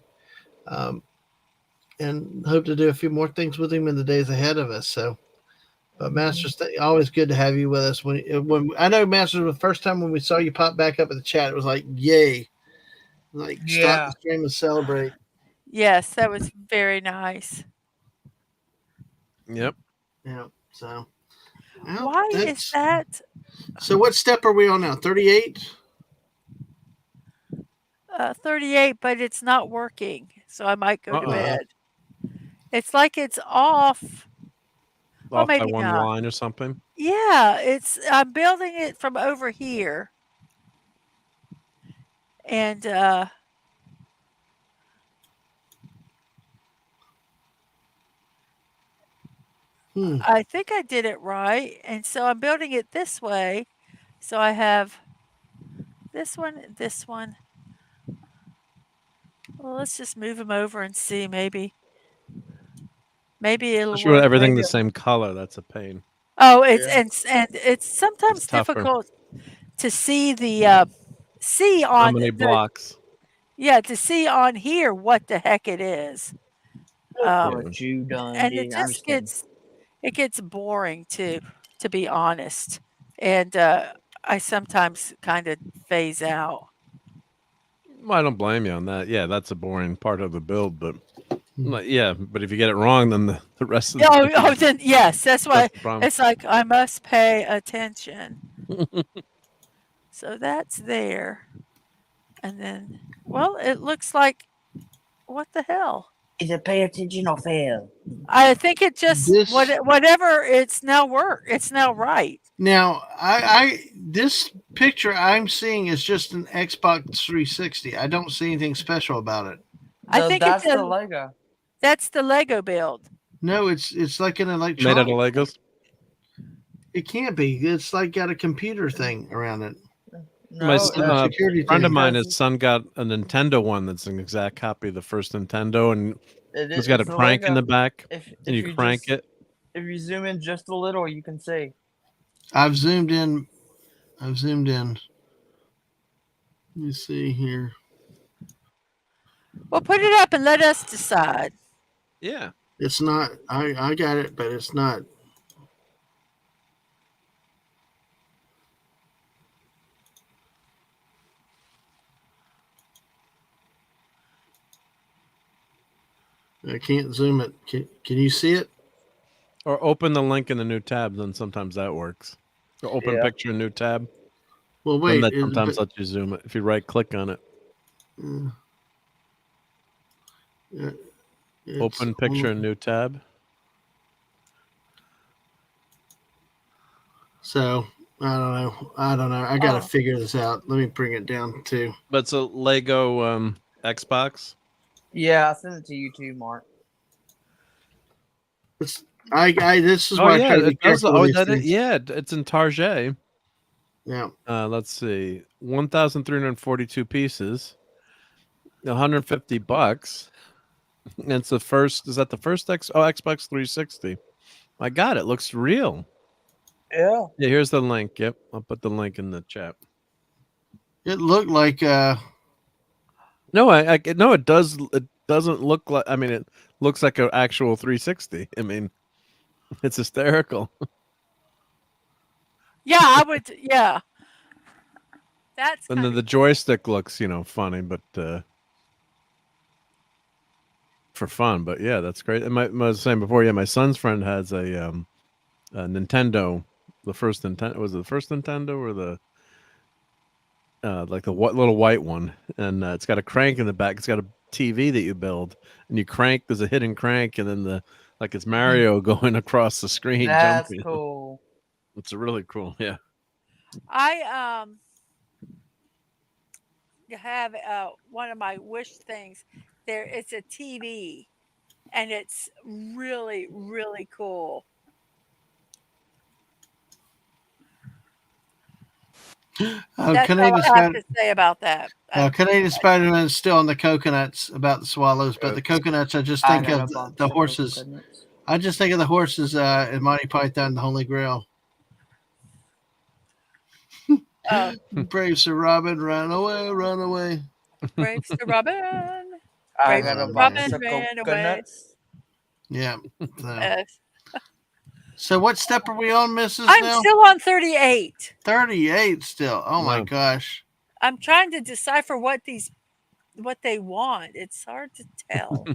And hope to do a few more things with him in the days ahead of us. So, but Masters, always good to have you with us. When I know Masters, the first time when we saw you pop back up in the chat, it was like, yay, like stop Yeah. the stream and celebrate. Yes, that was very nice. Yep. Yeah. So, well, Why is that? So, what step are we on now? 38. 38, but it's not working, so I might go to Uh-oh. bed. It's like it's off. Well, Off by maybe one not. line or something. Yeah, I'm building it from over here. And I think I did it right. And so I'm building it this way. So I have this one, this one. Well, let's just move them over and see. Maybe it'll Especially with work. everything Maybe the same color. That's a pain. Oh, it's Yeah. and it's sometimes It's tougher. difficult to see the see How on many the blocks? to see on here what the heck it is. Look what you done, And did. it I'm just just kidding. gets boring to be honest. And I sometimes kind of phase out. Well, I don't blame you on that. Yeah, that's a boring part of the build, but yeah, but if you get it wrong, then the rest of the Then yes, that's why that's the problem. it's like I must pay attention. So that's there. And then, well, it looks like, what the hell? Either pay attention or fail. I think it just This- whatever. It's now right. Now, this picture I'm seeing is just an Xbox 360. I don't see anything special about it. I think that's it's the Lego. That's the Lego build. No, it's like an Made electronic. out of Legos. It can't be. It's like got a computer thing around it. My No, son, security friend of thing. mine, because his son got a Nintendo one that's an exact copy of the first Nintendo, and it's got a it's a crank in the Lego. back, If and you you crank just it. if you zoom in just a little, you can see. I've zoomed in. Let me see here. Well, put it up and let us decide. Yeah. It's not. I got it, but it's not. I can't zoom it. Can you see it? Or open the link in the new tab, then sometimes that works. Or open Yeah. picture, new tab. Well, Then wait. that sometimes lets you zoom it if you right click on it. Open picture, new tab. So I don't know. I got to figure this out. Let me bring it down too. But it's a Lego Xbox. Yeah, I sent it to you too, Mark. This is Oh why I yeah, try to be it does. careful with Oh, these things. yeah, it's in Target. Yeah. Let's see, 1,342 pieces, $150. And it's the first. Is that the first Xbox 360? My God, it looks real. Yeah. Yeah, here's the link. Yep, I'll put the link in the chat. It looked like No, no, it does. It doesn't look like. I mean, it looks like an actual 360. I mean, it's hysterical. Yeah, I would. Yeah, that's And kind then of the joystick looks, funny, but for fun. But yeah, that's great. And I was saying before, yeah, my son's friend has a Nintendo. The first Nintendo, was it the first Nintendo or the like the little white one? And it's got a crank in the back. It's got a TV that you build, and you crank. There's a hidden crank, and then it's Mario going across the screen, That's jumping. cool. It's really cool. Yeah. I have one of my wish things. There, it's a TV, and it's really really cool. That's all Canadian I have Spider. to say about that. Canadian Spider-Man is still on the coconuts about the swallows, but the coconuts I just I think got of a box the of horses. coconuts. I just think of the horses in Monty Python, the Holy Grail. Oh, Brave Sir Robin, run away, run away. brave Sir Robin, I brave got Sir a Robin box of ran away. coconuts. Yeah. So, Yes. so what step are we on, Mrs. I'm now? still on 38. 38 still. Oh my Wow. gosh. I'm trying to decipher what they want. It's hard to tell.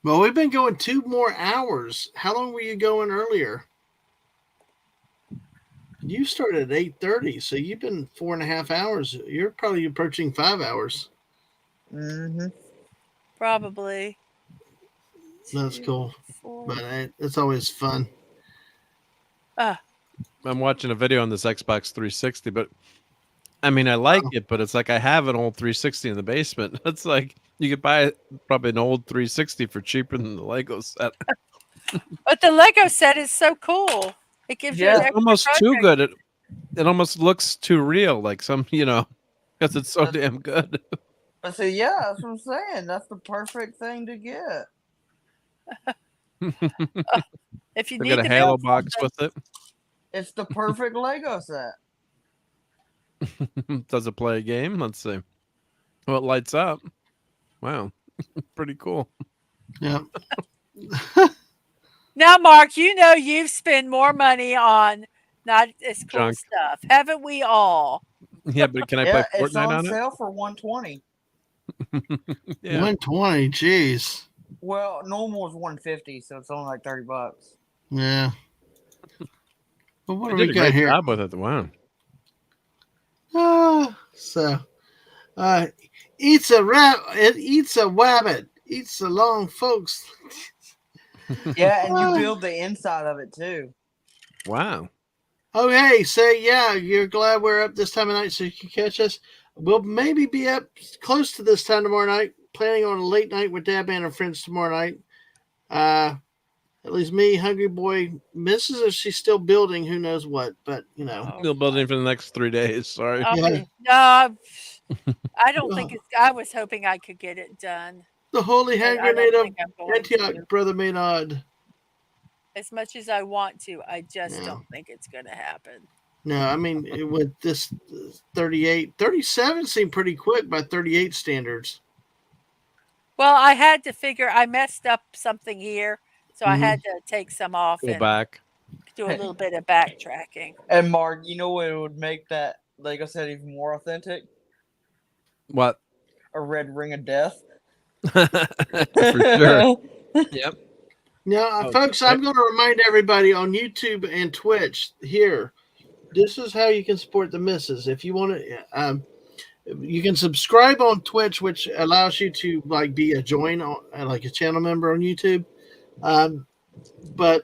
Well, we've been going 2 more hours. How long were you going earlier? You started at 8:30, so you've been 4.5 hours. You're probably approaching 5 hours. Mm-hmm. Probably. That's 2, cool, 4. but it's always fun. I'm watching a video on this Xbox 360, but I mean, I like it, but it's like I have an old 360 in the basement. It's like you could buy probably an old 360 for cheaper than the Lego set. But the Lego set is so cool. It gives you an Yeah. It's extra almost too project. good. It almost looks too real, like because it's so damn good. But see, yeah, that's what I'm saying. That's the perfect thing to get. If you They got need a to Halo build box something. with It's the perfect Lego set. it. Does it play a game? Let's see. Well, it lights up. Wow, pretty cool. Yeah. Now, Mark, you've spent more money on not as cool Junk. stuff, haven't we all? Yeah, but can I play Yeah, it's Fortnite on on it? sale for $120. Yeah. 120, jeez. Well, normal is $150, so it's only like $30. Yeah. Well, what They do did we a got great here? job with it. Wow. So, eats a it eats a wabbit, eats the long folks. Yeah, and you build the inside of it too. Wow. Oh, hey, say, yeah, you're glad we're up this time of night so you can catch us. We'll maybe be up close to this time tomorrow night, planning on a late night with Dad Man and friends tomorrow night. at least me, Hungry Boy, misses if she's still building. Who knows what? But Oh, Still building for the next 3 days. Sorry. I'll Yeah. no, I don't think it's. I was hoping I could get it done, the holy but hand I don't grenade of think I'm going Antioch, to. Brother Maynard. As much as I want to, I just Yeah. don't think it's going to happen. No, I mean, with this 38, 37 seemed pretty quick by 38 standards. Well, I had to figure. I messed up something here, so I Mhm. had to take some off Go and back. do a little bit of backtracking. And Mark, you know what would make that, like I said, even more authentic? What? A red ring of death. For sure. Yep. Now, Oh, folks, I'm going to remind everybody on YouTube and Twitch here. This is how you can support the misses. If you want to, you can subscribe on Twitch, which allows you to like be a join, like a channel member on YouTube. But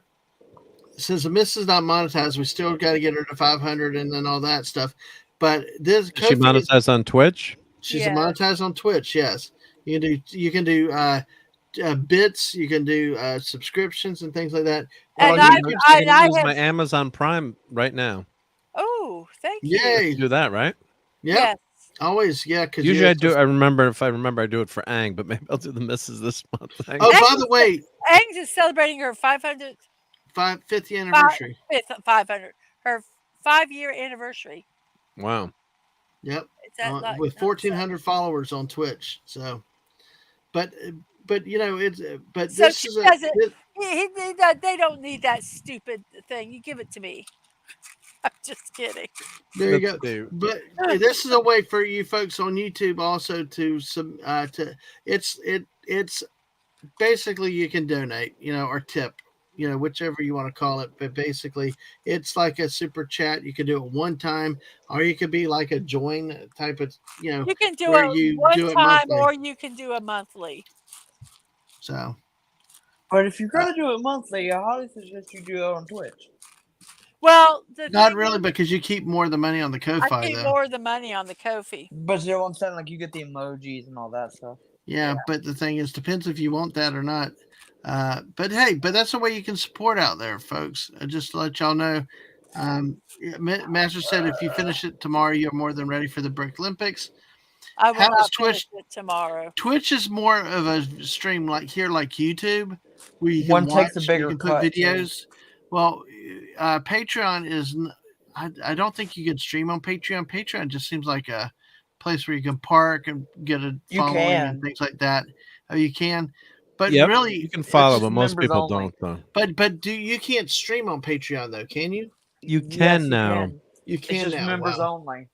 since the miss is not monetized, we still got to get her to 500 and then all that stuff. But this Is she monetized on Twitch? She's Yes. monetized on Twitch. Yes, you can do bits, you can do subscriptions and things like that. And On I YouTube. I can use have. my Amazon Prime right now. Oh, thank you. Yay! Do that, right? Yep. Yes. Always, yeah. Because Usually I do. I remember if I remember, I do it for Ang, but maybe I'll do the misses this month. Oh, by the way, Ang's is celebrating her 500th 50th anniversary. 500 her 5-year anniversary. Wow. Yep. Is that like, With 1,400 followers on Twitch. So, but you know it's but so this she is doesn't. They don't need that stupid thing. You give it to me. I'm just kidding. there you Let's go. see. But this is a way for you folks on YouTube also to it's basically you can donate, or tip, whichever you want to call it. But basically, it's like a super chat. You could do it one time, or you could be like a join type of, You can do where it you one do it time, monthly. or you can do a monthly. So, But if you're gonna do it monthly, I highly suggest you do it on Twitch. Well, the not thing really, is, because you keep more of the money on the I Ko-Fi keep though. more of the money on the Ko-fi. But you know what I'm saying? Like you get the emojis and all that stuff. Yeah, but the thing is, depends if you want that or not. But hey, that's the way you can support out there, folks. Just to let y'all know. Master said if you finish it tomorrow, you're more than ready for the Brick Olympics. I will How not is finish Twitch? it tomorrow. Twitch is more of a stream like YouTube, where you can One watch, takes a bigger you can put cut, too. videos. Well, Patreon is. I don't think you can stream on Patreon. Patreon just seems like a place where you can park and get a You following can. and things like that. Oh, you can, but Yep, really, you can follow, it's but just most members people only. don't. Though but you can't stream on Patreon though, can you? you Yes, can you now. can. You It's can just now. members Wow. only.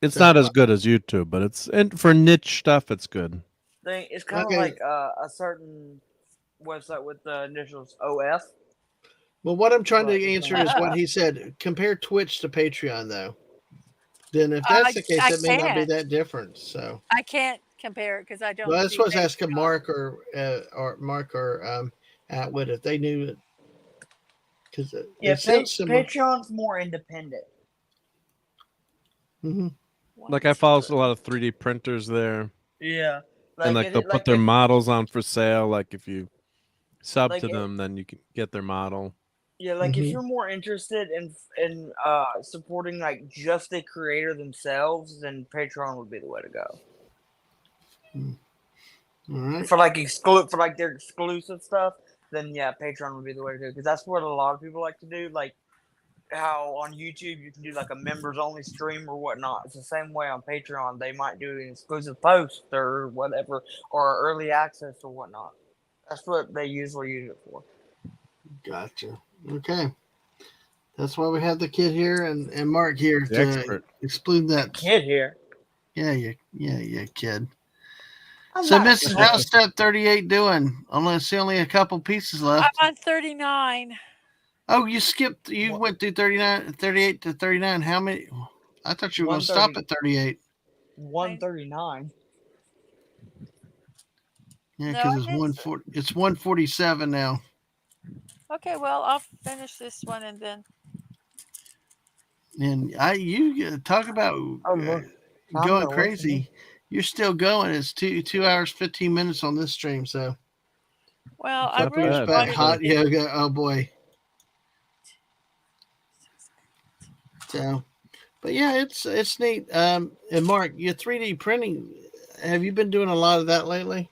It's So, not as good as YouTube, but and for niche stuff, it's good. It's kind of Okay. like a certain website with the initials OF. Well, what I'm trying But to it's answer not- is what he said. Compare Twitch to Patreon, though. Then, if that's the case, I it may not be can't. that different. So, I can't compare it because I don't. well, that's do what I was asking Patreon. Mark or Atwood if they knew it, because Yeah, it sounds similar. Patreon's more independent. Mm-hmm. Like I follow a lot of 3D printers there, Yeah. and like they'll put their models on for sale. Like if you sub Like to it- them, then you can get their model. Yeah, like if Mhm. you're more interested in supporting like just the creator themselves, then Patreon would be the way to go. All right. For like their exclusive stuff, then yeah, Patreon would be the way to go because that's what a lot of people like to do. Like how on YouTube you can do like a members only stream or whatnot. It's the same way on Patreon. They might do an exclusive post or whatever, or early access or whatnot. That's what they usually use it for. Gotcha. Okay. That's why we have the kid here and Mark here The to expert. explain that. Kid here. Yeah, kid. I'm So, not- Mrs. How's step 38 doing? Only a couple pieces left. I'm on 39. Oh, you skipped. You What? went through 38 to 39. How many? I thought you were going to stop 130. at 38. 139. Yeah, No, because I it's didn't. 140. It's 147 now. Okay, well, I'll finish this one and then. And you talk about Oh, look. I'm going gonna crazy. You're still going. It's 2 hours 15 minutes on this stream. So Well, I Not really bad. But wanted hot to. yoga, oh boy. So, but yeah, it's neat. And Mark, your 3D printing, have you been doing a lot of that lately?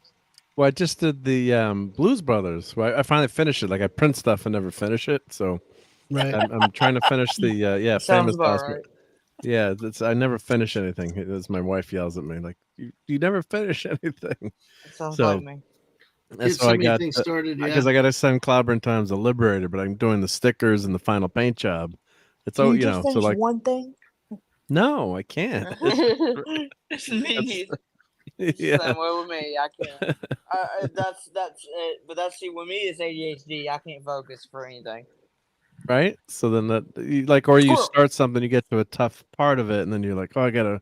Well, I just did the Blues Brothers. Well, I finally finished it. Like I print stuff and never finish it, so Right. I'm trying to finish the Sounds famous about house. right. Yeah, I never finish anything. As my wife yells at me, like you never finish anything. Sounds like So me. that's Get so so I many got things started, yeah. because I got to send Clobber Times the Liberator, but I'm doing the stickers and the final paint job. It's Can all you just so finish like one thing? no, I can't. Me neither. Yeah, Same way with me. I can't. That's it. But that's see, with me, it's ADHD. I can't focus for anything. right. So then or you Squirrel. start something, you get to a tough part of it, and then you're like, oh, I gotta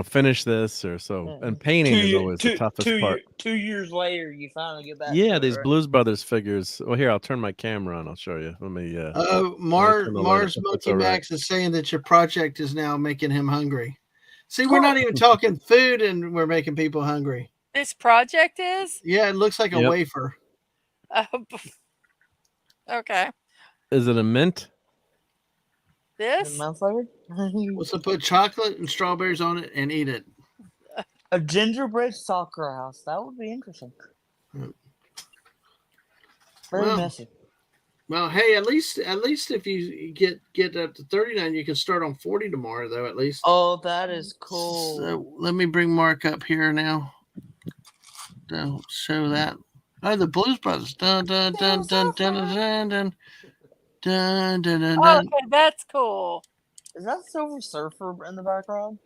finish this or so. And painting is always the toughest part. 2 years later, you finally get back Yeah, to it, these right? Blues Brothers figures. Well, here I'll turn my camera on. I'll show you. Let me. Let me turn the light up Mars if it's Monkey all right. Max is saying that your project is now making him hungry. See, we're Squirrel. not even talking food, and we're making people hungry. This project is. Yeah, it looks like a Yep. wafer. Okay. Is it a mint? This. My flavor? Let's put chocolate and strawberries on it and eat it. A gingerbread Sakura House. That would be interesting. Hmm. Very Well, messy. Well, hey, at least if you get up to 39, you can start on 40 tomorrow, though. At least. Oh, that is cool. So let me bring Mark up here now. To show that. Oh, the Blues Brothers. Dun dun dun dun dun dun dun dun dun dun dun. Oh, okay, that's cool. Is that Silver Surfer in the background?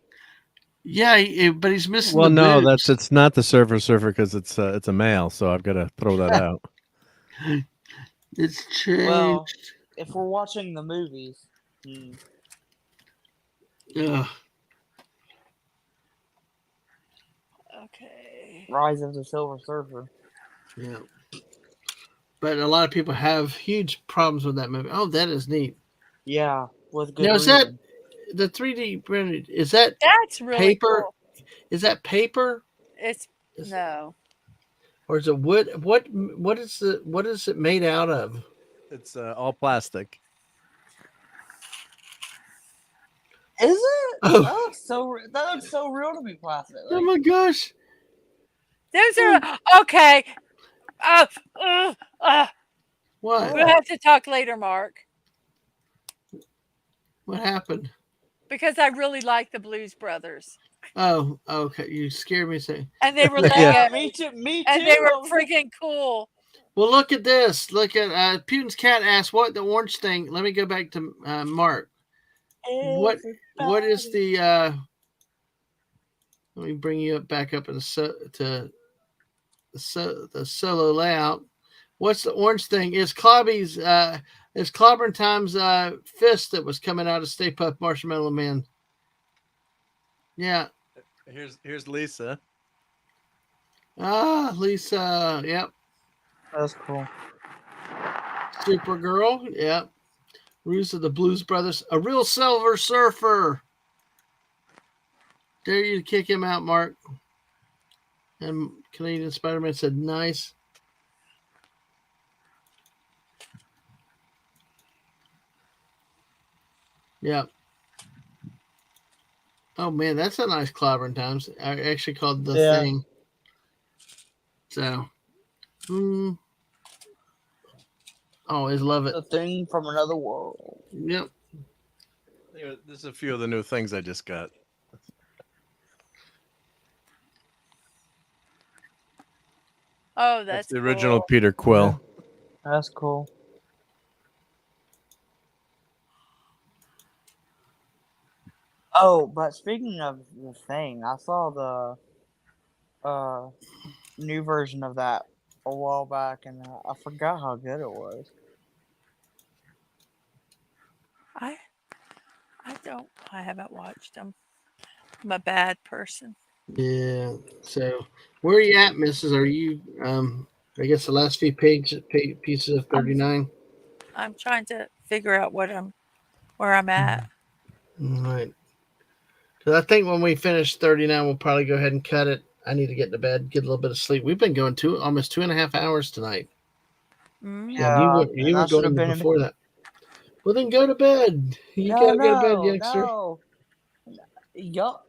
Yeah, but he's missing Well, the no, boobs. it's not the surfer because it's a male. So I've got to throw that out. It's changed. Well, if we're watching the movies, Ugh. Okay. Rise of the Silver Surfer. Yeah. But a lot of people have huge problems with that movie. Oh, that is neat. Yeah, with good Now, is that reason. the 3D printed? Is that That's really paper? cool. Is that paper? It's no. Or is it wood? What is it made out of? It's all plastic. Is it? Oh, That looks so real to me, plastic. oh my gosh! Those are okay. What? We'll have to talk later, Mark, What happened? because I really like the Blues Brothers, Oh, okay. You scared me. Saying. and they were Yeah. Legos, Me too. Me too. and they were freaking cool. Well, look at this. Look at Putin's cat asked what the orange thing. Let me go back to Mark. What is the? Let me bring you back up in the solo layout. What's the orange thing? Is Clobby's is Clobbering Time's fist that was coming out of Stay Puft Marshmallow Man. Yeah. Here's Lisa. Ah, Lisa. Yep. That's cool. Supergirl. Yep. Ruse of the Blues Brothers. A real Silver Surfer. Dare you to kick him out, Mark. And Canadian Spider-Man said, nice. Yeah. Oh, man, that's a nice Clobbering Times. I actually called the thing. So, always love it. A thing from another world. Yep. There's a few of the new things I just got. Oh, that's the original cool. Peter Quill. That's cool. Oh, but speaking of the thing, I saw the new version of that a while back, and I forgot how good it was. I haven't watched them. I'm a bad person. Yeah. So, where are you at, Mrs.? Are you, I guess the last few pieces of 39? I'm trying to figure out where I'm at. All right. Because I think when we finish 39, we'll probably go ahead and cut it. I need to get to bed, get a little bit of sleep. We've been going almost 2.5 hours tonight. Mm. And you Yeah, were and I should going have been before that. Well, then go to bed. You gotta go to bed, youngster. no. Yup.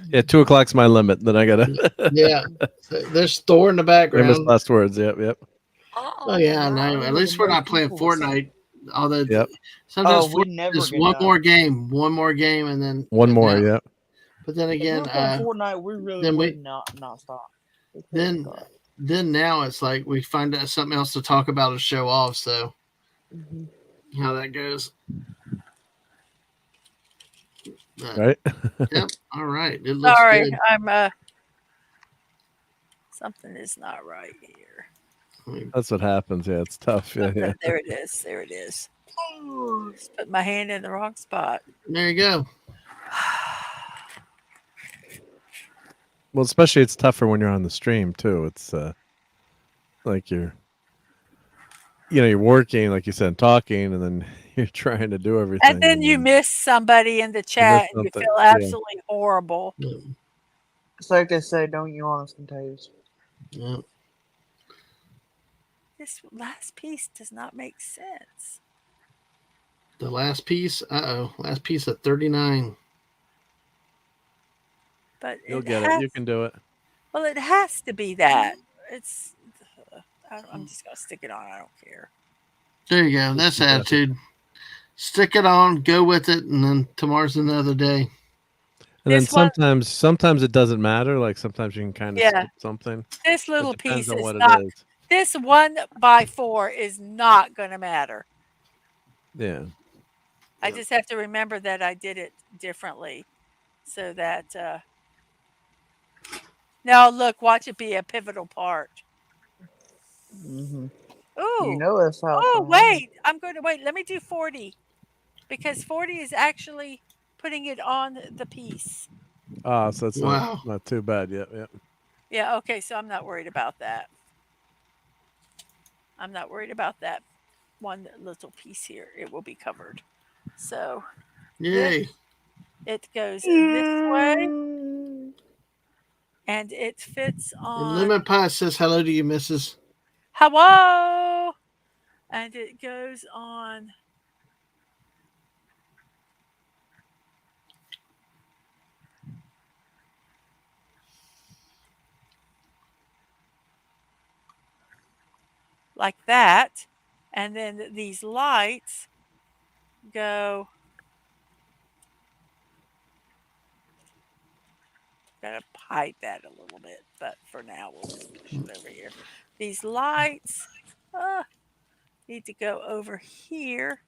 Yeah, 2 o'clock's my limit. Then I gotta. Yeah. So there's Thor in the Famous background. last words. Yep. Oh yeah, no. At least we're not playing Fortnite. Although Yep. sometimes we Fortnite never is get one done. one more game, and then One but more. now- Yep. But then If we again, were playing Fortnite, we really then would not stop. then now it's like we find out something else to talk about or show off. So how that goes. But, Right. yep. All right. It looks Sorry, good. I'm something is not right here. That's what happens. Yeah, it's tough. Yeah. Yeah. There it is. There it is. Just put my hand in the wrong spot. There you go. Well, especially it's tougher when you're on the stream too. It's like you're working, like you said, talking, and then you're trying to do everything. And then you miss somebody in the chat and you something, feel yeah. absolutely horrible. Yeah. It's like they say, don't you on us contagious. Yeah. This last piece does not make sense. The last piece. Last piece at 39. But You'll get it. You can do it. Well, it has to be that. It's. I'm just gonna stick it on. I don't care. There you go. That's attitude. Stick it on, go with it, and then tomorrow's another day. And then sometimes it doesn't matter. Like sometimes you can kind of skip something. This little It depends piece on is what not. it is. This 1x4 is not going to matter. Yeah. I just have to remember that I did it differently, so that. Now look, watch it be a pivotal part. Mm-hmm. Ooh. You know that's how. Oh wait, I'm going to wait. Let me do 40, because 40 is actually putting it on the piece. Oh, so it's not too bad yet. Yeah. Yeah. Okay. So I'm not worried about that. I'm not worried about that one little piece here. It will be covered. So. Yay. It goes this way. And it fits on. And Lemon Pie says hello to you, Mrs. Hello. And it goes on. Like that. And then these lights go. Gotta hide that a little bit, but for now we'll just push it over here. These lights need to go over here.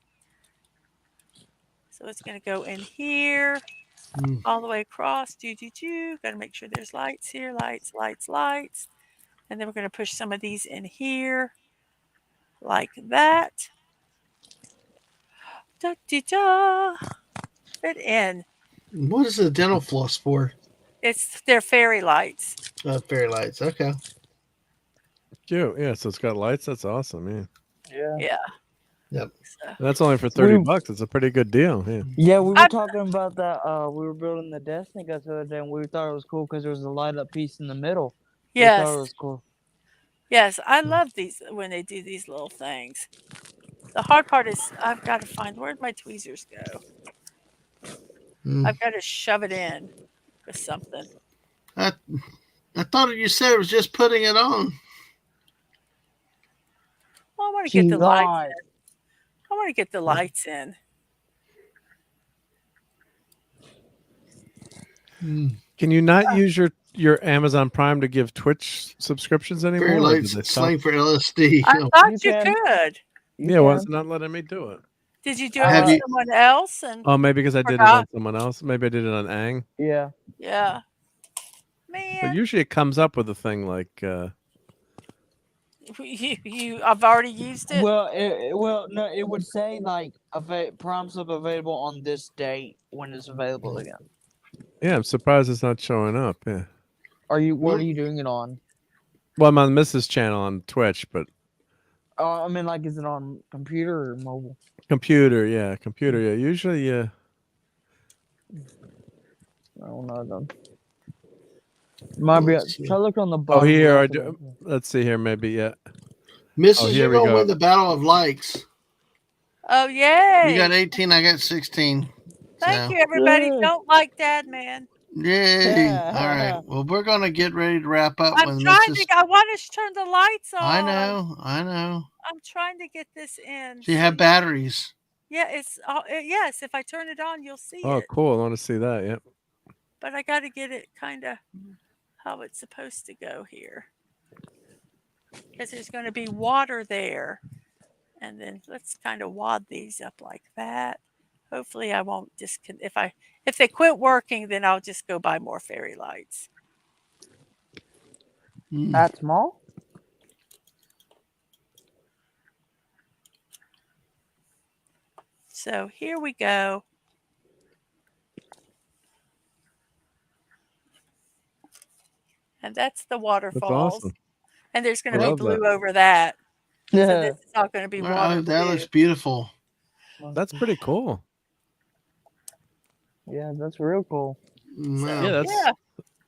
So it's going to go in here, all the way across. Got to make sure there's lights here, lights. And then we're going to push some of these in here, like that. Fit in. What is the dental floss for? They're fairy lights. Fairy lights. Okay. Cute. Yeah. So it's got lights. That's awesome. Yeah. Yeah. Yep. So. That's only for $30. It's a pretty good deal. Yeah. Yeah, we were talking about that. We were building the Destiny guys the other day, and we thought it was cool because there was a light up piece in the middle. Yes. We thought it was cool. Yes, I love these when they do these little things. The hard part is I've got to find where'd my tweezers go. I've got to shove it in with something. I thought you said it was just putting it on. Well, I want to get the lights in. I want to get the lights in. Can you not use your Amazon Prime to give Twitch subscriptions anymore? Fairy lights, slang for LSD. I thought you could. Yeah, why is it not letting me do it? Did you do it with someone else? Oh, maybe because I did it on someone else. Maybe I did it on Ang. Yeah. Yeah. Man. But usually it comes up with a thing like. I've already used it. Well, no, it would say like Prime sub available on this date when it's available again. Yeah, I'm surprised it's not showing up. Yeah. What are you doing it on? Well, I'm on Mrs. channel on Twitch, but. I mean, like, is it on computer or mobile? Computer, yeah. Usually, yeah. I don't know them. Might be. Let's see. Try to look on the Oh, bottom. here. left of it. Let's see here. Maybe, yeah. Mrs., here you're we gonna go. win the battle of likes. Oh, You got yay. 18, I got 16. Thank So, you, everybody. Yeah. Don't like Dad Man. yay! All right. Well, we're gonna get ready to wrap up I'm with trying Mrs. to. I want to turn the lights on. I know. I'm trying to get this in. So you have batteries. Yeah, it's yes. If I turn it on, you'll see Oh, it. cool. I want to see that. Yep. But I got to get it kind of how it's supposed to go here, because there's going to be water there, and then let's kind of wad these up like that. Hopefully, I won't if they quit working, then I'll just go buy more fairy lights. That small? So here we go. And that's the That's waterfalls. awesome. And there's going I to be love that. blue over that. So Yeah. this is all going to be water. Oh, that blue. looks beautiful. That's pretty cool. Yeah, that's real cool. Wow. Yeah,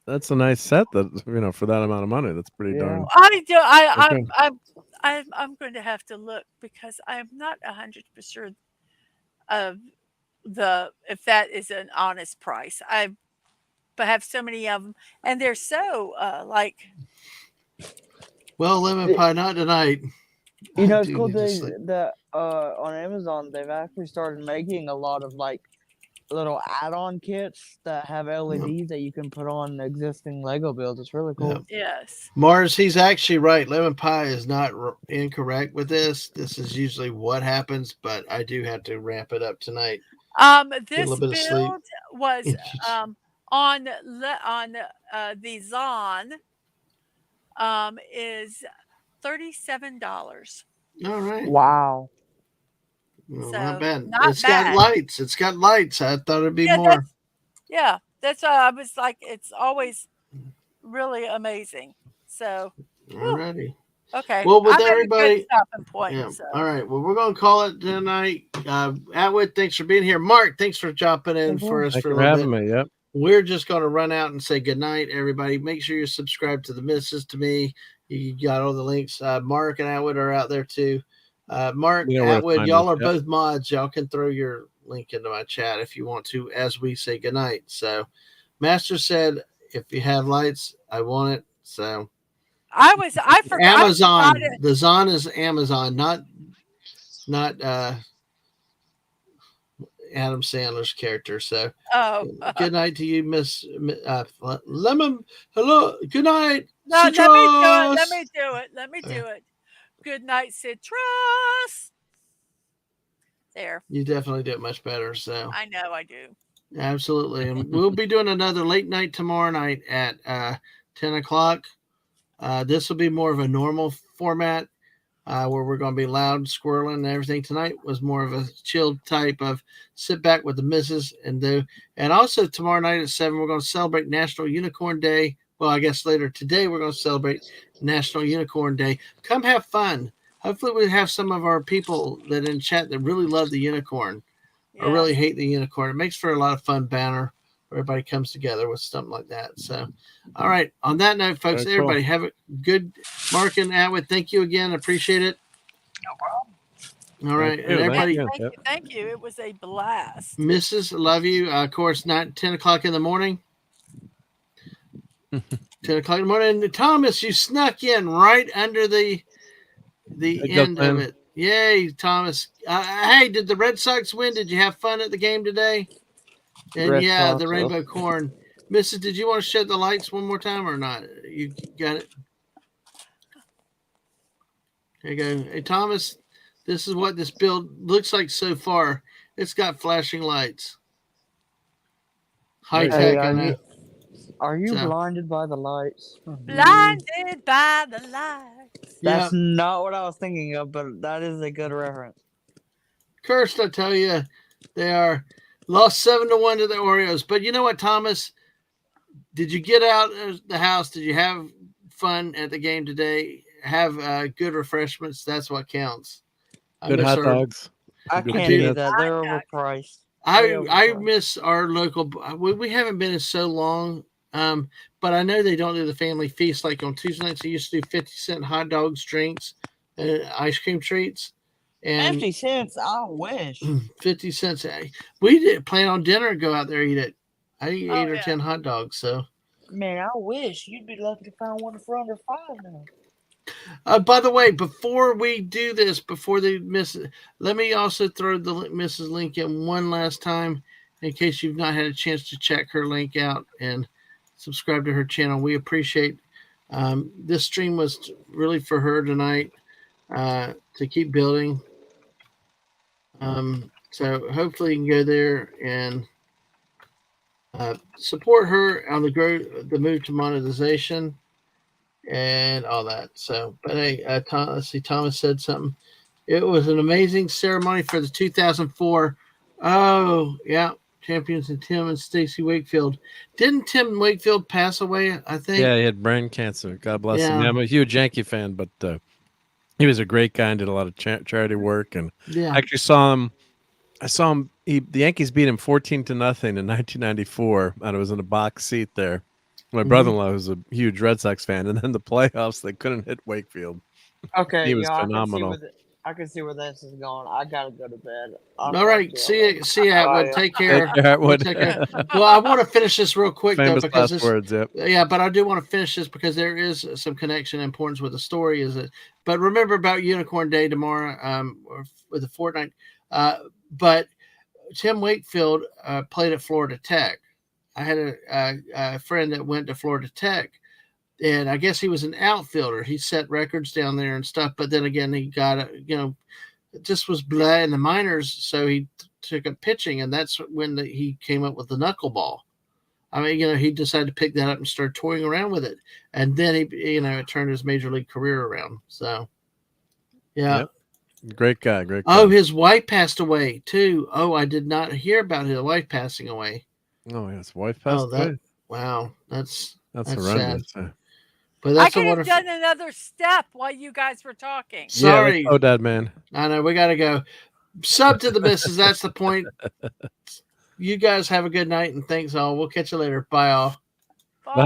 that's a nice set. That for that amount of money, that's pretty Yeah. darn. I'm going to have to look, because I'm not 100% of if that is an honest price. I have so many of them, and they're so Well, lemon pie, not tonight. You know, I it's do cool need to sleep. that on Amazon they've actually started making a lot of like little add-on kits that have LEDs that you can put on existing Lego builds. It's really cool. yes. Mars, he's actually right. Lemon pie is not incorrect with this. This is usually what happens, but I do have to ramp it up tonight. This little bit of sleep. build was on the Zon is $37. All right. Wow. Well, So, not bad. not It's got bad. lights. It's got lights. I thought it'd be more. That's why I was like, it's always really amazing. So, Alrighty. okay. Well, with I'm at a good everybody. stopping point. Yeah. So. All right. Well, we're going to call it tonight. Atwood, thanks for being here. Mark, thanks for jumping in for us Thank for you a for little having bit. me. Yep. We're just going to run out and say good night, everybody. Make sure you're subscribed to the Misses, to me. You got all the links. Mark and Atwood are out there too. Mark, You know where to Atwood, find y'all us, are both mods. Y'all can throw your link into my chat if you want to, as we say good night. So, Master said, if you have lights, I want it. So, I forgot. Amazon. I forgot it. The Zon is Amazon, not Adam Sandler's character. So, good night to you, Miss Lemon. Hello, good night. No, Citrus. Let me do it. Good night, Citrus. There. You definitely did much better. So I know I do. Absolutely, and we'll be doing another late night tomorrow night at 10 o'clock. This will be more of a normal format. Where we're going to be loud, squirreling, and everything. Tonight was more of a chilled type of sit back with the missus and do. And also tomorrow night at 7, we're going to celebrate National Unicorn Day. Well, I guess later today we're going to celebrate National Unicorn Day. Come have fun. Hopefully we have some of our people that in chat that really love the unicorn or really hate the unicorn. It makes for a lot of fun banner where everybody comes together with something like that. So, all right. On that note, folks, everybody have a good. Mark and Atwood, thank you again. Appreciate it. No problem. All right. And everybody, thank you. It was a blast. Mrs., love you. Of course, not 10 o'clock in the morning. 10 o'clock in the morning. And Thomas, you snuck in right under the end of it. Yay, Thomas. Hey, did the Red Sox win? Did you have fun at the game today? And Red Sox, the rainbow corn. Mrs., did you want to shed the lights one more time or not? You got it? There you go. Hey, Thomas, this is what this build looks like so far. It's got flashing lights. High tech, I know. Are you blinded by the lights? Blinded by the lights. That's not what I was thinking of, but that is a good reference. Cursed, I tell you, they are. Lost 7-1 to the Orioles. But you know what, Thomas? Did you get out of the house? Did you have fun at the game today? Have good refreshments. That's what counts. Good hot dogs. I can't do that. They're overpriced. I miss our local. We haven't been in so long. But I know they don't do the family feast like on Tuesday nights. They used to do 50-cent hot dogs, drinks, ice cream treats, and 50 cents. I wish. 50 cents. We did plan on dinner and go out there and eat it. I eat Oh, 8 or yeah. 10 hot dogs. So, Man, I wish. You'd be lucky to find one for under $5 now. by the way, before we do this, before they miss it, let me also throw the Mrs. link in one last time in case you've not had a chance to check her link out and subscribe to her channel. We appreciate this stream was really for her tonight to keep building. So hopefully you can go there and support her on the move to monetization and all that. So, but hey, let's see, Thomas said something. It was an amazing ceremony for the 2004. Oh, yeah, champions and Tim and Stacy Wakefield. Didn't Tim Wakefield pass away? I think. Yeah, he had brain cancer. God bless him. Yeah. Yeah, I'm a huge Yankee fan, but he was a great guy and did a lot of charity work. And Yeah. I actually saw him. I saw him. The Yankees beat him 14-0 in 1994, and I was in a box seat there. My brother-in-law was a huge Red Sox fan, and then the playoffs they couldn't hit Wakefield. Okay, He was I phenomenal. can see where this is going. I gotta go to bed. All right, see you, Atwood. Take care. Take care, Atwood. Take care. Well, I want to finish this real quick Famous though because last words. Yep. yeah, but I do want to finish this because there is some connection and importance with the story. Is it? But remember about Unicorn Day tomorrow, or with the Fortnite. But Tim Wakefield played at Florida Tech. I had a friend that went to Florida Tech, and I guess he was an outfielder. He set records down there and stuff. But then again, he got it just was blah in the minors, so he took up pitching, and that's when he came up with the knuckleball. I mean, he decided to pick that up and start toying around with it, and then it turned his major league career around. So, yeah. Yep. Great guy. Great guy. Oh, his wife passed away too. Oh, I did not hear about his wife passing away. Oh, yeah, his wife passed away. Wow, that's horrendous. sad. But that's I could have done another step while you guys were talking. Sorry. Yeah, Dad, man. I know we got to go. Sub to the missus. That's the point. You guys have a good night and thanks all. We'll catch you later. Bye all. Bye.